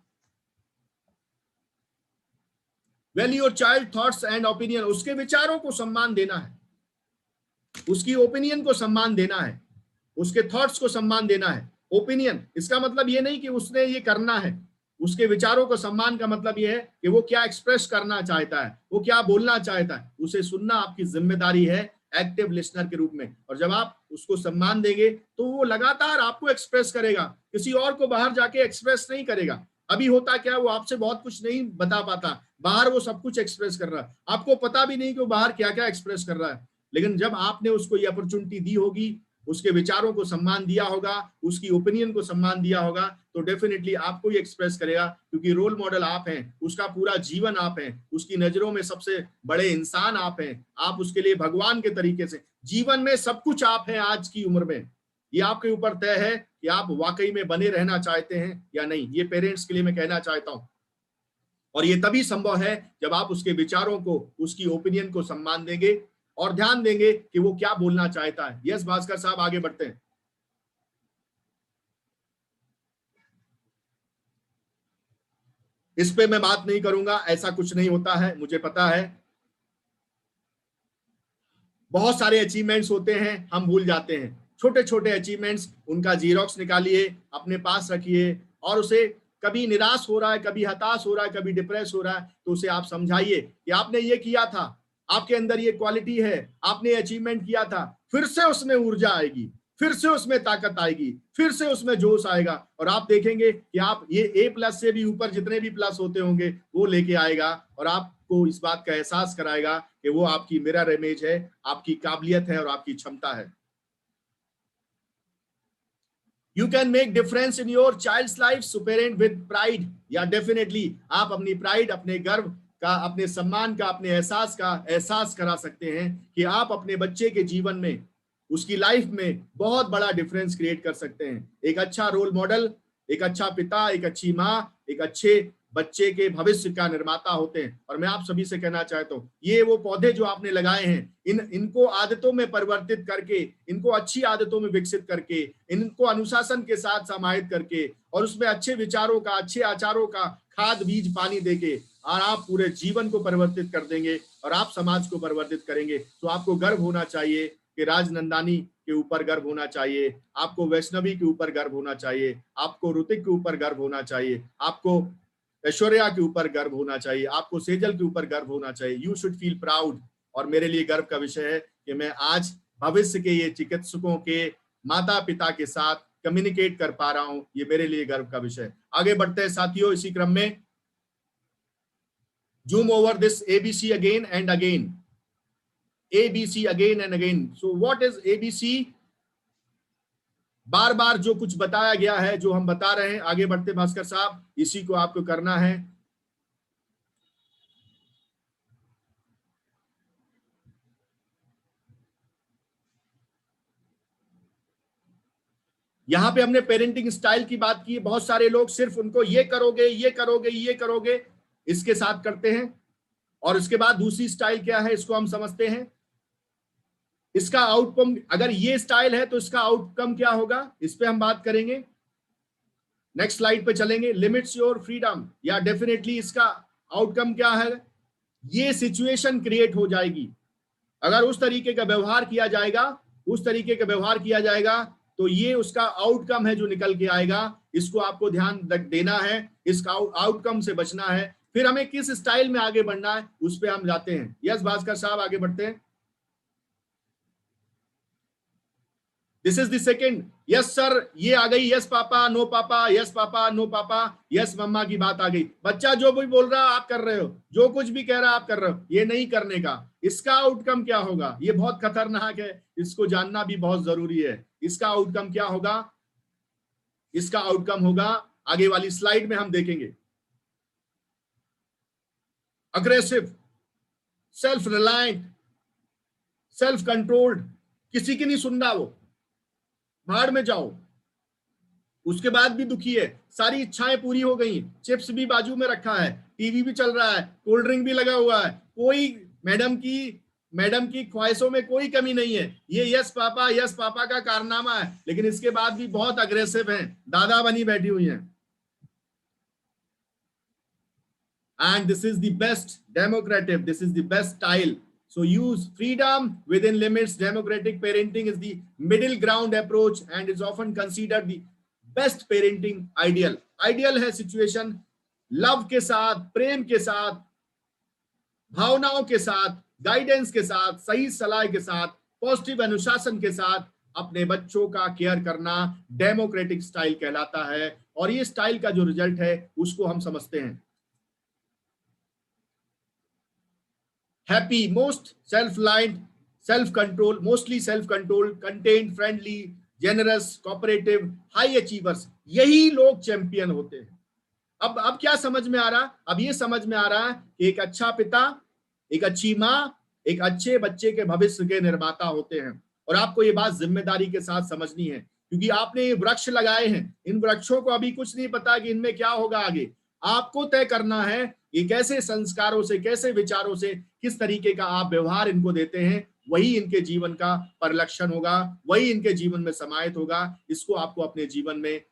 Value your child thoughts and opinion. उसके विचारों को सम्मान देना है, उसकी ओपिनियन को सम्मान देना है, उसके थॉट्स को सम्मान देना है। ओपिनियन, इसका मतलब ये नहीं कि उसने ये करना है। उसके विचारों को सम्मान का मतलब ये है कि वो क्या एक्सप्रेस करना चाहता है, वो क्या बोलना चाहता है, उसे सुनना आपकी जिम्मेदारी है एक्टिव लिसनर के रूप में। और जब आप उसको सम्मान देंगे तो वो लगातार आपको एक्सप्रेस करेगा, किसी और को बाहर जाके एक्सप्रेस नहीं करेगा। अभी होता क्या, वो आपसे बहुत कुछ नहीं बता पाता, बाहर वो सब कुछ एक्सप्रेस कर रहा है, आपको पता भी नहीं कि वो बाहर क्या क्या एक्सप्रेस कर रहा है। लेकिन जब आपने उसको ये अपॉर्चुनिटी दी होगी, उसके विचारों को सम्मान दिया होगा, उसकी ओपिनियन को सम्मान दिया होगा, तो डेफिनेटली आपको ही एक्सप्रेस करेगा, क्योंकि रोल मॉडल आप हैं, उसका पूरा जीवन आप हैं, उसकी नजरों में सबसे बड़े इंसान आप हैं, आप उसके लिए भगवान के तरीके से, जीवन में सब कुछ आप हैं। आज की उम्र में ये आपके ऊपर तय है कि आप वाकई में बने रहना चाहते हैं या नहीं। ये पेरेंट्स के लिए मैं कहना चाहता हूं, और ये तभी संभव है जब आप उसके विचारों को, उसकी ओपिनियन को सम्मान देंगे और ध्यान देंगे कि वो क्या बोलना चाहता है। यस भास्कर साहब, आगे बढ़ते हैं। इस पे मैं बात नहीं करूंगा, ऐसा कुछ नहीं होता है, मुझे पता है। बहुत सारे अचीवमेंट्स होते हैं, हम भूल जाते हैं। छोटे छोटे अचीवमेंट्स, उनका जीरोक्स निकालिए, अपने पास रखिए, और उसे कभी निराश हो रहा है, कभी हताश हो रहा है, कभी डिप्रेस हो रहा है, तो उसे आप समझाइए कि आपने ये किया था, आपके अंदर ये क्वालिटी है, आपने अचीवमेंट किया था। फिर से उसमें ऊर्जा आएगी, फिर से उसमें ताकत आएगी, फिर से उसमें जोश आएगा, और आप देखेंगे कि आप ये A+ से भी ऊपर जितने भी प्लस होते होंगे वो लेके आएगा, और आपको इस बात का एहसास कराएगा कि वो आपकी मिरर इमेज है, आपकी काबिलियत है और आपकी क्षमता है। You can make difference in your child's life, so parent with pride। या डेफिनेटली आप अपनी प्राइड, अपने गर्व का, अपने सम्मान का, अपने एहसास का एहसास करा सकते हैं कि आप अपने बच्चे के जीवन में, उसकी लाइफ में बहुत बड़ा डिफरेंस क्रिएट कर सकते हैं। एक अच्छा रोल मॉडल, एक अच्छा पिता, एक अच्छी माँ, एक अच्छे बच्चे के भविष्य का निर्माता होते हैं। और मैं आप सभी से कहना चाहता हूँ, ये वो पौधे जो आपने लगाए हैं, इनको आदतों में परिवर्तित करके, इनको अच्छी आदतों में विकसित करके, इनको अनुशासन के साथ समाहित करके, और उसमें अच्छे विचारों का, अच्छे आचारों का खाद बीज पानी देके, और आप पूरे जीवन को परिवर्तित कर देंगे और आप समाज को परिवर्तित करेंगे। तो आपको गर्व होना चाहिए कि राजनंदानी के ऊपर गर्व होना चाहिए, आपको वैष्णवी के ऊपर गर्व होना चाहिए, आपको ऋतिक के ऊपर गर्व होना चाहिए, आपको ऐश्वर्या के ऊपर गर्व होना चाहिए, आपको सेजल के ऊपर गर्व होना चाहिए। You should feel proud. और मेरे लिए गर्व का विषय है कि मैं आज भविष्य के ये चिकित्सकों के माता पिता के साथ कम्युनिकेट कर पा रहा हूं, ये मेरे लिए गर्व का विषय है। आगे बढ़ते हैं साथियों, इसी क्रम में zoom over this ABC again and again, ABC again and again. So what is ABC? बार बार जो कुछ बताया गया है, जो हम बता रहे हैं, आगे बढ़ते भास्कर साहब, इसी को आपको करना है। यहां पे हमने पेरेंटिंग स्टाइल की बात की। बहुत सारे लोग सिर्फ उनको ये करोगे, ये करोगे, ये करोगे, इसके साथ करते हैं। और उसके बाद दूसरी स्टाइल क्या है, इसको हम समझते हैं। इसका आउटकम, अगर ये स्टाइल है तो इसका आउटकम क्या होगा, इस पे हम बात करेंगे। नेक्स्ट स्लाइड पे चलेंगे। लिमिट्स योर फ्रीडम, या डेफिनेटली इसका आउटकम क्या है, ये सिचुएशन क्रिएट हो जाएगी। अगर उस तरीके का व्यवहार किया जाएगा, उस तरीके का व्यवहार किया जाएगा, तो ये उसका आउटकम है जो निकल के आएगा। इसको आपको ध्यान देना है, इसका आउटकम से बचना है। फिर हमें किस स्टाइल में आगे बढ़ना है, उस पे हम जाते हैं। यस भास्कर साहब, आगे बढ़ते हैं। This is the second. Yes sir, ये आ गई, यस पापा, नो पापा, यस पापा, नो पापा, यस मम्मा की बात आ गई। बच्चा जो भी बोल रहा है आप कर रहे हो, जो कुछ भी कह रहा है आप कर रहे हो, ये नहीं करने का। इसका आउटकम क्या होगा, ये बहुत खतरनाक है, इसको जानना भी बहुत जरूरी है। इसका आउटकम क्या होगा, इसका आउटकम होगा, आगे वाली स्लाइड में हम देखेंगे। Aggressive, self reliant, self controlled, किसी की नहीं सुन रहा, वो भाड़ में जाओ। उसके बाद भी दुखी है, सारी इच्छाएं पूरी हो गई, चिप्स भी बाजू में रखा है, टीवी भी चल रहा है, कोल्ड ड्रिंक भी लगा हुआ है, कोई मैडम की ख्वाहिशों में कोई कमी नहीं है। ये यस पापा का कारनामा है, लेकिन इसके बाद भी बहुत अग्रेसिव हैं, दादा बनी बैठी हुई हैं। And this is the best democratic, this is the best style. So use freedom within limits. Democratic parenting is the middle ground approach and is often considered the best parenting ideal. Ideal है situation, love के साथ, प्रेम के साथ, भावनाओं के साथ, guidance के साथ, सही सलाह के साथ, पॉजिटिव अनुशासन के साथ अपने बच्चों का केयर करना डेमोक्रेटिक स्टाइल कहलाता है। और ये स्टाइल का जो रिजल्ट है उसको हम समझते हैं। Happy, most self-reliant, self-control, mostly self-controlled, contained, friendly, generous, cooperative, high achievers, यही लोग चैंपियन होते हैं। अब क्या समझ में आ रहा, अब ये समझ में आ रहा है कि एक अच्छा पिता, एक अच्छी माँ, एक अच्छे बच्चे के भविष्य के निर्माता होते हैं। और आपको ये बात जिम्मेदारी के साथ समझनी है, क्योंकि आपने ये वृक्ष लगाए हैं, इन वृक्षों को अभी कुछ नहीं पता कि इनमें क्या होगा आगे। आपको तय करना है ये कैसे संस्कारों से, कैसे विचारों से, किस तरीके का आप व्यवहार इनको देते हैं, वही इनके जीवन का परिलक्षण होगा, वही इनके जीवन में समाहित होगा। इसको आपको अपने जीवन में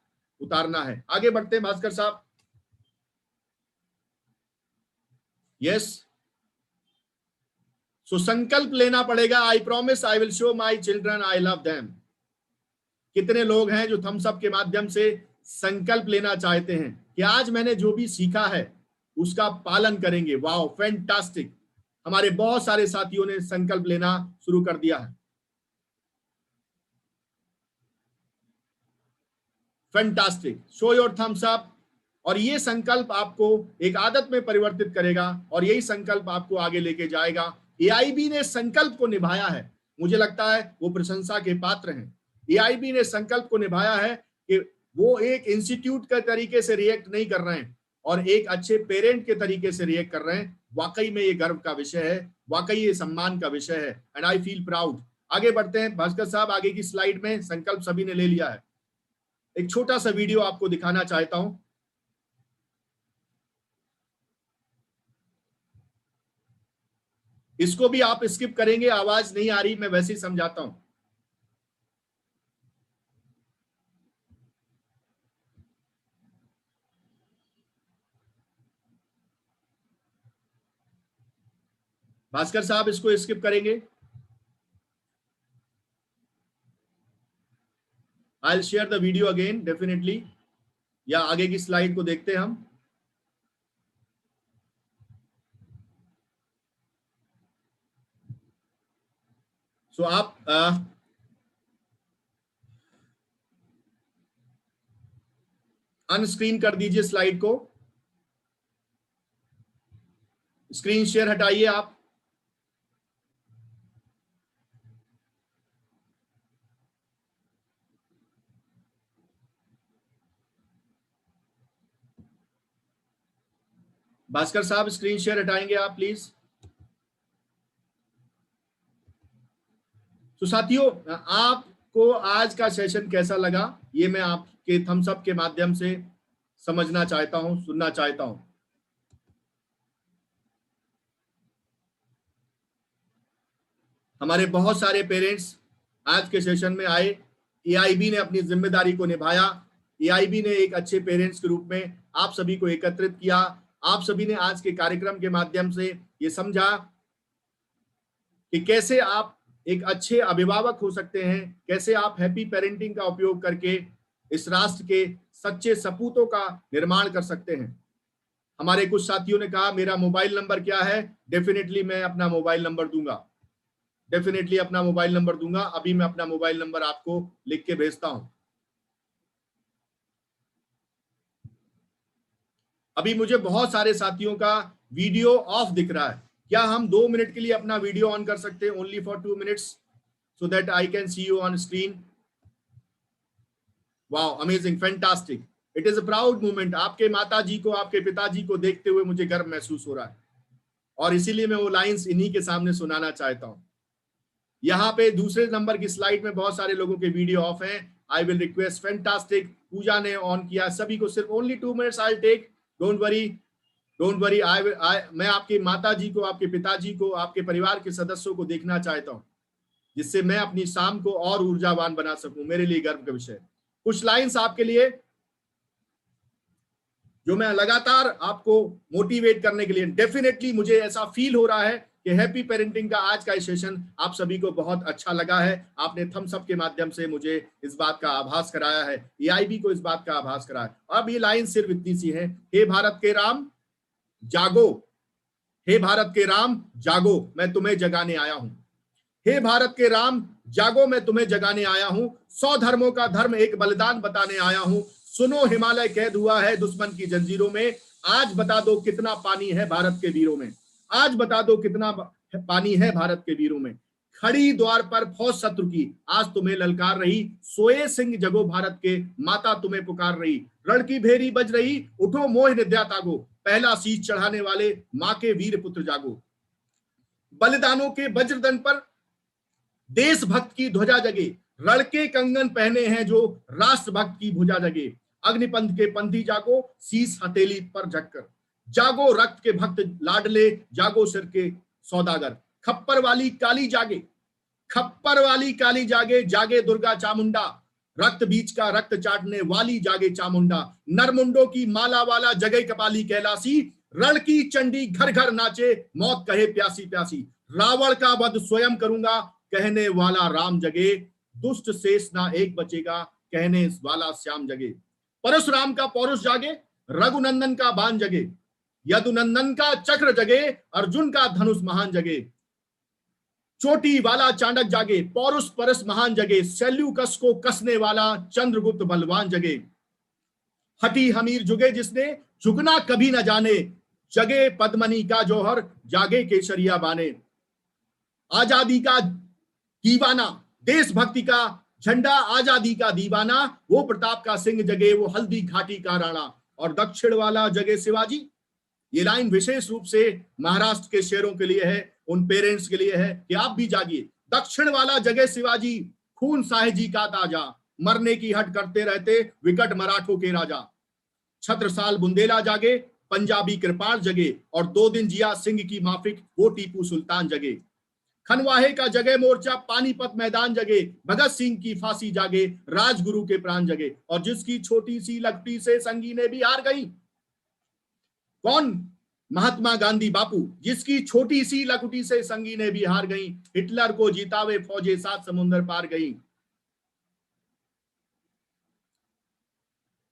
उतारना है। आगे बढ़ते हैं भास्कर साहब। यस, सो संकल्प लेना पड़ेगा। I promise I will show my children I love them. कितने लोग हैं जो थम्स अप के माध्यम से संकल्प लेना चाहते हैं कि आज मैंने जो भी सीखा है उसका पालन करेंगे? Wow, fantastic. हमारे बहुत सारे साथियों ने संकल्प लेना शुरू कर दिया है। Fantastic, show your thumbs up. और ये संकल्प आपको एक आदत में परिवर्तित करेगा और यही संकल्प आपको आगे लेके जाएगा। एआईबी ने संकल्प को निभाया है, मुझे लगता है वो प्रशंसा के पात्र हैं। एआईबी ने संकल्प को निभाया है कि वो एक इंस्टीट्यूट के तरीके से रिएक्ट नहीं कर रहे हैं और एक अच्छे पेरेंट के तरीके से रिएक्ट कर रहे हैं। वाकई में ये गर्व का विषय है, वाकई ये सम्मान का विषय है, एंड आई फील प्राउड। आगे बढ़ते हैं भास्कर साहब, आगे की स्लाइड में संकल्प सभी ने ले लिया है। एक छोटा सा वीडियो आपको दिखाना चाहता हूं। इसको भी आप स्किप करेंगे, आवाज नहीं आ रही, मैं वैसे ही समझाता हूं। भास्कर साहब इसको स्किप करेंगे। I will share the video again definitely, या आगे की स्लाइड को देखते हैं हम। सो आप अनस्क्रीन कर दीजिए स्लाइड को, स्क्रीन शेयर हटाइए आप। भास्कर साहब स्क्रीन शेयर हटाएंगे आप प्लीज। तो साथियों, आपको आज का सेशन कैसा लगा ये मैं आपके थम्स अप के माध्यम से समझना चाहता हूं, सुनना चाहता हूं। हमारे बहुत सारे पेरेंट्स आज के सेशन में आए, एआईबी ने अपनी जिम्मेदारी को निभाया। एआईबी ने एक अच्छे पेरेंट्स के रूप में आप सभी को एकत्रित किया। आप सभी ने आज के कार्यक्रम के माध्यम से ये समझा कि कैसे आप एक अच्छे अभिभावक हो सकते हैं, कैसे आप हैप्पी पेरेंटिंग का उपयोग करके इस राष्ट्र के सच्चे सपूतों का निर्माण कर सकते हैं। हमारे कुछ साथियों ने कहा मेरा मोबाइल नंबर क्या है, डेफिनेटली मैं अपना मोबाइल नंबर दूंगा, डेफिनेटली अपना मोबाइल नंबर दूंगा। अभी मैं अपना मोबाइल नंबर आपको लिख के भेजता हूं। अभी मुझे बहुत सारे साथियों का वीडियो ऑफ दिख रहा है, क्या हम 2 मिनट के लिए अपना वीडियो ऑन कर सकते हैं? Only for 2 minutes so that I can see you on screen. Wow, amazing, fantastic, it is a proud moment. आपके माताजी को, आपके पिताजी को देखते हुए मुझे गर्व महसूस हो रहा है और इसीलिए मैं वो लाइंस इन्हीं के सामने सुनाना चाहता हूं। यहाँ पे दूसरे नंबर की स्लाइड में बहुत सारे लोगों के वीडियो ऑफ हैं। I will request, fantastic, Puja ने ऑन किया, सभी को सिर्फ only 2 minutes I take, don't worry, don't worry. मैं आपकी माताजी को, आपके पिताजी को, आपके परिवार के सदस्यों को देखना चाहता हूं जिससे मैं अपनी शाम को और ऊर्जावान बना सकूं। मेरे लिए गर्व का विषय। कुछ लाइंस आपके लिए जो मैं लगातार आपको मोटिवेट करने के लिए, डेफिनेटली मुझे ऐसा फील हो रहा है कि हैप्पी पेरेंटिंग का आज का सेशन आप सभी को बहुत अच्छा लगा है। आपने थम्स अप के माध्यम से मुझे इस बात का आभास कराया है, एआईबी को इस बात का आभास कराया है। अब ये लाइन सिर्फ इतनी सी है, हे भारत के राम जागो, हे भारत के राम जागो, मैं तुम्हें जगाने आया हूं। हे भारत के राम जागो, मैं तुम्हें जगाने आया हूं। 100 धर्मों का धर्म एक बलिदान बताने आया हूं। सुनो हिमालय कैद हुआ है दुश्मन की जंजीरों में, आज बता दो कितना पानी है भारत के वीरों में, आज बता दो कितना पानी है भारत के वीरों में। खड़ी द्वार पर फौज शत्रु की, आज तुम्हें ललकार रही, सोए सिंह जगो भारत के, माता तुम्हें पुकार रही। रण की भेरी बज रही, उठो मोह निद्या तागो, पहला शीश चढ़ाने वाले मां के वीर पुत्र जागो। बलिदानों के वज्रदंड पर देशभक्त की ध्वजा जगे, रण के कंगन पहने हैं जो राष्ट्रभक्त की भुजा जगे। अग्निपंथ के पंथी जागो, शीश हथेली पर झककर, जागो रक्त के भक्त लाडले, जागो सिर के सौदागर। खप्पर वाली काली जागे, खप्पर वाली काली जागे, जागे दुर्गा चामुंडा, रक्त बीच का रक्त चाटने वाली जागे चामुंडा। नरमुंडों की माला वाला जगे कपाली कैलासी, रण की चंडी घर घर नाचे, मौत कहे प्यासी प्यासी। रावण का वध स्वयं करूंगा, कहने वाला राम जगे। दुष्ट शेष ना एक बचेगा, कहने वाला श्याम जगे। परशुराम का पौरुष जागे, रघुनंदन का बाण जगे। यदुनंदन का चक्र जगे, अर्जुन का धनुष महान जगे। चोटी वाला चाणक जागे, पौरुष परस महान जगे। शैल्यूकस को कसने वाला चंद्रगुप्त बलवान जगे। हटी हमीर जुगे जिसने, झुकना कभी न जाने। जगे पद्मनी का जौहर, जागे केसरिया बाने। आजादी का दीवाना, देशभक्ति का झंडा, आजादी का दीवाना। वो प्रताप का सिंह जगे, वो हल्दी घाटी का राणा। और दक्षिण वाला जगे शिवाजी। ये लाइन विशेष रूप से महाराष्ट्र के शेरों के लिए है, उन पेरेंट्स के लिए है कि आप भी जागिए। दक्षिण वाला जगे शिवाजी, खून साहेजी का ताजा। मरने की हट करते रहते विकट मराठों के राजा। छत्रसाल बुंदेला जागे, पंजाबी कृपाल जगे। और 2 दिन जिया सिंह की माफिक, वो टीपू सुल्तान जगे। खनवाहे का जगे मोर्चा, पानीपत मैदान जगे। भगत सिंह की फांसी जागे, राजगुरु के प्राण जगे। और जिसकी छोटी सी लकड़ी से संगीने भी हार गई, कौन? महात्मा गांधी बापू, जिसकी छोटी सी लकुटी से संगीने भी हार गई। हिटलर को जीतावे फौजे 7 समुंदर पार गई।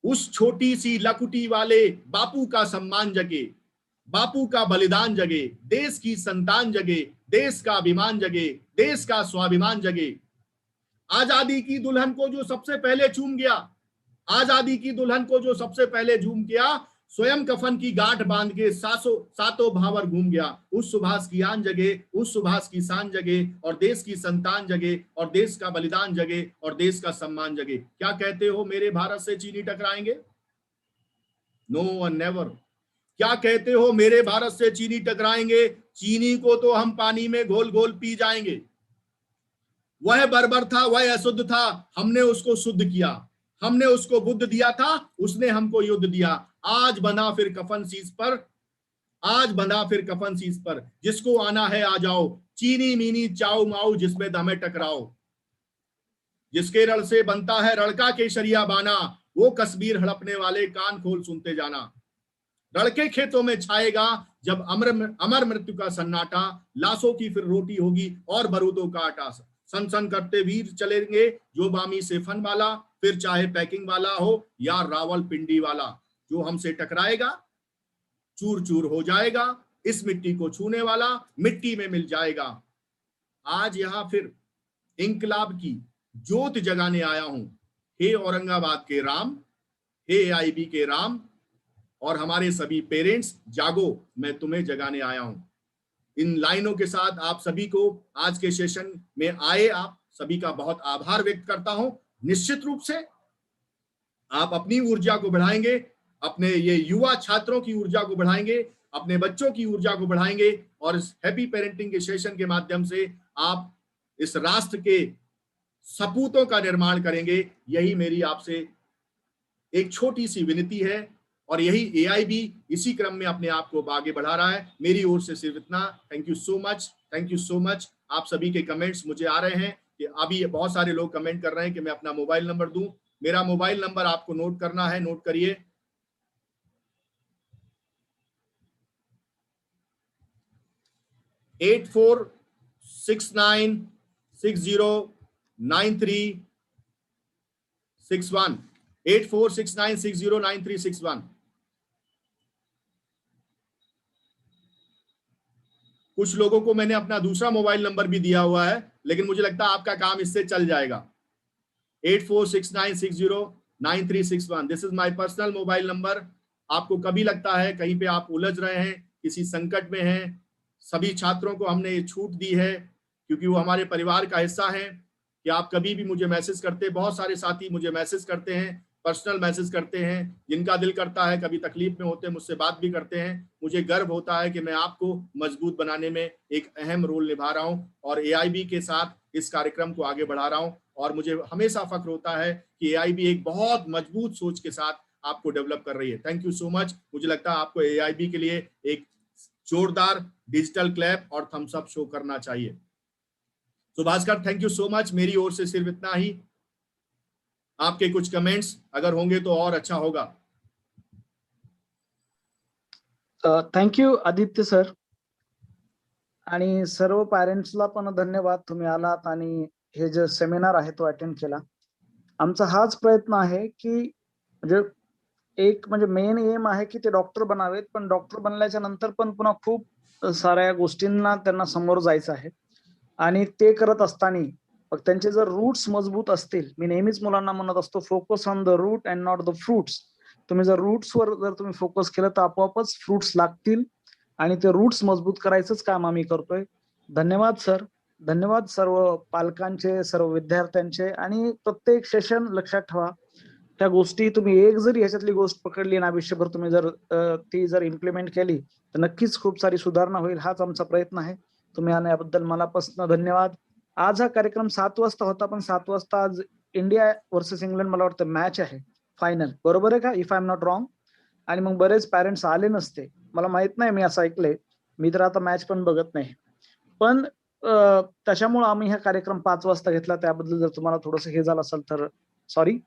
उस छोटी सी लकुटी वाले बापू का सम्मान जगे, बापू का बलिदान जगे। देश की संतान जगे, देश का अभिमान जगे, देश का स्वाभिमान जगे। आजादी की दुल्हन को जो सबसे पहले चूम गया, आजादी की दुल्हन को जो सबसे पहले झूम गया, स्वयं कफन की गांठ बांध के सातों भावर घूम गया। उस सुभाष की आन जगे, उस सुभाष की शान जगे। और देश की संतान जगे, और देश का बलिदान जगे, और देश का सम्मान जगे। क्या कहते हो, मेरे भारत से चीनी टकराएंगे? No one never. क्या कहते हो, मेरे भारत से चीनी टकराएंगे? चीनी को तो हम पानी में घोल घोल पी जाएंगे। वह बर्बर था, वह अशुद्ध था, हमने उसको शुद्ध किया। हमने उसको बुद्ध दिया था, उसने हमको युद्ध दिया। आज बंधा फिर कफन शीश पर, आज बंधा फिर कफन शीश पर। जिसको आना है आ जाओ, चीनी मीनी चाऊ माऊ, जिसमें दमे टकराओ। जिसके रण से बनता है रण का केसरिया बाना, वो कश्मीर हड़पने वाले कान खोल सुनते जाना। रण के खेतों में छाएगा जब अमर मृत्यु का सन्नाटा। लाशों की फिर रोटी होगी और बरूदों का आटा। सन सन करते वीर चलेंगे, जो बामी से फन वाला। फिर चाहे पैकिंग वाला हो या रावल पिंडी वाला, जो हमसे टकराएगा चूर चूर हो जाएगा। इस मिट्टी को छूने वाला मिट्टी में मिल जाएगा। आज यहां फिर इंकलाब की ज्योत जगाने आया हूं। हे औरंगाबाद के राम, हे AIB के राम, और हमारे सभी पेरेंट्स, जागो, मैं तुम्हें जगाने आया हूं। इन लाइनों के साथ आप सभी को आज के सेशन में आए आप सभी का बहुत आभार व्यक्त करता हूं। निश्चित रूप से आप अपनी ऊर्जा को बढ़ाएंगे, अपने ये युवा छात्रों की ऊर्जा को बढ़ाएंगे, अपने बच्चों की ऊर्जा को बढ़ाएंगे। और इस हैप्पी पेरेंटिंग के सेशन के माध्यम से आप इस राष्ट्र के सपूतों का निर्माण करेंगे। यही मेरी आपसे एक छोटी सी विनती है, और यही AIB इसी क्रम में अपने आप को आगे बढ़ा रहा है। मेरी ओर से सिर्फ इतना। Thank you so much, thank you so much. आप सभी के कमेंट्स मुझे आ रहे हैं कि अभी बहुत सारे लोग कमेंट कर रहे हैं कि मैं अपना मोबाइल नंबर दूं। मेरा मोबाइल नंबर आपको नोट करना है, नोट करिए। 8469609361, 8469609361। कुछ लोगों को मैंने अपना दूसरा मोबाइल नंबर भी दिया हुआ है, लेकिन मुझे लगता है आपका काम इससे चल जाएगा। 8469609361, this is my personal mobile number. आपको कभी लगता है कहीं पे आप उलझ रहे हैं, किसी संकट में हैं, सभी छात्रों को हमने ये छूट दी है क्योंकि वो हमारे परिवार का हिस्सा हैं कि आप कभी भी मुझे मैसेज करते। बहुत सारे साथी मुझे मैसेज करते हैं, पर्सनल मैसेज करते हैं, जिनका दिल करता है, कभी तकलीफ में होते हैं, मुझसे बात भी करते हैं। मुझे गर्व होता है कि मैं आपको मजबूत बनाने में एक अहम रोल निभा रहा हूं और AIB के साथ इस कार्यक्रम को आगे बढ़ा रहा हूं। और मुझे हमेशा फख्र होता है कि AIB एक बहुत मजबूत सोच के साथ आपको डेवलप कर रही है। Thank you so much. मुझे लगता है आपको AIB के लिए एक जोरदार डिजिटल क्लैप और थम्स अप शो करना चाहिए। तो Bhaskar, thank you so much. मेरी ओर से सिर्फ इतना ही। आपके कुछ कमेंट्स अगर होंगे तो और अच्छा होगा। थँक्यू आदित्य सर आणि सर्व पॅरेंट्सला पण धन्यवाद, तुम्ही आलात आणि हे जे सेमिनार आहे तो अटेंड केला. आमचा हाच प्रयत्न आहे की म्हणजे एक म्हणजे मेन एम आहे की ते डॉक्टर बनावेत, पण डॉक्टर बनल्याच्या नंतर पण पुन्हा खूप साऱ्या गोष्टींना त्यांना समोर जायचं आहे आणि ते करत असताना मग त्यांचे जर रूट्स मजबूत असतील, मी नेहमीच मुलांना म्हणत असतो focus on the root and not the fruits. तुम्ही जर रूट्सवर जर तुम्ही फोकस केलं तर आपोआपच फ्रुट्स लागतील आणि ते रूट्स मजबूत करायचंच काम आम्ही करतोय. धन्यवाद सर, धन्यवाद सर्व पालकांचे, सर्व विद्यार्थ्यांचे. आणि प्रत्येक सेशन लक्षात ठेवा, त्या गोष्टी तुम्ही एक जरी ह्याच्यातली गोष्ट पकडली ना आयुष्यभर तुम्ही जर ती जर इम्प्लिमेंट केली तर नक्कीच खूप सारी सुधारणा होईल. हाच आमचा प्रयत्न आहे. तुम्ही याबद्दल मनापासून धन्यवाद. आज हा कार्यक्रम 7 वाजता होता, पण 7 वाजता आज इंडिया वर्सेस इंग्लंड मला वाटतं मॅच आहे फायनल, बरोबर आहे का, if I am not wrong. आणि मग बरेच पॅरेंट्स आले नसते, मला माहित नाही, मी असं ऐकलंय, मी तर आता मॅच पण बघत नाही. पण त्याच्यामुळे आम्ही हा कार्यक्रम 5 वाजता घेतला, त्याबद्दल जर तुम्हाला थोडस हे झालं असेल तर सॉरी.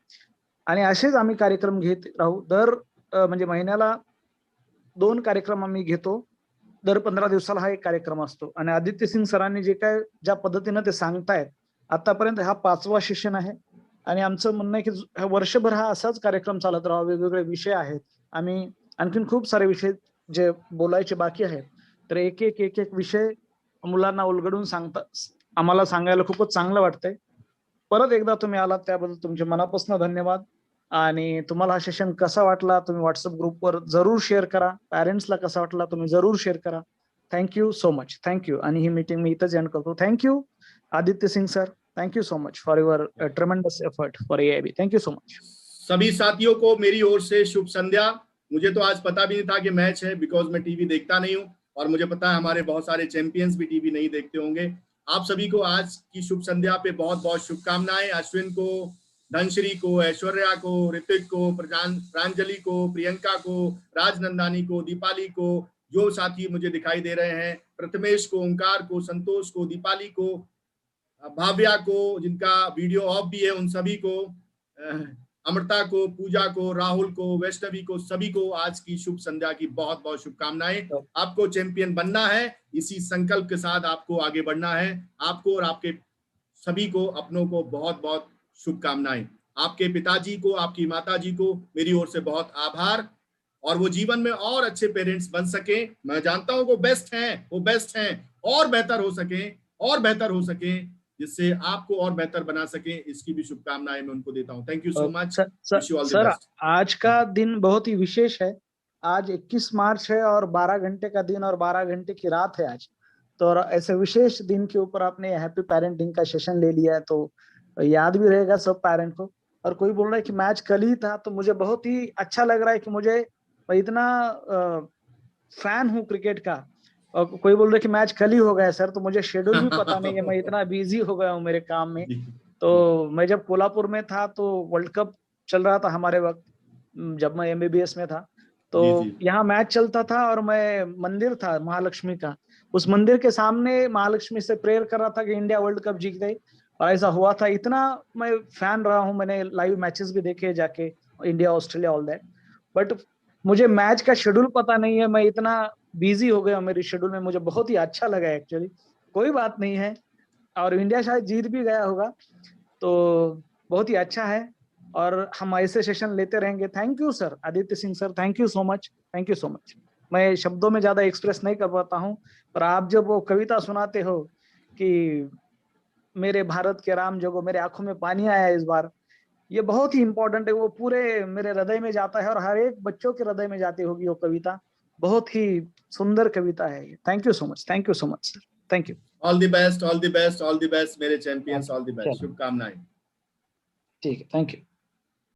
आणि असेच आम्ही कार्यक्रम घेत राहू. दर म्हणजे महिन्याला 2 कार्यक्रम आम्ही घेतो, दर 15 दिवसाला हा एक कार्यक्रम असतो. आणि आदित्य सिंग सरांनी जे काय ज्या पद्धतीनं ते सांगतायत, आतापर्यंत हा 5वा सेशन आहे आणि आमचं म्हणणं आहे की वर्षभर हा असाच कार्यक्रम चालत राहावा. वेगवेगळे विषय आहेत, आम्ही आणखीन खूप सारे विषय जे बोलायचे बाकी आहेत, तर एक एक विषय मुलांना उलगडून आम्हाला सांगायला खूपच चांगलं वाटतंय. परत एकदा तुम्ही आलात त्याबद्दल तुमचे मनापासून धन्यवाद. आणि तुम्हाला हा सेशन कसा वाटला तुम्ही व्हॉट्सअप ग्रुपवर जरूर शेअर करा. पॅरेंट्सला कसा वाटला तुम्ही जरूर शेअर करा. Thank you so much, thank you. आणि ही मीटिंग मी इथंच एंड करतो. Thank you Aditya Singh sir, thank you so much for your tremendous effort for AIB. Thank you so much. सभी साथियों को मेरी ओर से शुभ संध्या। मुझे तो आज पता भी नहीं था कि मैच है, बिकॉज मैं टीवी देखता नहीं हूँ, और मुझे पता है हमारे बहुत सारे चैंपियंस भी टीवी नहीं देखते होंगे। आप सभी को आज की शुभ संध्या पे बहुत बहुत शुभकामनाएं। अश्विन को, धनश्री को, ऐश्वर्या को, ऋतिक को, प्रांजलि को, प्रियंका को, राजनंदानी को, दीपाली को, जो साथी मुझे दिखाई दे रहे हैं, प्रथमेश को, ओंकार को, संतोष को, दीपाली को, भाव्या को, जिनका वीडियो ऑफ भी है, उन सभी को, अमृता को, पूजा को, राहुल को, वैष्णवी को, सभी को आज की शुभ संध्या की बहुत बहुत शुभकामनाएं। आपको चैंपियन बनना है, इसी संकल्प के साथ आपको आगे बढ़ना है। आपको और आपके सभी को, अपनों को बहुत बहुत शुभकामनाएं। आपके पिताजी को, आपकी माताजी को मेरी ओर से बहुत आभार, और वो जीवन में और अच्छे पेरेंट्स बन सके। मैं जानता हूं वो बेस्ट हैं, और बेहतर हो सके, जिससे आपको और बेहतर बना सके, इसकी भी शुभकामनाएं मैं उनको देता हूं। Thank you so much. Wish you all the sir, best. आज का दिन बहुत ही विशेष है। आज 21 मार्च है और 12 घंटे का दिन और 12 घंटे की रात है आज। तो ऐसे विशेष दिन के ऊपर आपने हैप्पी पेरेंटिंग का सेशन ले लिया है, तो याद भी रहेगा सब पेरेंट को। और कोई बोल रहा है कि मैच कल ही था, तो मुझे बहुत ही अच्छा लग रहा है कि मुझे इतना फैन हूँ क्रिकेट का। और कोई बोल रहा है कि मैच कल ही हो गया सर, तो मुझे शेड्यूल भी पता नहीं है, मैं इतना बिजी हो गया हूँ मेरे काम में। तो मैं जब कोल्हापुर में था तो वर्ल्ड कप चल रहा था हमारे वक्त, जब मैं एमबीबीएस में था, तो यहाँ मैच चलता था और मैं मंदिर था महालक्ष्मी का, उस मंदिर के सामने महालक्ष्मी से प्रेयर कर रहा था कि इंडिया वर्ल्ड कप जीत गई, और ऐसा हुआ था। इतना मैं फैन रहा हूँ, मैंने लाइव मैचेस भी देखे जाके, India Australia all that, but मुझे मैच का शेड्यूल पता नहीं है। मैं इतना बिजी हो गया मेरे शेड्यूल में, मुझे बहुत ही अच्छा लगा एक्चुअली। कोई बात नहीं है, और इंडिया शायद जीत भी गया होगा, तो बहुत ही अच्छा है, और हम ऐसे सेशन लेते रहेंगे। Thank you sir, Aditya Singh sir, thank you so much, thank you so much. मैं शब्दों में ज्यादा एक्सप्रेस नहीं कर पाता हूँ, पर आप जब वो कविता सुनाते हो कि मेरे भारत के राम जगो, मेरे आंखों में पानी आया इस बार, ये बहुत ही इंपॉर्टेंट है। वो पूरे मेरे हृदय में जाता है, और हर एक बच्चों के हृदय में जाती होगी वो कविता। बहुत ही सुंदर कविता है ये। Thank you so much, thank you so much sir, thank you. All the best, all the best, all the best मेरे चैंपियंस, ऑल द बेस्ट, शुभकामनाएं। ठीक है, थैंक यू।